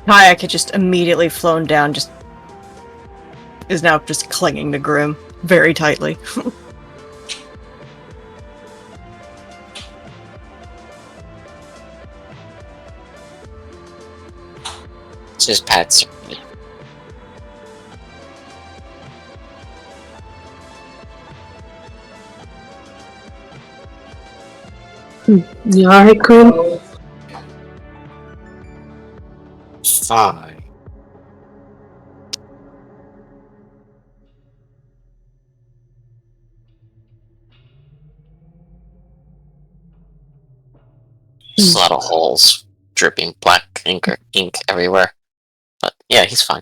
Speaker 8: Kayak had just immediately flown down, is now just clinging to Grim very tightly.
Speaker 2: Just pets.
Speaker 5: You alright, Grim?
Speaker 2: Fine. There's a lot of holes, dripping black ink everywhere. But yeah, he's fine.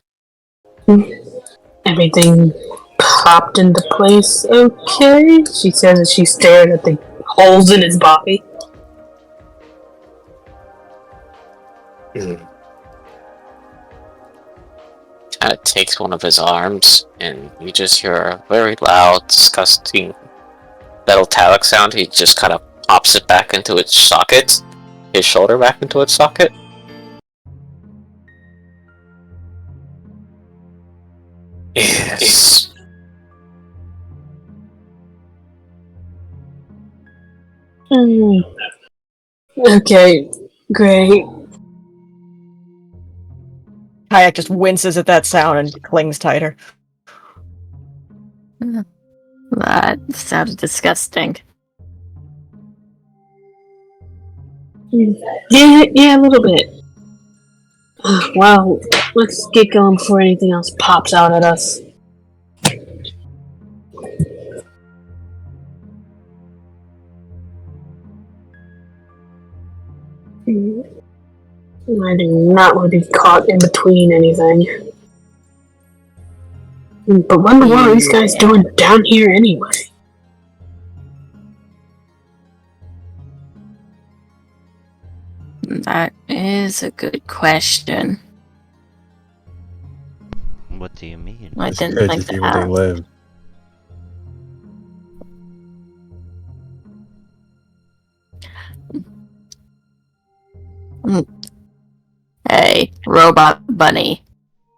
Speaker 5: Everything popped into place okay? She says as she stared at the holes in his body.
Speaker 2: Kinda takes one of his arms, and you just hear a very loud, disgusting metallic sound. He just kind of pops it back into its socket, his shoulder back into its socket. Yes.
Speaker 5: Okay, great.
Speaker 8: Kayak just winces at that sound and clings tighter.
Speaker 7: That sounded disgusting.
Speaker 5: Yeah, a little bit. Well, let's get going before anything else pops out at us. I do not want to be caught in between anything. But what in the world are these guys doing down here anyway?
Speaker 7: That is a good question.
Speaker 1: What do you mean?
Speaker 7: I
Speaker 4: It's
Speaker 7: didn't
Speaker 4: good
Speaker 7: think
Speaker 4: to see where they
Speaker 7: that.
Speaker 4: live.
Speaker 7: Hey, robot bunny.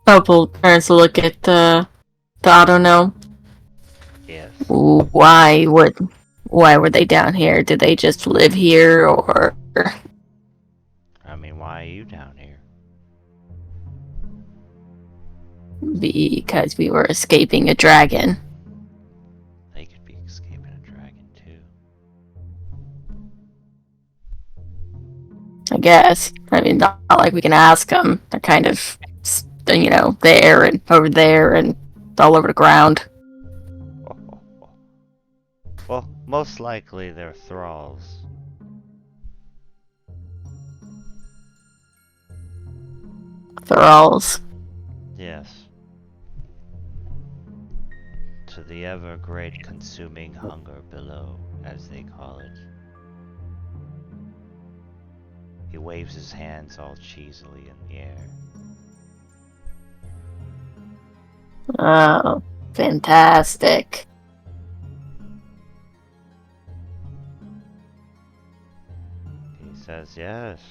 Speaker 7: Opal turns to look at the Autognome.
Speaker 1: Yes.
Speaker 7: Why were they down here? Did they just live here, or
Speaker 1: I mean, why are you down here?
Speaker 7: because we were escaping a dragon?
Speaker 1: They could be escaping a dragon too.
Speaker 7: I guess. I mean, not like we can ask them. They're kind of, there and over there and all over the ground.
Speaker 1: Well, most likely they're thralls.
Speaker 7: Thralls.
Speaker 1: Yes. To the ever great consuming hunger below, as they call it. He waves his hands all cheesily in the air.
Speaker 7: Oh, fantastic.
Speaker 1: He says, yes.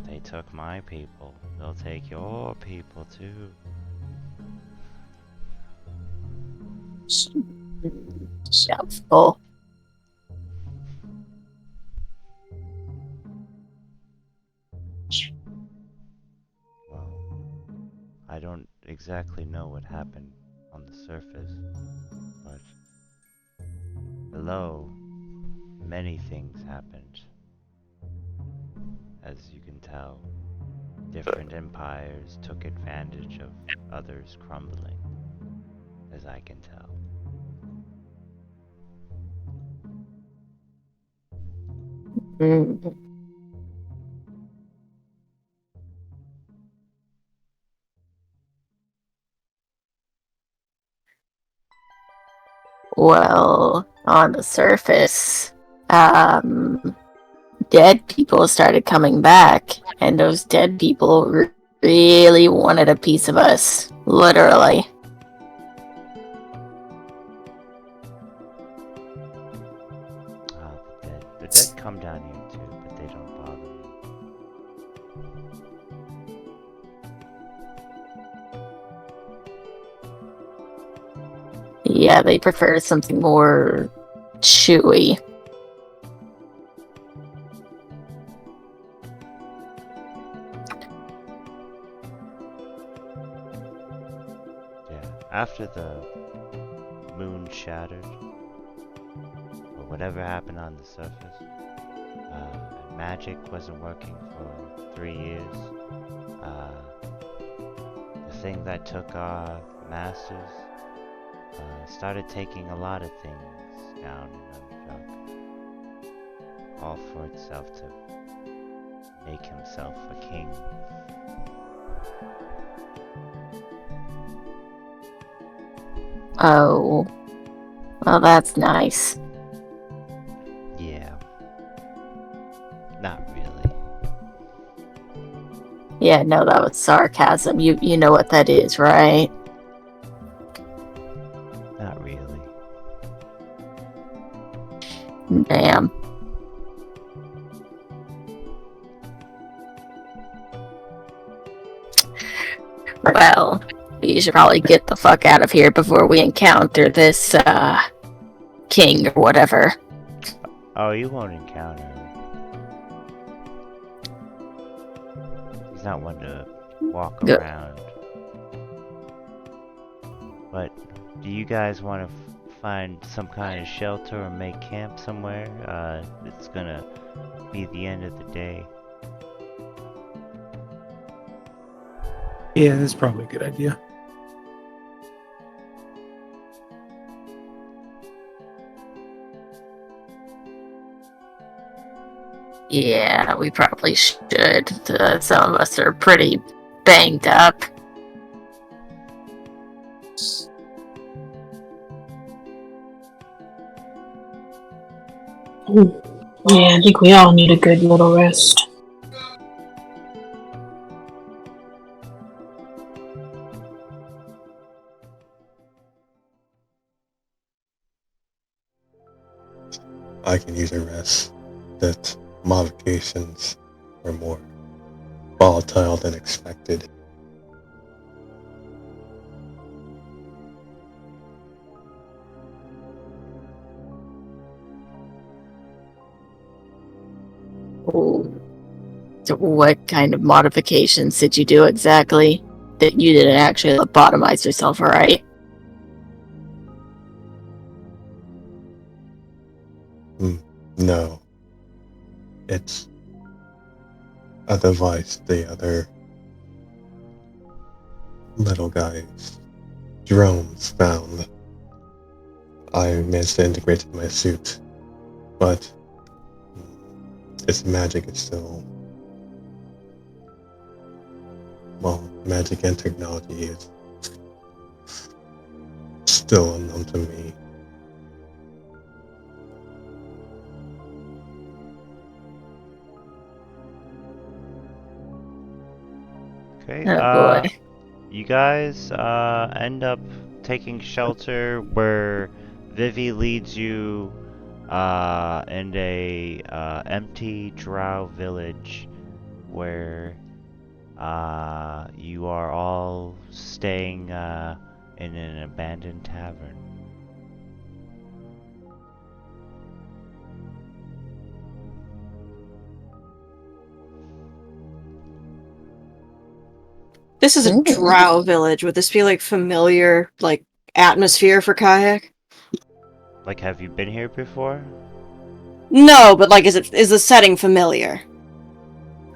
Speaker 1: They took my people. They'll take your people too.
Speaker 7: Doubtful.
Speaker 1: Well, I don't exactly know what happened on the surface, but below, many things happened. As you can tell, different empires took advantage of others crumbling, as I can tell.
Speaker 7: Mm. Well, on the surface, dead people started coming back, and those dead people really wanted a piece of us, literally.
Speaker 1: The dead come down here too, but they don't bother me.
Speaker 7: Yeah, they prefer something more chewy.
Speaker 1: Yeah, after the moon shattered, or whatever happened on the surface, and magic wasn't working for 3 years. The thing that took our masters started taking a lot of things down in Unjuk, all for itself to make himself a king.
Speaker 7: Oh. Well, that's nice.
Speaker 1: Yeah. Not really.
Speaker 7: Yeah, no, that was sarcasm. You know what that is, right?
Speaker 1: Not really.
Speaker 7: Damn. Well, we should probably get the fuck out of here before we encounter this, king or whatever.
Speaker 1: Oh, you won't encounter him. He's not one to walk
Speaker 7: Good.
Speaker 1: around. But do you guys want to find some kind of shelter or make camp somewhere? It's gonna be the end of the day.
Speaker 6: Yeah, that's probably a good idea.
Speaker 7: Yeah, we probably should. Some of us are pretty banged up.
Speaker 5: Yeah, I think we all need a good little rest.
Speaker 4: I can use a rest. That modifications were more volatile than expected.
Speaker 7: Ooh. So what kind of modifications did you do exactly? That you didn't actually lobotomize yourself, right?
Speaker 4: No. It's a device the other little guys, drones, found. I managed to integrate it in my suit, but its magic is still... Well, magic and technology is still unknown to me.
Speaker 1: Okay.
Speaker 7: Oh boy.
Speaker 1: You guys end up taking shelter where Vivi leads you in a empty drow village where you are all staying in an abandoned tavern.
Speaker 8: This is a
Speaker 7: Ooh.
Speaker 8: drow village. Would this be like familiar, like atmosphere for kayak?
Speaker 1: Like, have you been here before?
Speaker 8: No, but like, is the setting familiar?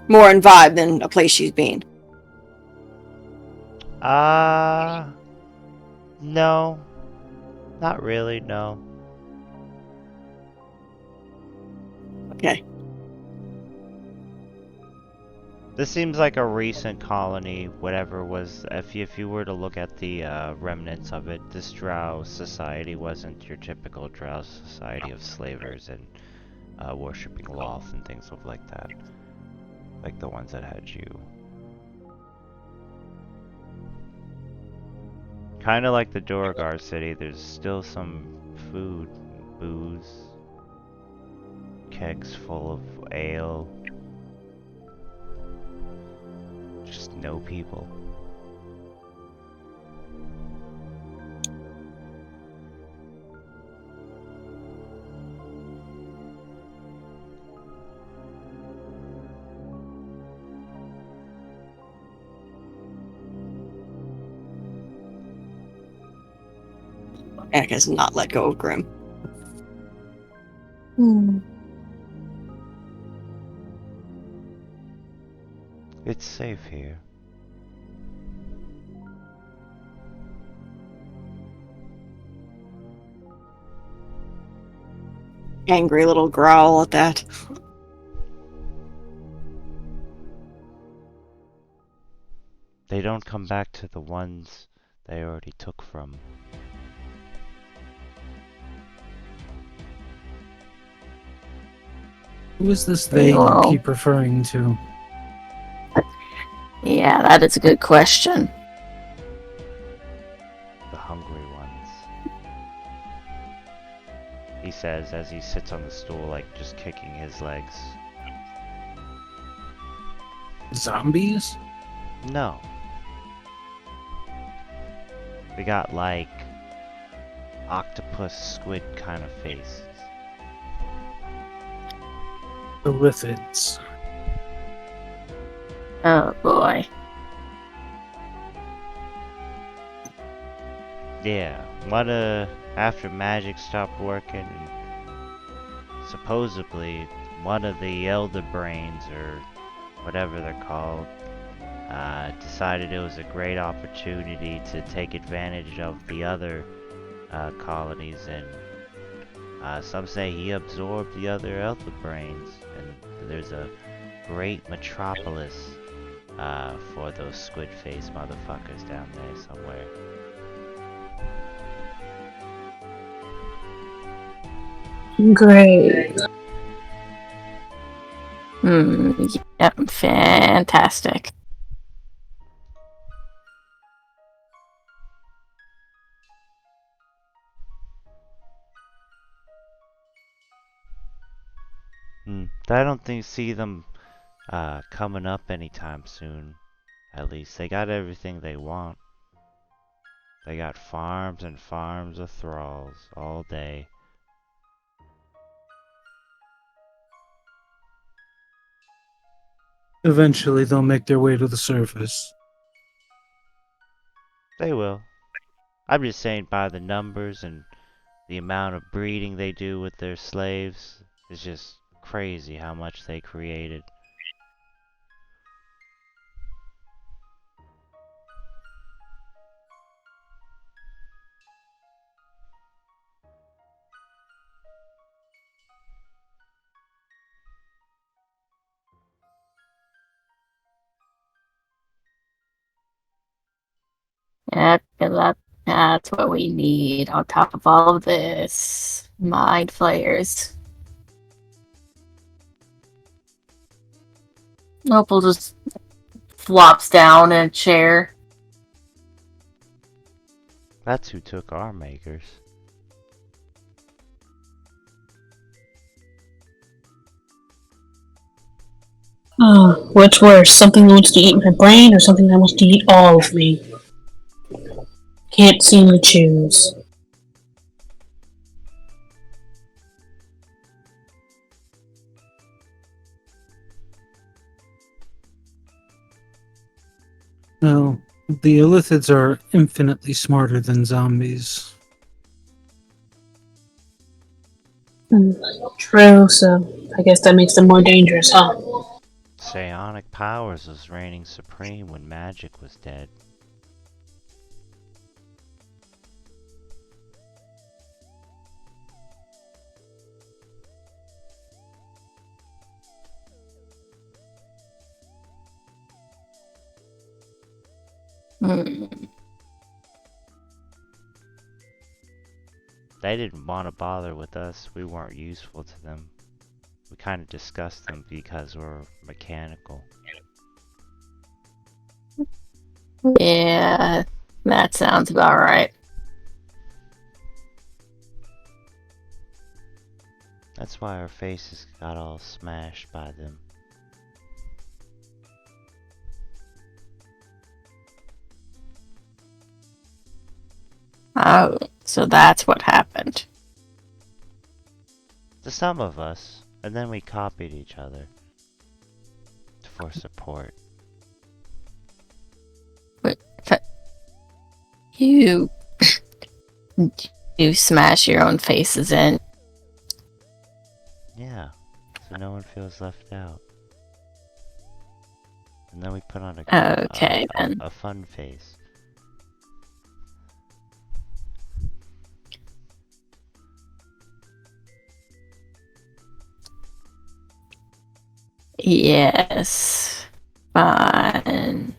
Speaker 8: More in vibe than a place she's been.
Speaker 1: No. Not really, no.
Speaker 8: Okay.
Speaker 1: This seems like a recent colony, whatever was, if you were to look at the remnants of it, this drow society wasn't your typical drow society of slavers and worshipping Loth and things like that. Like the ones that had you. Kind of like the Duergar city, there's still some food, booze, kegs full of ale. Just no people.
Speaker 8: Kayak has not let go of Grim.
Speaker 1: It's safe here.
Speaker 8: Angry little growl at that.
Speaker 1: They don't come back to the ones they already took from.
Speaker 6: Who is this they
Speaker 7: Well.
Speaker 6: you keep referring to?
Speaker 7: Yeah, that is a good question.
Speaker 1: The hungry ones. He says as he sits on the stool, like just kicking his legs.
Speaker 6: Zombies?
Speaker 1: No. They got like octopus squid kind of faces.
Speaker 6: The Lithids.
Speaker 7: Oh boy.
Speaker 1: Yeah, after magic stopped working, supposedly one of the Elder Brains, or whatever they're called, decided it was a great opportunity to take advantage of the other colonies, and some say he absorbed the other Elder Brains, and there's a great metropolis for those squid-faced motherfuckers down there somewhere.
Speaker 5: Great.
Speaker 7: Yep, fantastic.
Speaker 1: I don't see them coming up anytime soon. At least they got everything they want. They got farms and farms of thralls all day.
Speaker 6: Eventually, they'll make their way to the surface.
Speaker 1: They will. I'm just saying, by the numbers and the amount of breeding they do with their slaves, it's just crazy how much they created.
Speaker 7: Yep, that's what we need on top of all of this. Mind flayers. Opal just flops down in a chair.
Speaker 1: That's who took our makers.
Speaker 5: Oh, what's worse? Something that wants to eat my brain or something that wants to eat all of me? Can't seem to choose.
Speaker 6: No, the Illithids are infinitely smarter than zombies.
Speaker 5: True, so I guess that makes them more dangerous, huh?
Speaker 1: Psionic powers was reigning supreme when magic was dead. They didn't want to bother with us. We weren't useful to them. We kind of discussed them because we're mechanical.
Speaker 7: Yeah, that sounds about right.
Speaker 1: That's why our faces got all smashed by them.
Speaker 7: Oh, so that's what happened.
Speaker 1: To some of us, and then we copied each other for support.
Speaker 7: You you smash your own faces in.
Speaker 1: Yeah, so no one feels left out. And then we put on a fun face.
Speaker 7: Yes. Fine.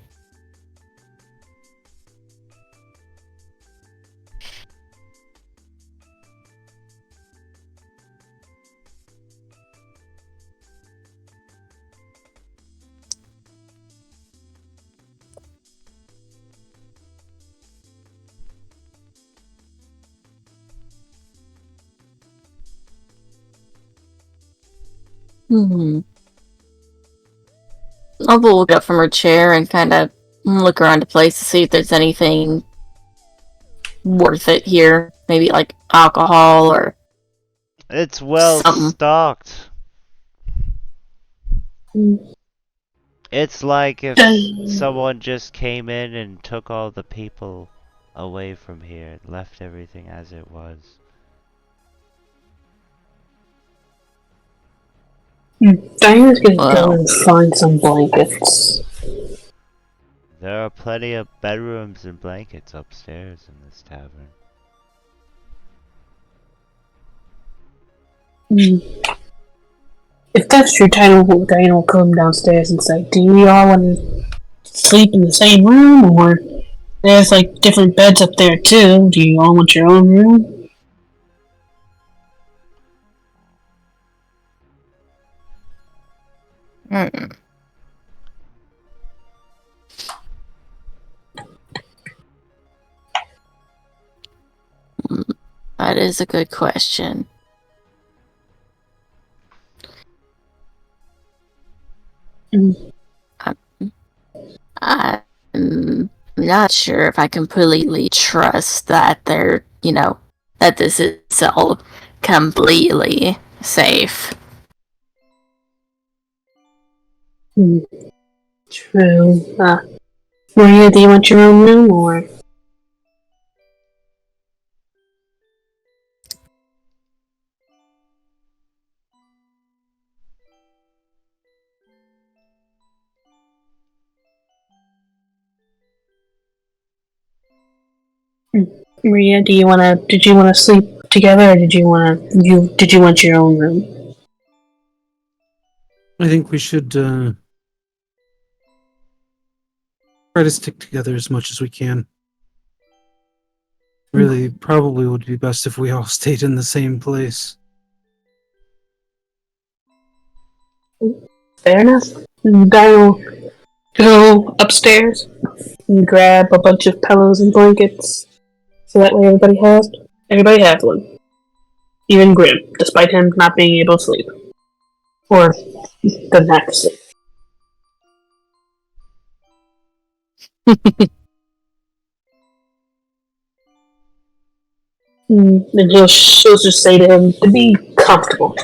Speaker 7: I'll look up from her chair and kind of look around the place to see if there's anything worth it here. Maybe like alcohol or
Speaker 1: It's well
Speaker 7: something.
Speaker 1: stocked.
Speaker 5: Mm.
Speaker 1: It's like if
Speaker 5: Uh,
Speaker 1: someone just came in and took all the people away from here and left everything as it was.
Speaker 5: Diana's gonna go
Speaker 7: Well,
Speaker 5: and find some blankets.
Speaker 1: There are plenty of bedrooms and blankets upstairs in this tavern.
Speaker 5: If that's true, Diana will come downstairs and say, "Do you all want to sleep in the same room, or there's like different beds up there too? Do you all want your own room?"
Speaker 7: hmm. That is a good question. I'm not sure if I completely trust that they're, that this is all completely safe.
Speaker 5: True. Maria, do you want your own room, or? Maria, did you wanna sleep together, or did you want your own room?
Speaker 6: I think we should try to stick together as much as we can. Really, probably would be best if we all stayed in the same place.
Speaker 5: Fair enough. Diana will go upstairs and grab a bunch of pillows and blankets, so that way everybody has one. Even Grim, despite him not being able to sleep. Or doesn't have to sleep. And she'll just say to him to be comfortable.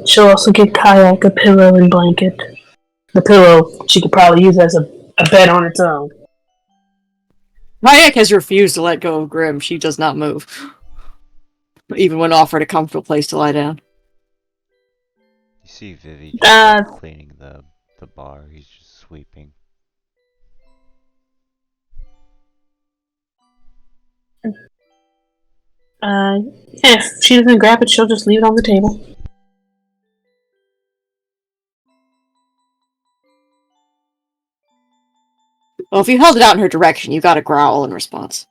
Speaker 5: She'll also give Kayak a pillow and blanket. The pillow she could probably use as a bed on its own.
Speaker 8: Kayak has refused to let go of Grim. She does not move. Even when offered a comfortable place to lie down.
Speaker 1: You see Vivi just cleaning the bar. He's just sweeping.
Speaker 5: If she doesn't grab it, she'll just leave it on the table.
Speaker 8: Well, if you held it out in her direction, you got a growl in response.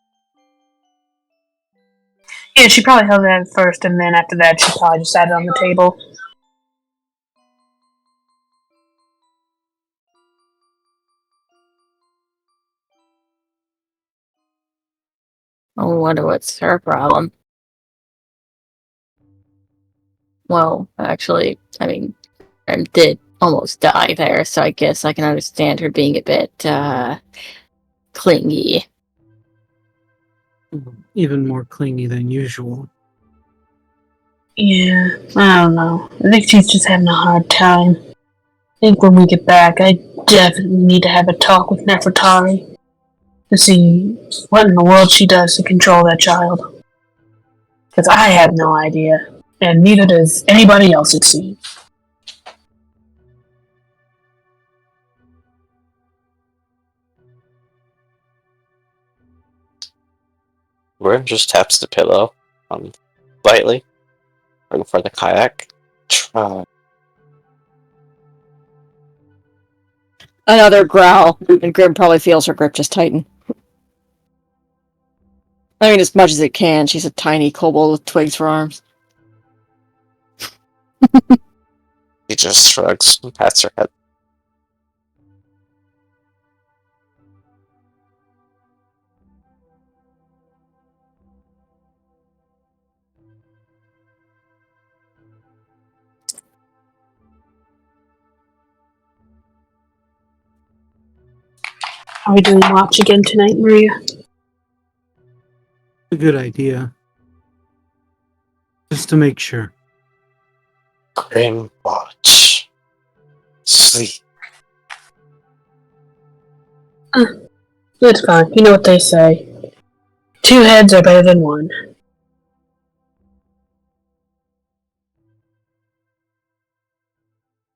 Speaker 5: Yeah, she probably held it out first, and then after that, she probably just sat it on the table.
Speaker 7: I wonder what's her problem. Well, actually, I mean, I did almost die there, so I guess I can understand her being a bit, clingy.
Speaker 6: Even more clingy than usual.
Speaker 5: Yeah, I don't know. I think she's just having a hard time. I think when we get back, I definitely need to have a talk with Nefertari to see what in the world she does to control that child. Because I have no idea, and neither does anybody else, it seems.
Speaker 2: Grim just taps the pillow, lightly, for the Kayak.
Speaker 8: Another growl, and Grim probably feels her grip just tighten. I mean, as much as it can. She's a tiny kobold with twigs for arms.
Speaker 2: He just shrugs and pats her head.
Speaker 5: Are we doing watch again tonight, Maria?
Speaker 6: A good idea. just to make sure.
Speaker 2: Grim watch. Sleep.
Speaker 5: It's fine. You know what they say. 2 heads are better than 1.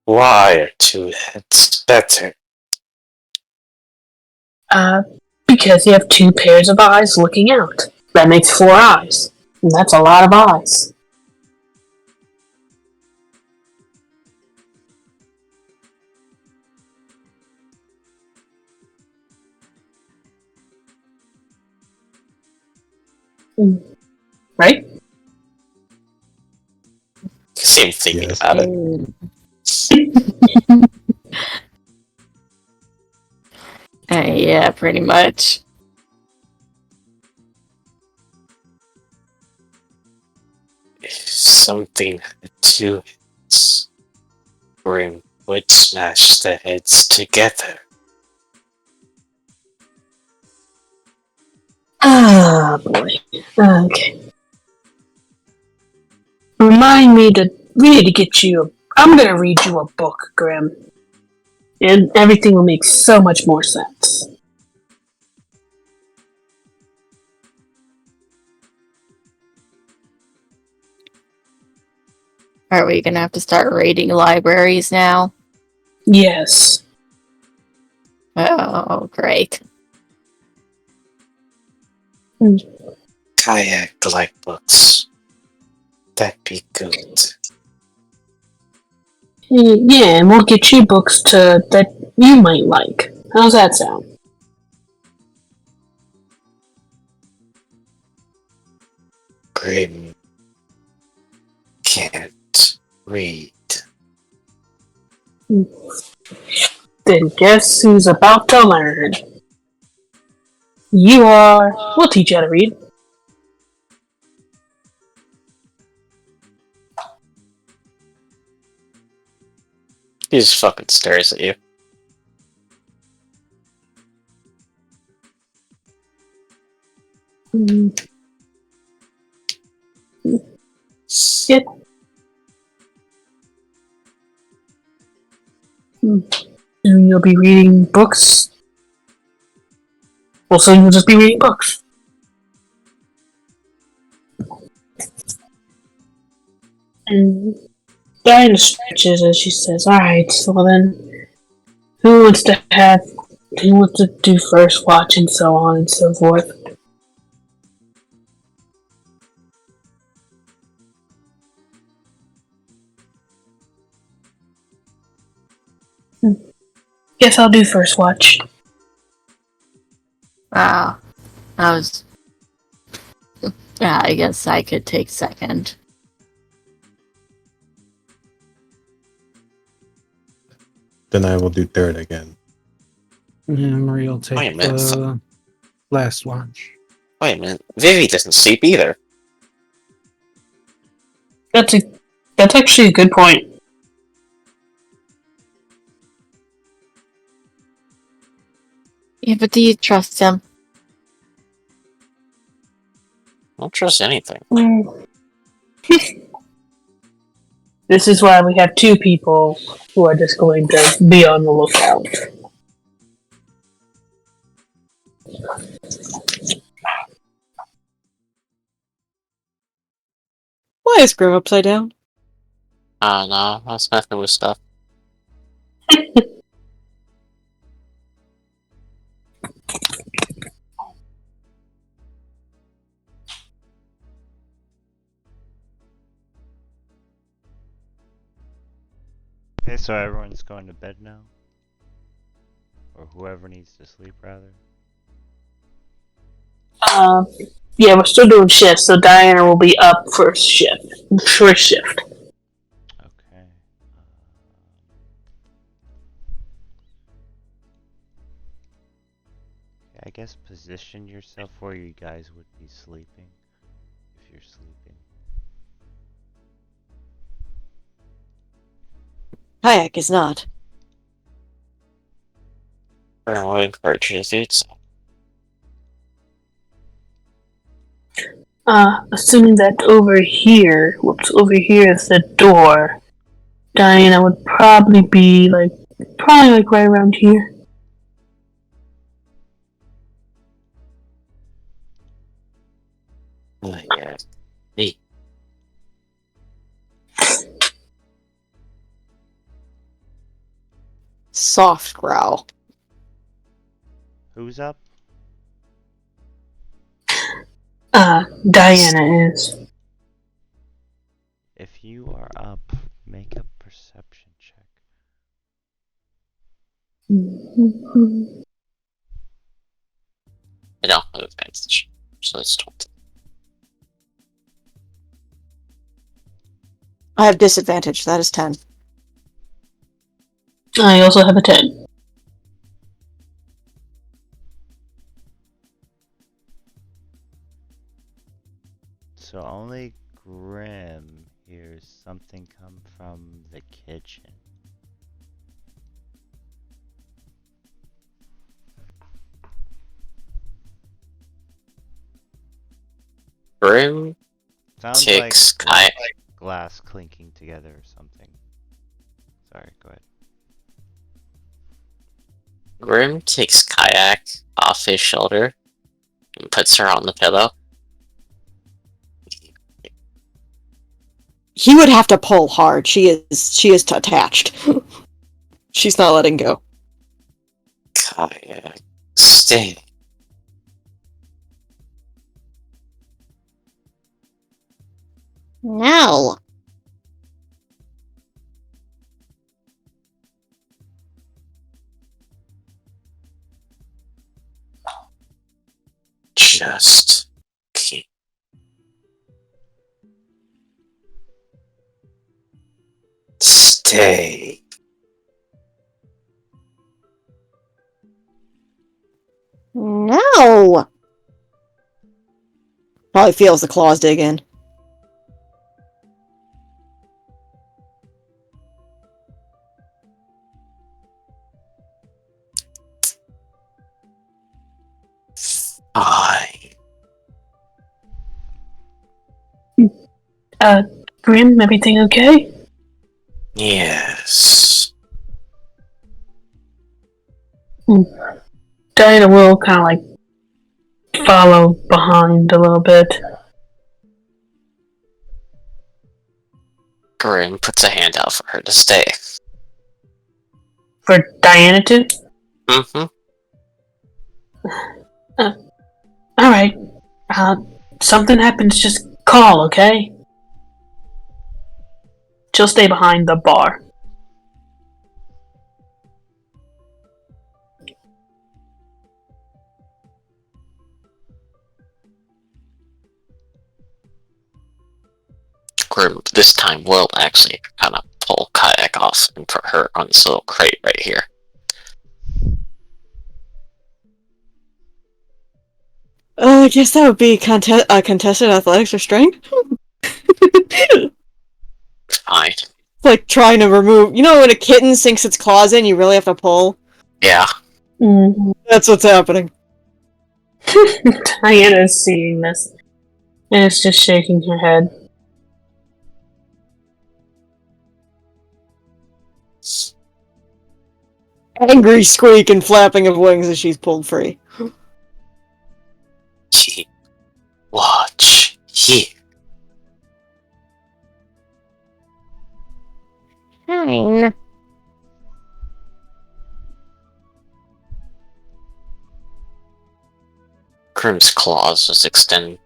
Speaker 2: Why are 2 heads better?
Speaker 5: Because you have 2 pairs of eyes looking out. That makes 4 eyes. And that's a lot of eyes. Right?
Speaker 2: Same thinking
Speaker 4: Yes.
Speaker 2: about it.
Speaker 7: Yeah, pretty much.
Speaker 2: If something had 2 heads, Grim would smash the heads together.
Speaker 5: Ah, boy. Okay. Remind me to... We need to get you... I'm gonna read you a book, Grim. And everything will make so much more sense.
Speaker 7: Are we gonna have to start raiding libraries now?
Speaker 5: Yes.
Speaker 7: Oh, great.
Speaker 2: Kayak like books. That'd be good.
Speaker 5: Yeah, and we'll get you books that you might like. How's that sound?
Speaker 2: Grim can't read.
Speaker 5: Then guess who's about to learn? You are. We'll teach you how to read.
Speaker 2: He just fucking stares at you.
Speaker 5: Yeah. Soon you'll be reading books. Well, soon you'll just be reading books. And Diana stretches as she says, "Alright, so then, who wants to do first watch and so on and so forth?" Guess I'll do first watch.
Speaker 7: Wow. I was... Yeah, I guess I could take second.
Speaker 4: Then I will do third again.
Speaker 6: Yeah, Marie will take
Speaker 2: Wait a minute,
Speaker 6: the last watch.
Speaker 2: Wait a minute, Vivi doesn't sleep either.
Speaker 5: That's actually a good point.
Speaker 7: Yeah, but do you trust him?
Speaker 2: I don't trust anything.
Speaker 5: This is why we have 2 people who are just going to be on the lookout.
Speaker 8: Why is Grim upside down?
Speaker 2: No, I was messing with stuff.
Speaker 1: Okay, so everyone's going to bed now? Or whoever needs to sleep, rather?
Speaker 5: Yeah, we're still doing shifts, so Diana will be up first shift.
Speaker 1: Okay. I guess position yourself where you guys would be sleeping. If you're sleeping.
Speaker 8: Kayak is not.
Speaker 2: I would encourage you to do so.
Speaker 5: Assuming that over here is the door, Diana would probably be probably right around here.
Speaker 2: Oh, yeah. Hey,
Speaker 8: Soft growl.
Speaker 1: Who's up?
Speaker 5: Diana is.
Speaker 1: If you are up, make a perception check.
Speaker 2: I don't have advantage, so it's 20.
Speaker 8: I have disadvantage. That is 10.
Speaker 5: I also have a 10.
Speaker 1: So only Grim hears something come from the kitchen.
Speaker 2: Grim
Speaker 1: Sounds
Speaker 2: takes
Speaker 1: like
Speaker 2: kayak.
Speaker 1: glass clinking together or something. Sorry, go ahead.
Speaker 2: Grim takes kayak off his shoulder and puts her on the pillow.
Speaker 8: He would have to pull hard. She is attached. She's not letting go.
Speaker 2: Kayak, stay.
Speaker 9: No.
Speaker 2: Just keep. Stay.
Speaker 9: No.
Speaker 8: Probably feels the claws dig in.
Speaker 2: Fine.
Speaker 5: Grim, everything okay?
Speaker 2: Yes.
Speaker 5: Diana will kind of follow behind a little bit.
Speaker 2: Grim puts a hand out for her to stay.
Speaker 5: For Diana to?
Speaker 2: Mm-hmm.
Speaker 5: Alright. Something happens, just call, okay? She'll stay behind the bar.
Speaker 2: Grim this time will actually kind of pull kayak off and put her on this little crate right here.
Speaker 8: I guess that would be contested athletics or strength.
Speaker 2: Fine.
Speaker 8: Like trying to remove. You know when a kitten sinks its claws in, you really have to pull?
Speaker 2: Yeah.
Speaker 8: That's what's happening.
Speaker 5: Diana's seeing this, and it's just shaking her head.
Speaker 8: Angry squeak and flapping of wings as she's pulled free.
Speaker 2: Keep watch here.
Speaker 9: Fine.
Speaker 2: Grim's claws just extend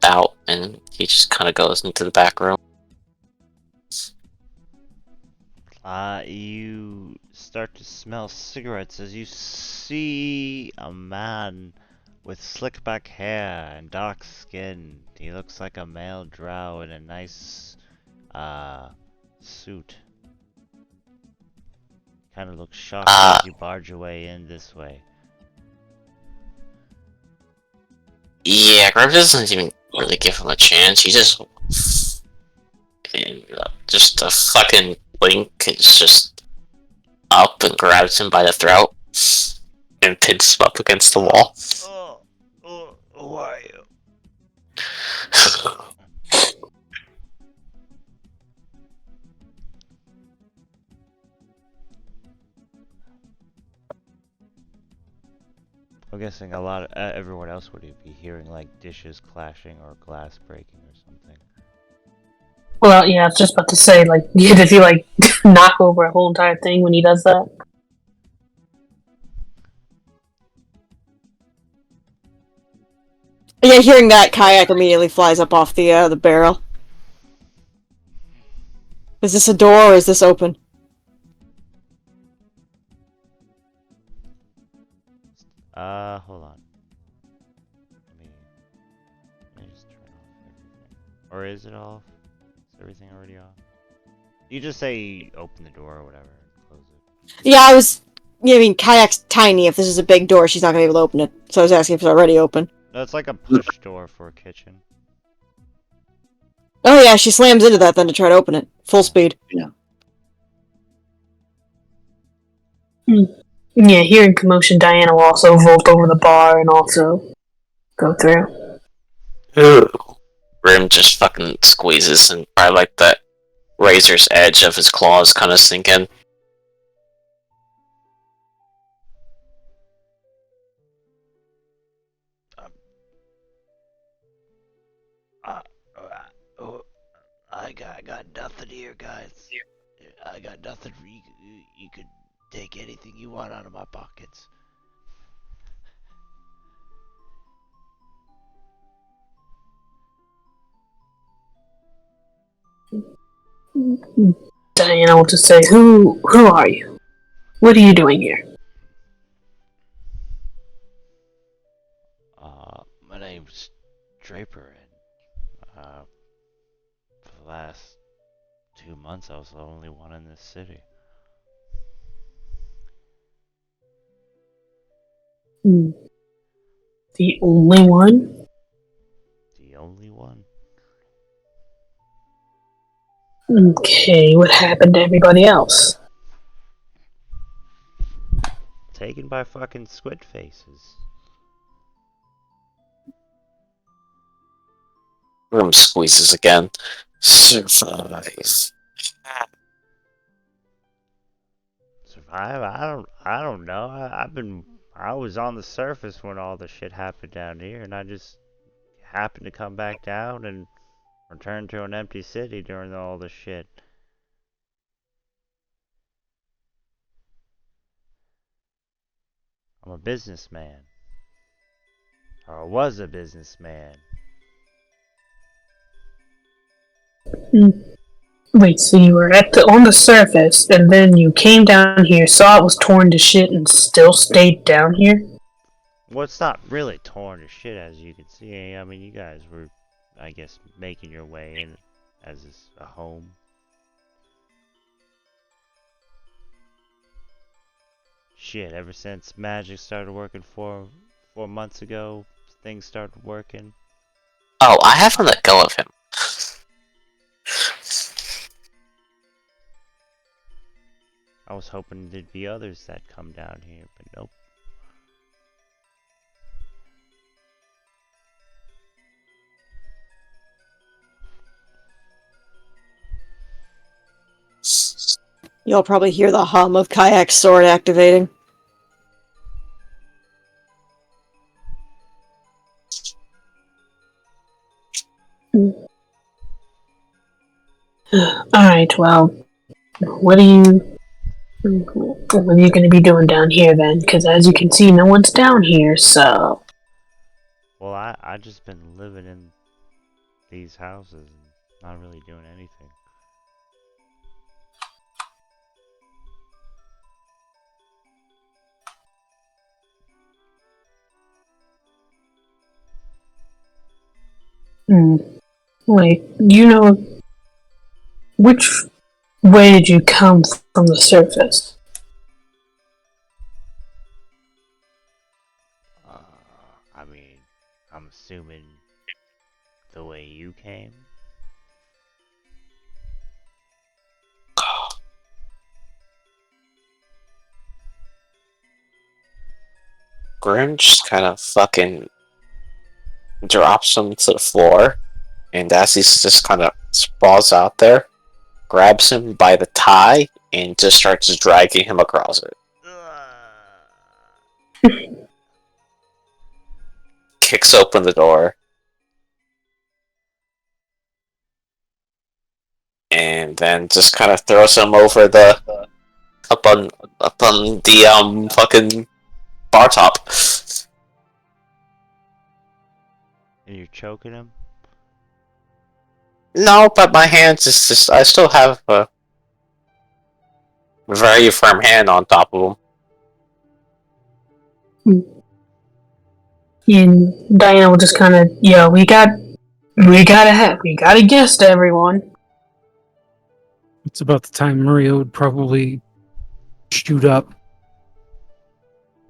Speaker 2: out and he just kind of goes into the back room.
Speaker 1: You start to smell cigarettes as you see a man with slick back hair and dark skin. He looks like a male drow in a nice suit. Kind of looks shocked as you barge your way in this way.
Speaker 2: Yeah, Grim doesn't even really give him a chance. He just a fucking blink is just up and grabs him by the throat and pins him up against the wall.
Speaker 1: Who are you? I'm guessing a lot of everyone else would be hearing like dishes clashing or glass breaking or something.
Speaker 5: Well, yeah, I was just about to say, like, yeah, does he like knock over a whole entire thing when he does that?
Speaker 8: Yeah, hearing that, Kayak immediately flies up off the barrel. Is this a door or is this open?
Speaker 1: Hold on. Let me just turn off everything. Or is it off? Is everything already off? You just say open the door or whatever and close it.
Speaker 8: Yeah, I mean, Kayak's tiny. If this is a big door, she's not gonna be able to open it. So I was asking if it's already open.
Speaker 1: No, it's like a push door for a kitchen.
Speaker 8: Oh yeah, she slams into that then to try to open it. Full speed.
Speaker 5: Yeah, hearing commotion, Diana will also vault over the bar and also go through.
Speaker 2: Grim just fucking squeezes and probably like that razor's edge of his claws kind of sink in.
Speaker 1: I got nothing here, guys. I got nothing. You could take anything you want out of my pockets.
Speaker 5: Diana will just say, Who are you? What are you doing here?
Speaker 1: My name's Draper, and for the last 2 months I was the only one in this city.
Speaker 5: The only one?
Speaker 1: The only one?
Speaker 5: Okay, what happened to everybody else?
Speaker 1: Taken by fucking squid faces.
Speaker 2: Grim squeezes again. Survive.
Speaker 1: Survive? I don't know. I was on the surface when all the shit happened down here, and I just happened to come back down and return to an empty city during all the shit. I'm a businessman. Or I was a businessman.
Speaker 5: Wait, so you were on the surface, and then you came down here, saw it was torn to shit, and still stayed down here?
Speaker 1: Well, it's not really torn to shit, as you can see. I mean, you guys were, I guess, making your way in as a home. Shit, ever since magic started working 4 months ago, things started working.
Speaker 2: Oh, I haven't let go of him.
Speaker 1: I was hoping there'd be others that come down here, but nope.
Speaker 8: You'll probably hear the hum of Kayak's sword activating.
Speaker 5: Alright, well, what are you going to be doing down here then? Because as you can see, no one's down here, so...
Speaker 1: Well, I just been living in these houses and not really doing anything.
Speaker 5: Wait, you know... Which way did you come from the surface?
Speaker 1: I mean, I'm assuming the way you came.
Speaker 2: Grim just kind of fucking drops him to the floor And as he's just kind of sprawls out there, grabs him by the tie and just starts dragging him across it. Kicks open the door. And then just kind of throws him over the up on the fucking bar top.
Speaker 1: And you're choking him?
Speaker 2: No, but my hands is just I still have a very firm hand on top of him.
Speaker 5: And Diana will just kind of, we got a guest, everyone.
Speaker 6: It's about the time Maria would probably shoot up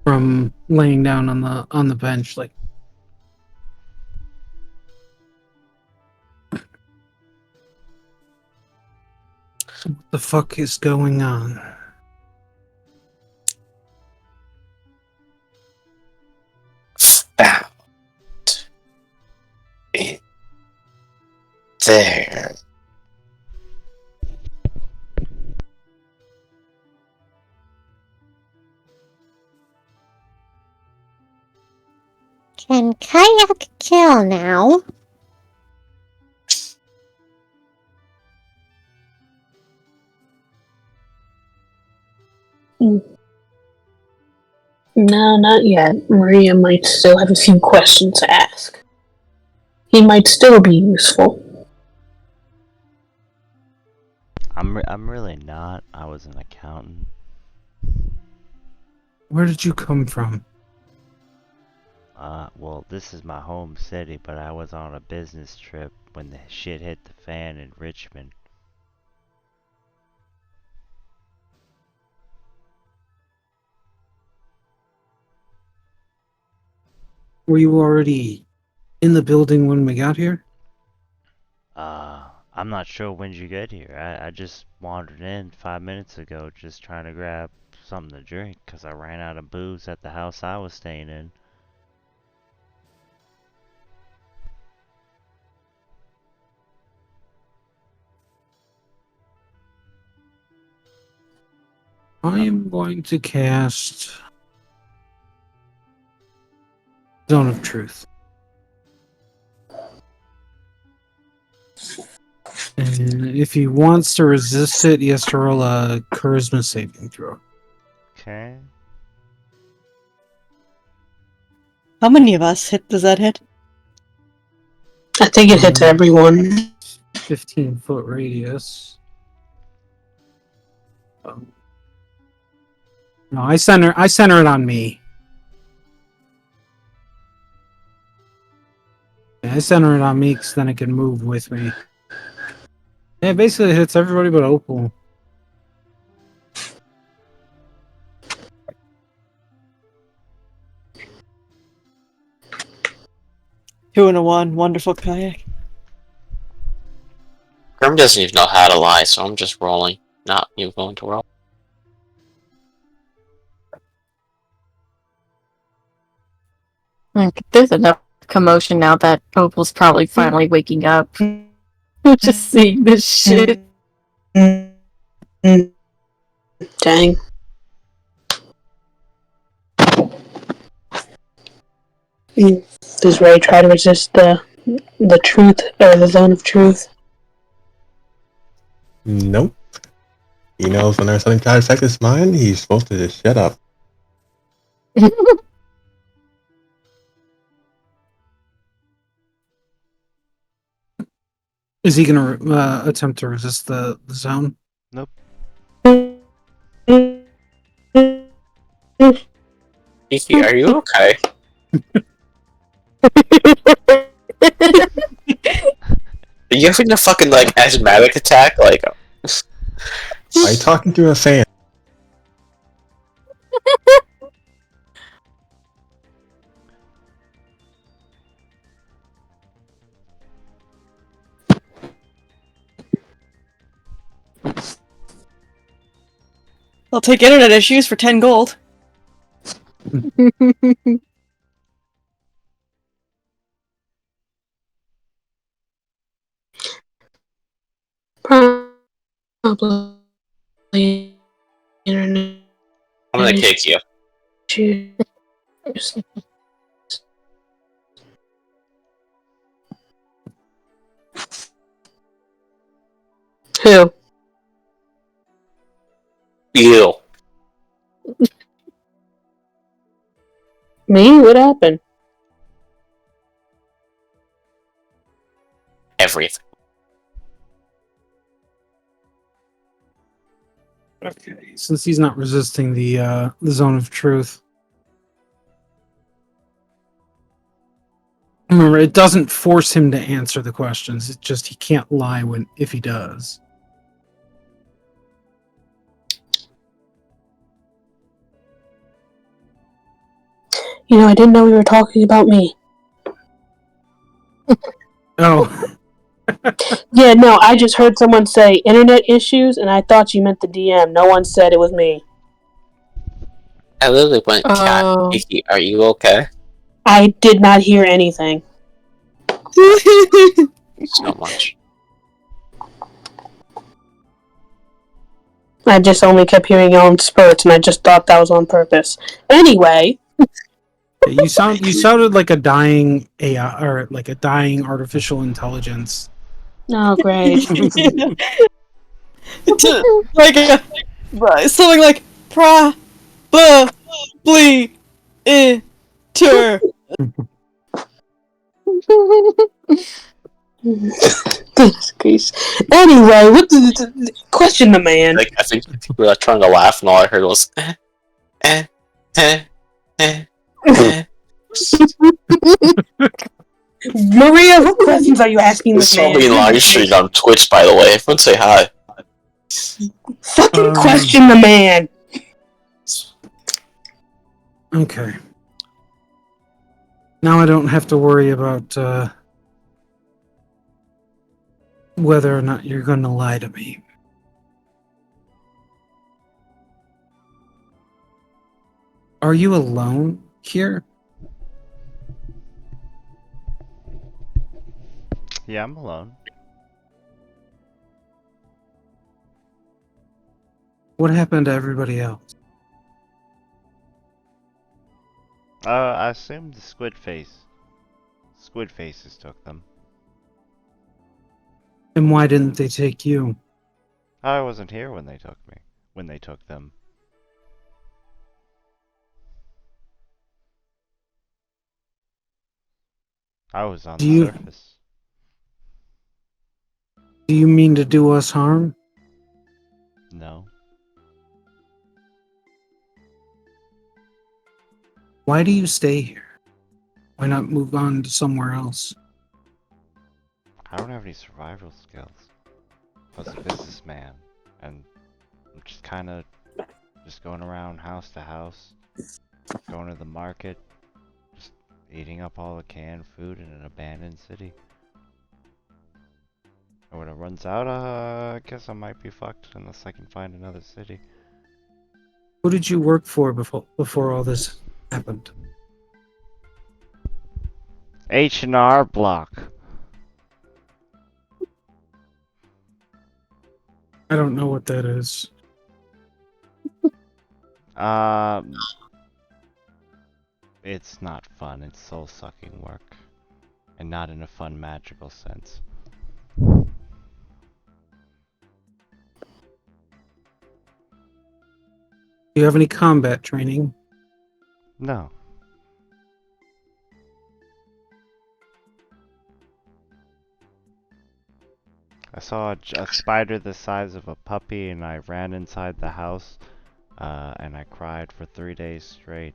Speaker 6: from laying down on the bench, like. What the fuck is going on?
Speaker 2: Found it there.
Speaker 9: Can Kayak kill now?
Speaker 5: No, not yet. Maria might still have a few questions to ask. He might still be useful.
Speaker 1: I'm really not. I was an accountant.
Speaker 6: Where did you come from?
Speaker 1: Well, this is my home city, but I was on a business trip when the shit hit the fan in Richmond.
Speaker 6: Were you already in the building when we got here?
Speaker 1: I'm not sure when you get here. I just wandered in 5 minutes ago just trying to grab something to drink because I ran out of booze at the house I was staying in.
Speaker 6: I am going to cast Zone of Truth. And if he wants to resist it, he has to roll a charisma saving throw.
Speaker 1: Okay.
Speaker 10: How many of us does that hit?
Speaker 5: I think it hits everyone.
Speaker 6: 15-foot radius. No, I center it on me. Yeah, I center it on me because then it can move with me. Yeah, basically it hits everybody but Opal.
Speaker 10: Two and a one. Wonderful Kayak.
Speaker 2: Grim doesn't even know how to lie, so I'm just rolling. Not even going to roll.
Speaker 7: There's enough commotion now that Opal's probably finally waking up. Just seeing this shit.
Speaker 5: Dang. Does Ray try to resist the truth or the zone of truth?
Speaker 4: Nope. He knows whenever something tries to affect his mind, he's supposed to just shut up.
Speaker 6: Is he going to attempt to resist the zone?
Speaker 1: Nope.
Speaker 2: Kiki, are you okay? Are you having a fucking, like, asthmatic attack? Like,
Speaker 4: Are you talking to a fan?
Speaker 10: I'll take internet issues for 10 gold.
Speaker 5: Probably internet
Speaker 2: I'm gonna kick you.
Speaker 5: issues. Who?
Speaker 2: You.
Speaker 5: Me? What happened?
Speaker 2: Everything.
Speaker 6: Okay, since he's not resisting the zone of truth. Remember, it doesn't force him to answer the questions. It's just he can't lie if he does.
Speaker 5: You know, I didn't know we were talking about me.
Speaker 6: Oh,
Speaker 5: Yeah, no, I just heard someone say internet issues, and I thought you meant the DM. No one said it was me.
Speaker 2: I literally went, cat,
Speaker 3: Oh.
Speaker 2: Kiki, are you okay?
Speaker 5: I did not hear anything.
Speaker 2: So much.
Speaker 5: I just only kept hearing your own spurts, and I just thought that was on purpose. Anyway,
Speaker 6: you sounded like a dying AI or like a dying artificial intelligence.
Speaker 5: oh great.
Speaker 10: Like something like probably enter.
Speaker 5: Goodness gracious. Anyway, what the question the man?
Speaker 2: Like, I think we were trying to laugh, and all I heard was, eh.
Speaker 5: Maria, what questions are you asking
Speaker 2: This
Speaker 5: this
Speaker 2: will
Speaker 5: man?
Speaker 2: be live streamed on Twitch, by the way. Everyone say hi.
Speaker 5: Fucking question the man.
Speaker 6: Okay. Now I don't have to worry about whether or not you're going to lie to me. Are you alone here?
Speaker 1: Yeah, I'm alone.
Speaker 6: What happened to everybody else?
Speaker 1: I assumed the squid faces took them.
Speaker 6: And why didn't they take you?
Speaker 1: I wasn't here when they took them. I was on the surface.
Speaker 6: Do you mean to do us harm?
Speaker 1: No.
Speaker 6: Why do you stay here? Why not move on to somewhere else?
Speaker 1: I don't have any survival skills. I was a businessman, and I'm just kind of going around house to house, going to the market, just eating up all the canned food in an abandoned city. And when it runs out, I guess I might be fucked unless I can find another city.
Speaker 6: Who did you work for before all this happened?
Speaker 1: H&R Block.
Speaker 6: I don't know what that is.
Speaker 1: It's not fun. It's soul-sucking work. And not in a fun, magical sense.
Speaker 6: Do you have any combat training?
Speaker 1: No. I saw a spider the size of a puppy and I ran inside the house and I cried for 3 days straight.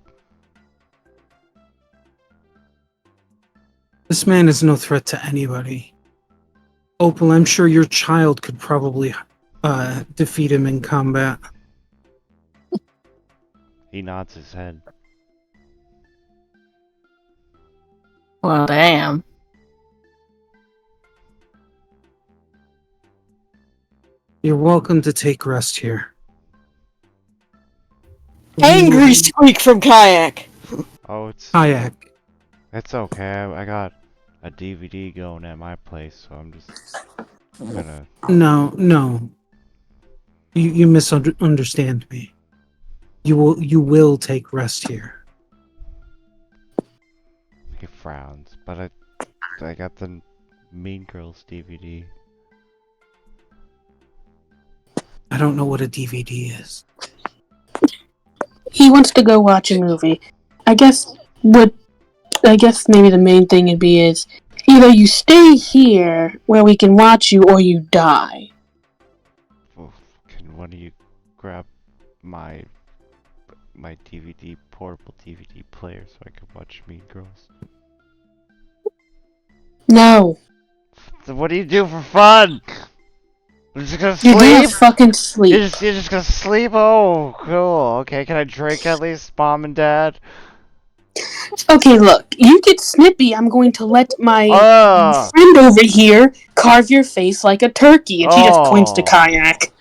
Speaker 6: This man is no threat to anybody. Opal, I'm sure your child could probably defeat him in combat.
Speaker 1: He nods his head.
Speaker 7: Well, damn.
Speaker 6: You're welcome to take rest here.
Speaker 10: Angry squeak from Kayak.
Speaker 1: Oh, it's
Speaker 6: Kayak.
Speaker 1: It's okay. I got a DVD going at my place, so I'm just I'm gonna.
Speaker 6: No. You misunderstand me. You will take rest here.
Speaker 1: He frowns, but I got the Mean Girls DVD.
Speaker 6: I don't know what a DVD is.
Speaker 5: He wants to go watch a movie. I guess maybe the main thing would be is either you stay here where we can watch you or you die.
Speaker 1: Oof, can one of you grab my portable DVD player so I can watch Mean Girls?
Speaker 5: No.
Speaker 1: So what do you do for fun? I'm just gonna
Speaker 5: You're gonna
Speaker 1: sleep?
Speaker 5: fucking sleep.
Speaker 1: You're just gonna sleep? Oh, cool. Okay, can I drink at least, Mom and Dad?
Speaker 5: Okay, look, you get snippy, I'm going to let my
Speaker 1: Ah!
Speaker 5: friend over here carve your face like a turkey, and she just points to
Speaker 1: Oh.
Speaker 5: Kayak.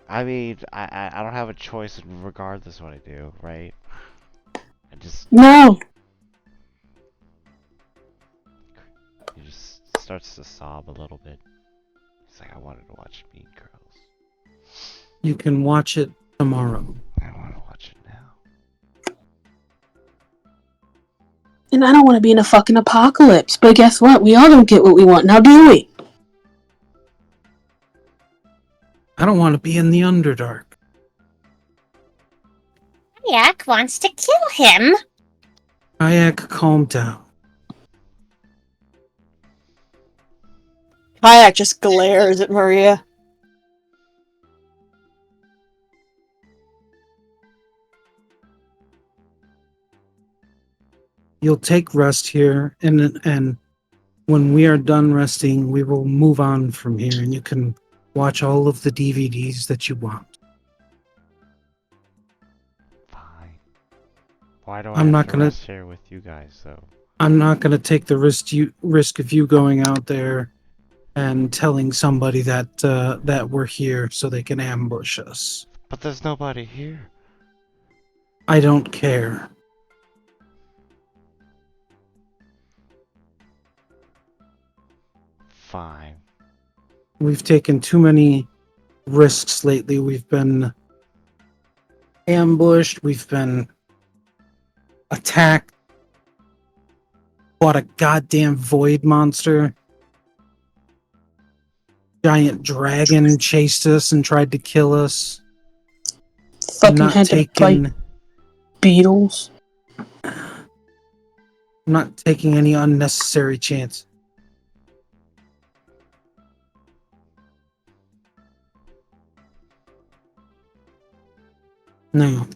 Speaker 1: I mean, I don't have a choice regardless what I do, right? I just...
Speaker 5: No.
Speaker 1: He just starts to sob a little bit. He's like, I wanted to watch Mean Girls.
Speaker 6: You can watch it tomorrow.
Speaker 1: I want to watch it now.
Speaker 5: And I don't want to be in a fucking apocalypse, but guess what? We all don't get what we want, now do we?
Speaker 6: I don't want to be in the Underdark.
Speaker 9: Kayak wants to kill him.
Speaker 6: Kayak, calm down.
Speaker 10: Kayak just glares at Maria.
Speaker 6: You'll take rest here, and when we are done resting, we will move on from here, and you can watch all of the DVDs that you want.
Speaker 1: Fine. Why do I
Speaker 6: I'm
Speaker 1: have
Speaker 6: not
Speaker 1: to
Speaker 6: gonna-
Speaker 1: rest here with you guys, though?
Speaker 6: I'm not going to take the risk of you going out there and telling somebody that that we're here so they can ambush us.
Speaker 1: But there's nobody here.
Speaker 6: I don't care.
Speaker 1: Fine.
Speaker 6: We've taken too many risks lately. We've been ambushed. We've been attacked. Fought a goddamn void monster. Giant dragon chased us and tried to kill us.
Speaker 5: Fucking had to fight beetles.
Speaker 6: I'm not taking any unnecessary chance. No.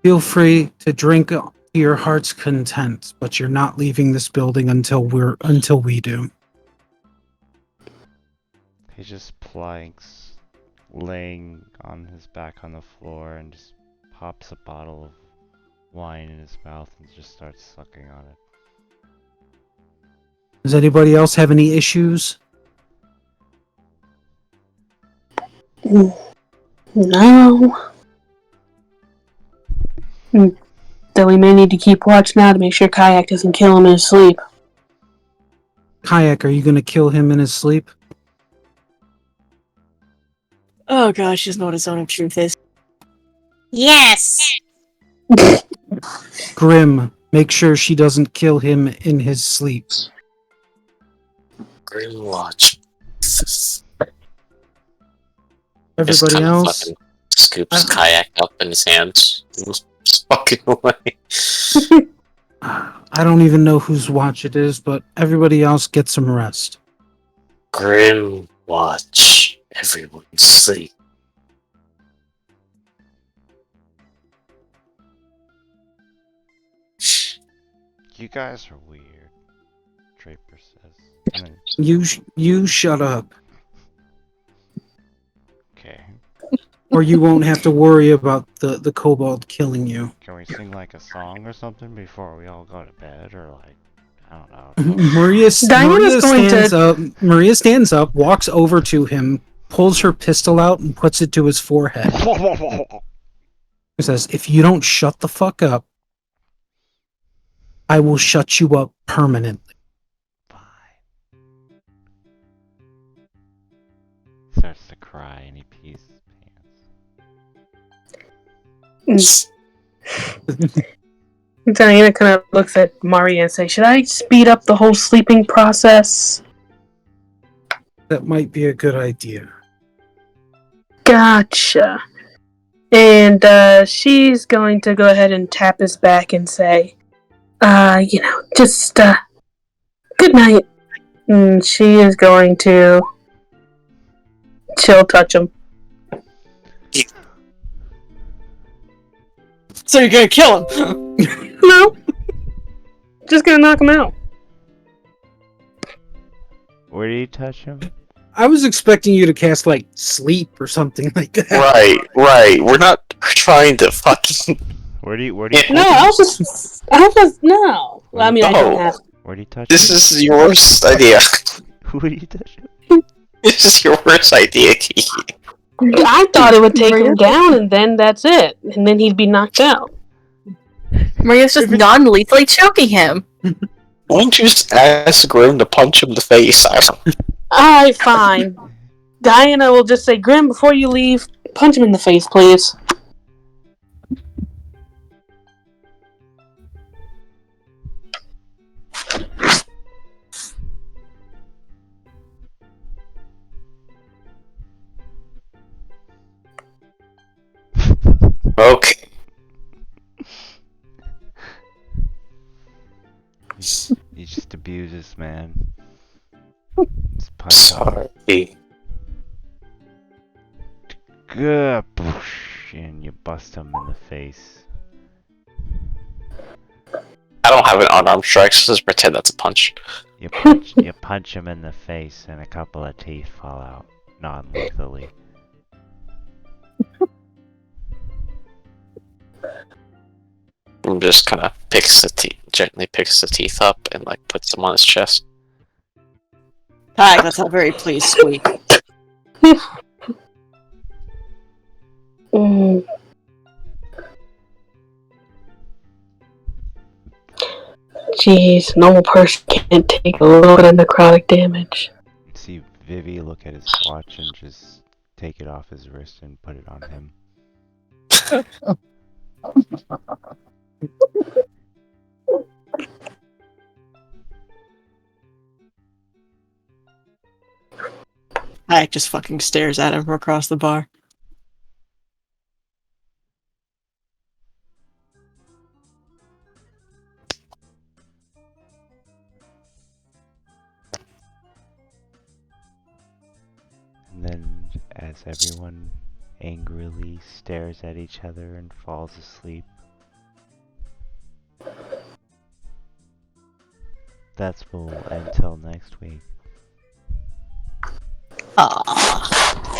Speaker 6: Feel free to drink to your heart's content, but you're not leaving this building until we do.
Speaker 1: He just planks, laying on his back on the floor, and just pops a bottle of wine in his mouth and just starts sucking on it.
Speaker 6: Does anybody else have any issues?
Speaker 5: No. Though we may need to keep watch now to make sure Kayak doesn't kill him in his sleep.
Speaker 6: Kayak, are you going to kill him in his sleep?
Speaker 10: Oh gosh, she doesn't know what a zone of truth is.
Speaker 9: Yes.
Speaker 6: Grim, make sure she doesn't kill him in his sleep.
Speaker 2: Grimwatch.
Speaker 6: Everybody
Speaker 2: Just kinda
Speaker 6: else?
Speaker 2: fucking scoops Kayak up in his hands. And just fucking away.
Speaker 6: I don't even know whose watch it is, but everybody else get some rest.
Speaker 2: Grimwatch. Everyone sleep.
Speaker 1: You guys are weird, Draper says. And then,
Speaker 6: You shut up,
Speaker 1: okay.
Speaker 6: or you won't have to worry about the kobold killing you.
Speaker 1: Can we sing like a song or something before we all go to bed, or like, I don't know.
Speaker 6: Maria
Speaker 5: Diana's going
Speaker 6: stands up. Maria stands up, walks over to him, pulls her pistol out, and puts it to his forehead. He says, "If you don't shut the fuck up, I will shut you up permanently."
Speaker 1: Fine. starts to cry and he pees his pants.
Speaker 5: Diana kind of looks at Maria and says, "Should I speed up the whole sleeping process?"
Speaker 6: That might be a good idea.
Speaker 5: Gotcha. And she's going to go ahead and tap his back and say, just good night. And she is going to chill touch him.
Speaker 10: So you're gonna kill him?
Speaker 5: No. Just gonna knock him out.
Speaker 1: Where did you touch him?
Speaker 6: I was expecting you to cast like sleep or something like that.
Speaker 2: Right. We're not trying to fucking.
Speaker 1: Where do you
Speaker 5: No, I was no. I mean, I don't have.
Speaker 1: Where do you touch
Speaker 2: This
Speaker 1: him?
Speaker 2: is your worst idea.
Speaker 1: Who do you touch him?
Speaker 2: This is your worst idea, Key.
Speaker 5: I thought it would take him down, and then that's it, and then he'd be knocked out.
Speaker 3: Maria's just non-lethally choking him.
Speaker 2: Why don't you just ask Grim to punch him in the face? I don't.
Speaker 5: Alright, fine. Diana will just say, "Grim, before you leave, punch him in the face, please."
Speaker 2: Okay.
Speaker 1: He just abuses, man. Just punch him.
Speaker 2: Sorry.
Speaker 1: Good, and you bust him in the face.
Speaker 2: I don't have an unarmed strike, so just pretend that's a punch.
Speaker 1: You punch him in the face, and a couple of teeth fall out non-lethally.
Speaker 2: And just kind of gently picks the teeth up and like puts them on his chest.
Speaker 10: Tag, that's how very pleased squeak.
Speaker 5: Jeez, normal person can't take a little bit of necrotic damage.
Speaker 1: See Vivi look at his watch and just take it off his wrist and put it on him.
Speaker 10: Tag just fucking stares at him from across the bar.
Speaker 1: And then, as everyone angrily stares at each other and falls asleep, that's full until next week.
Speaker 10: Aww.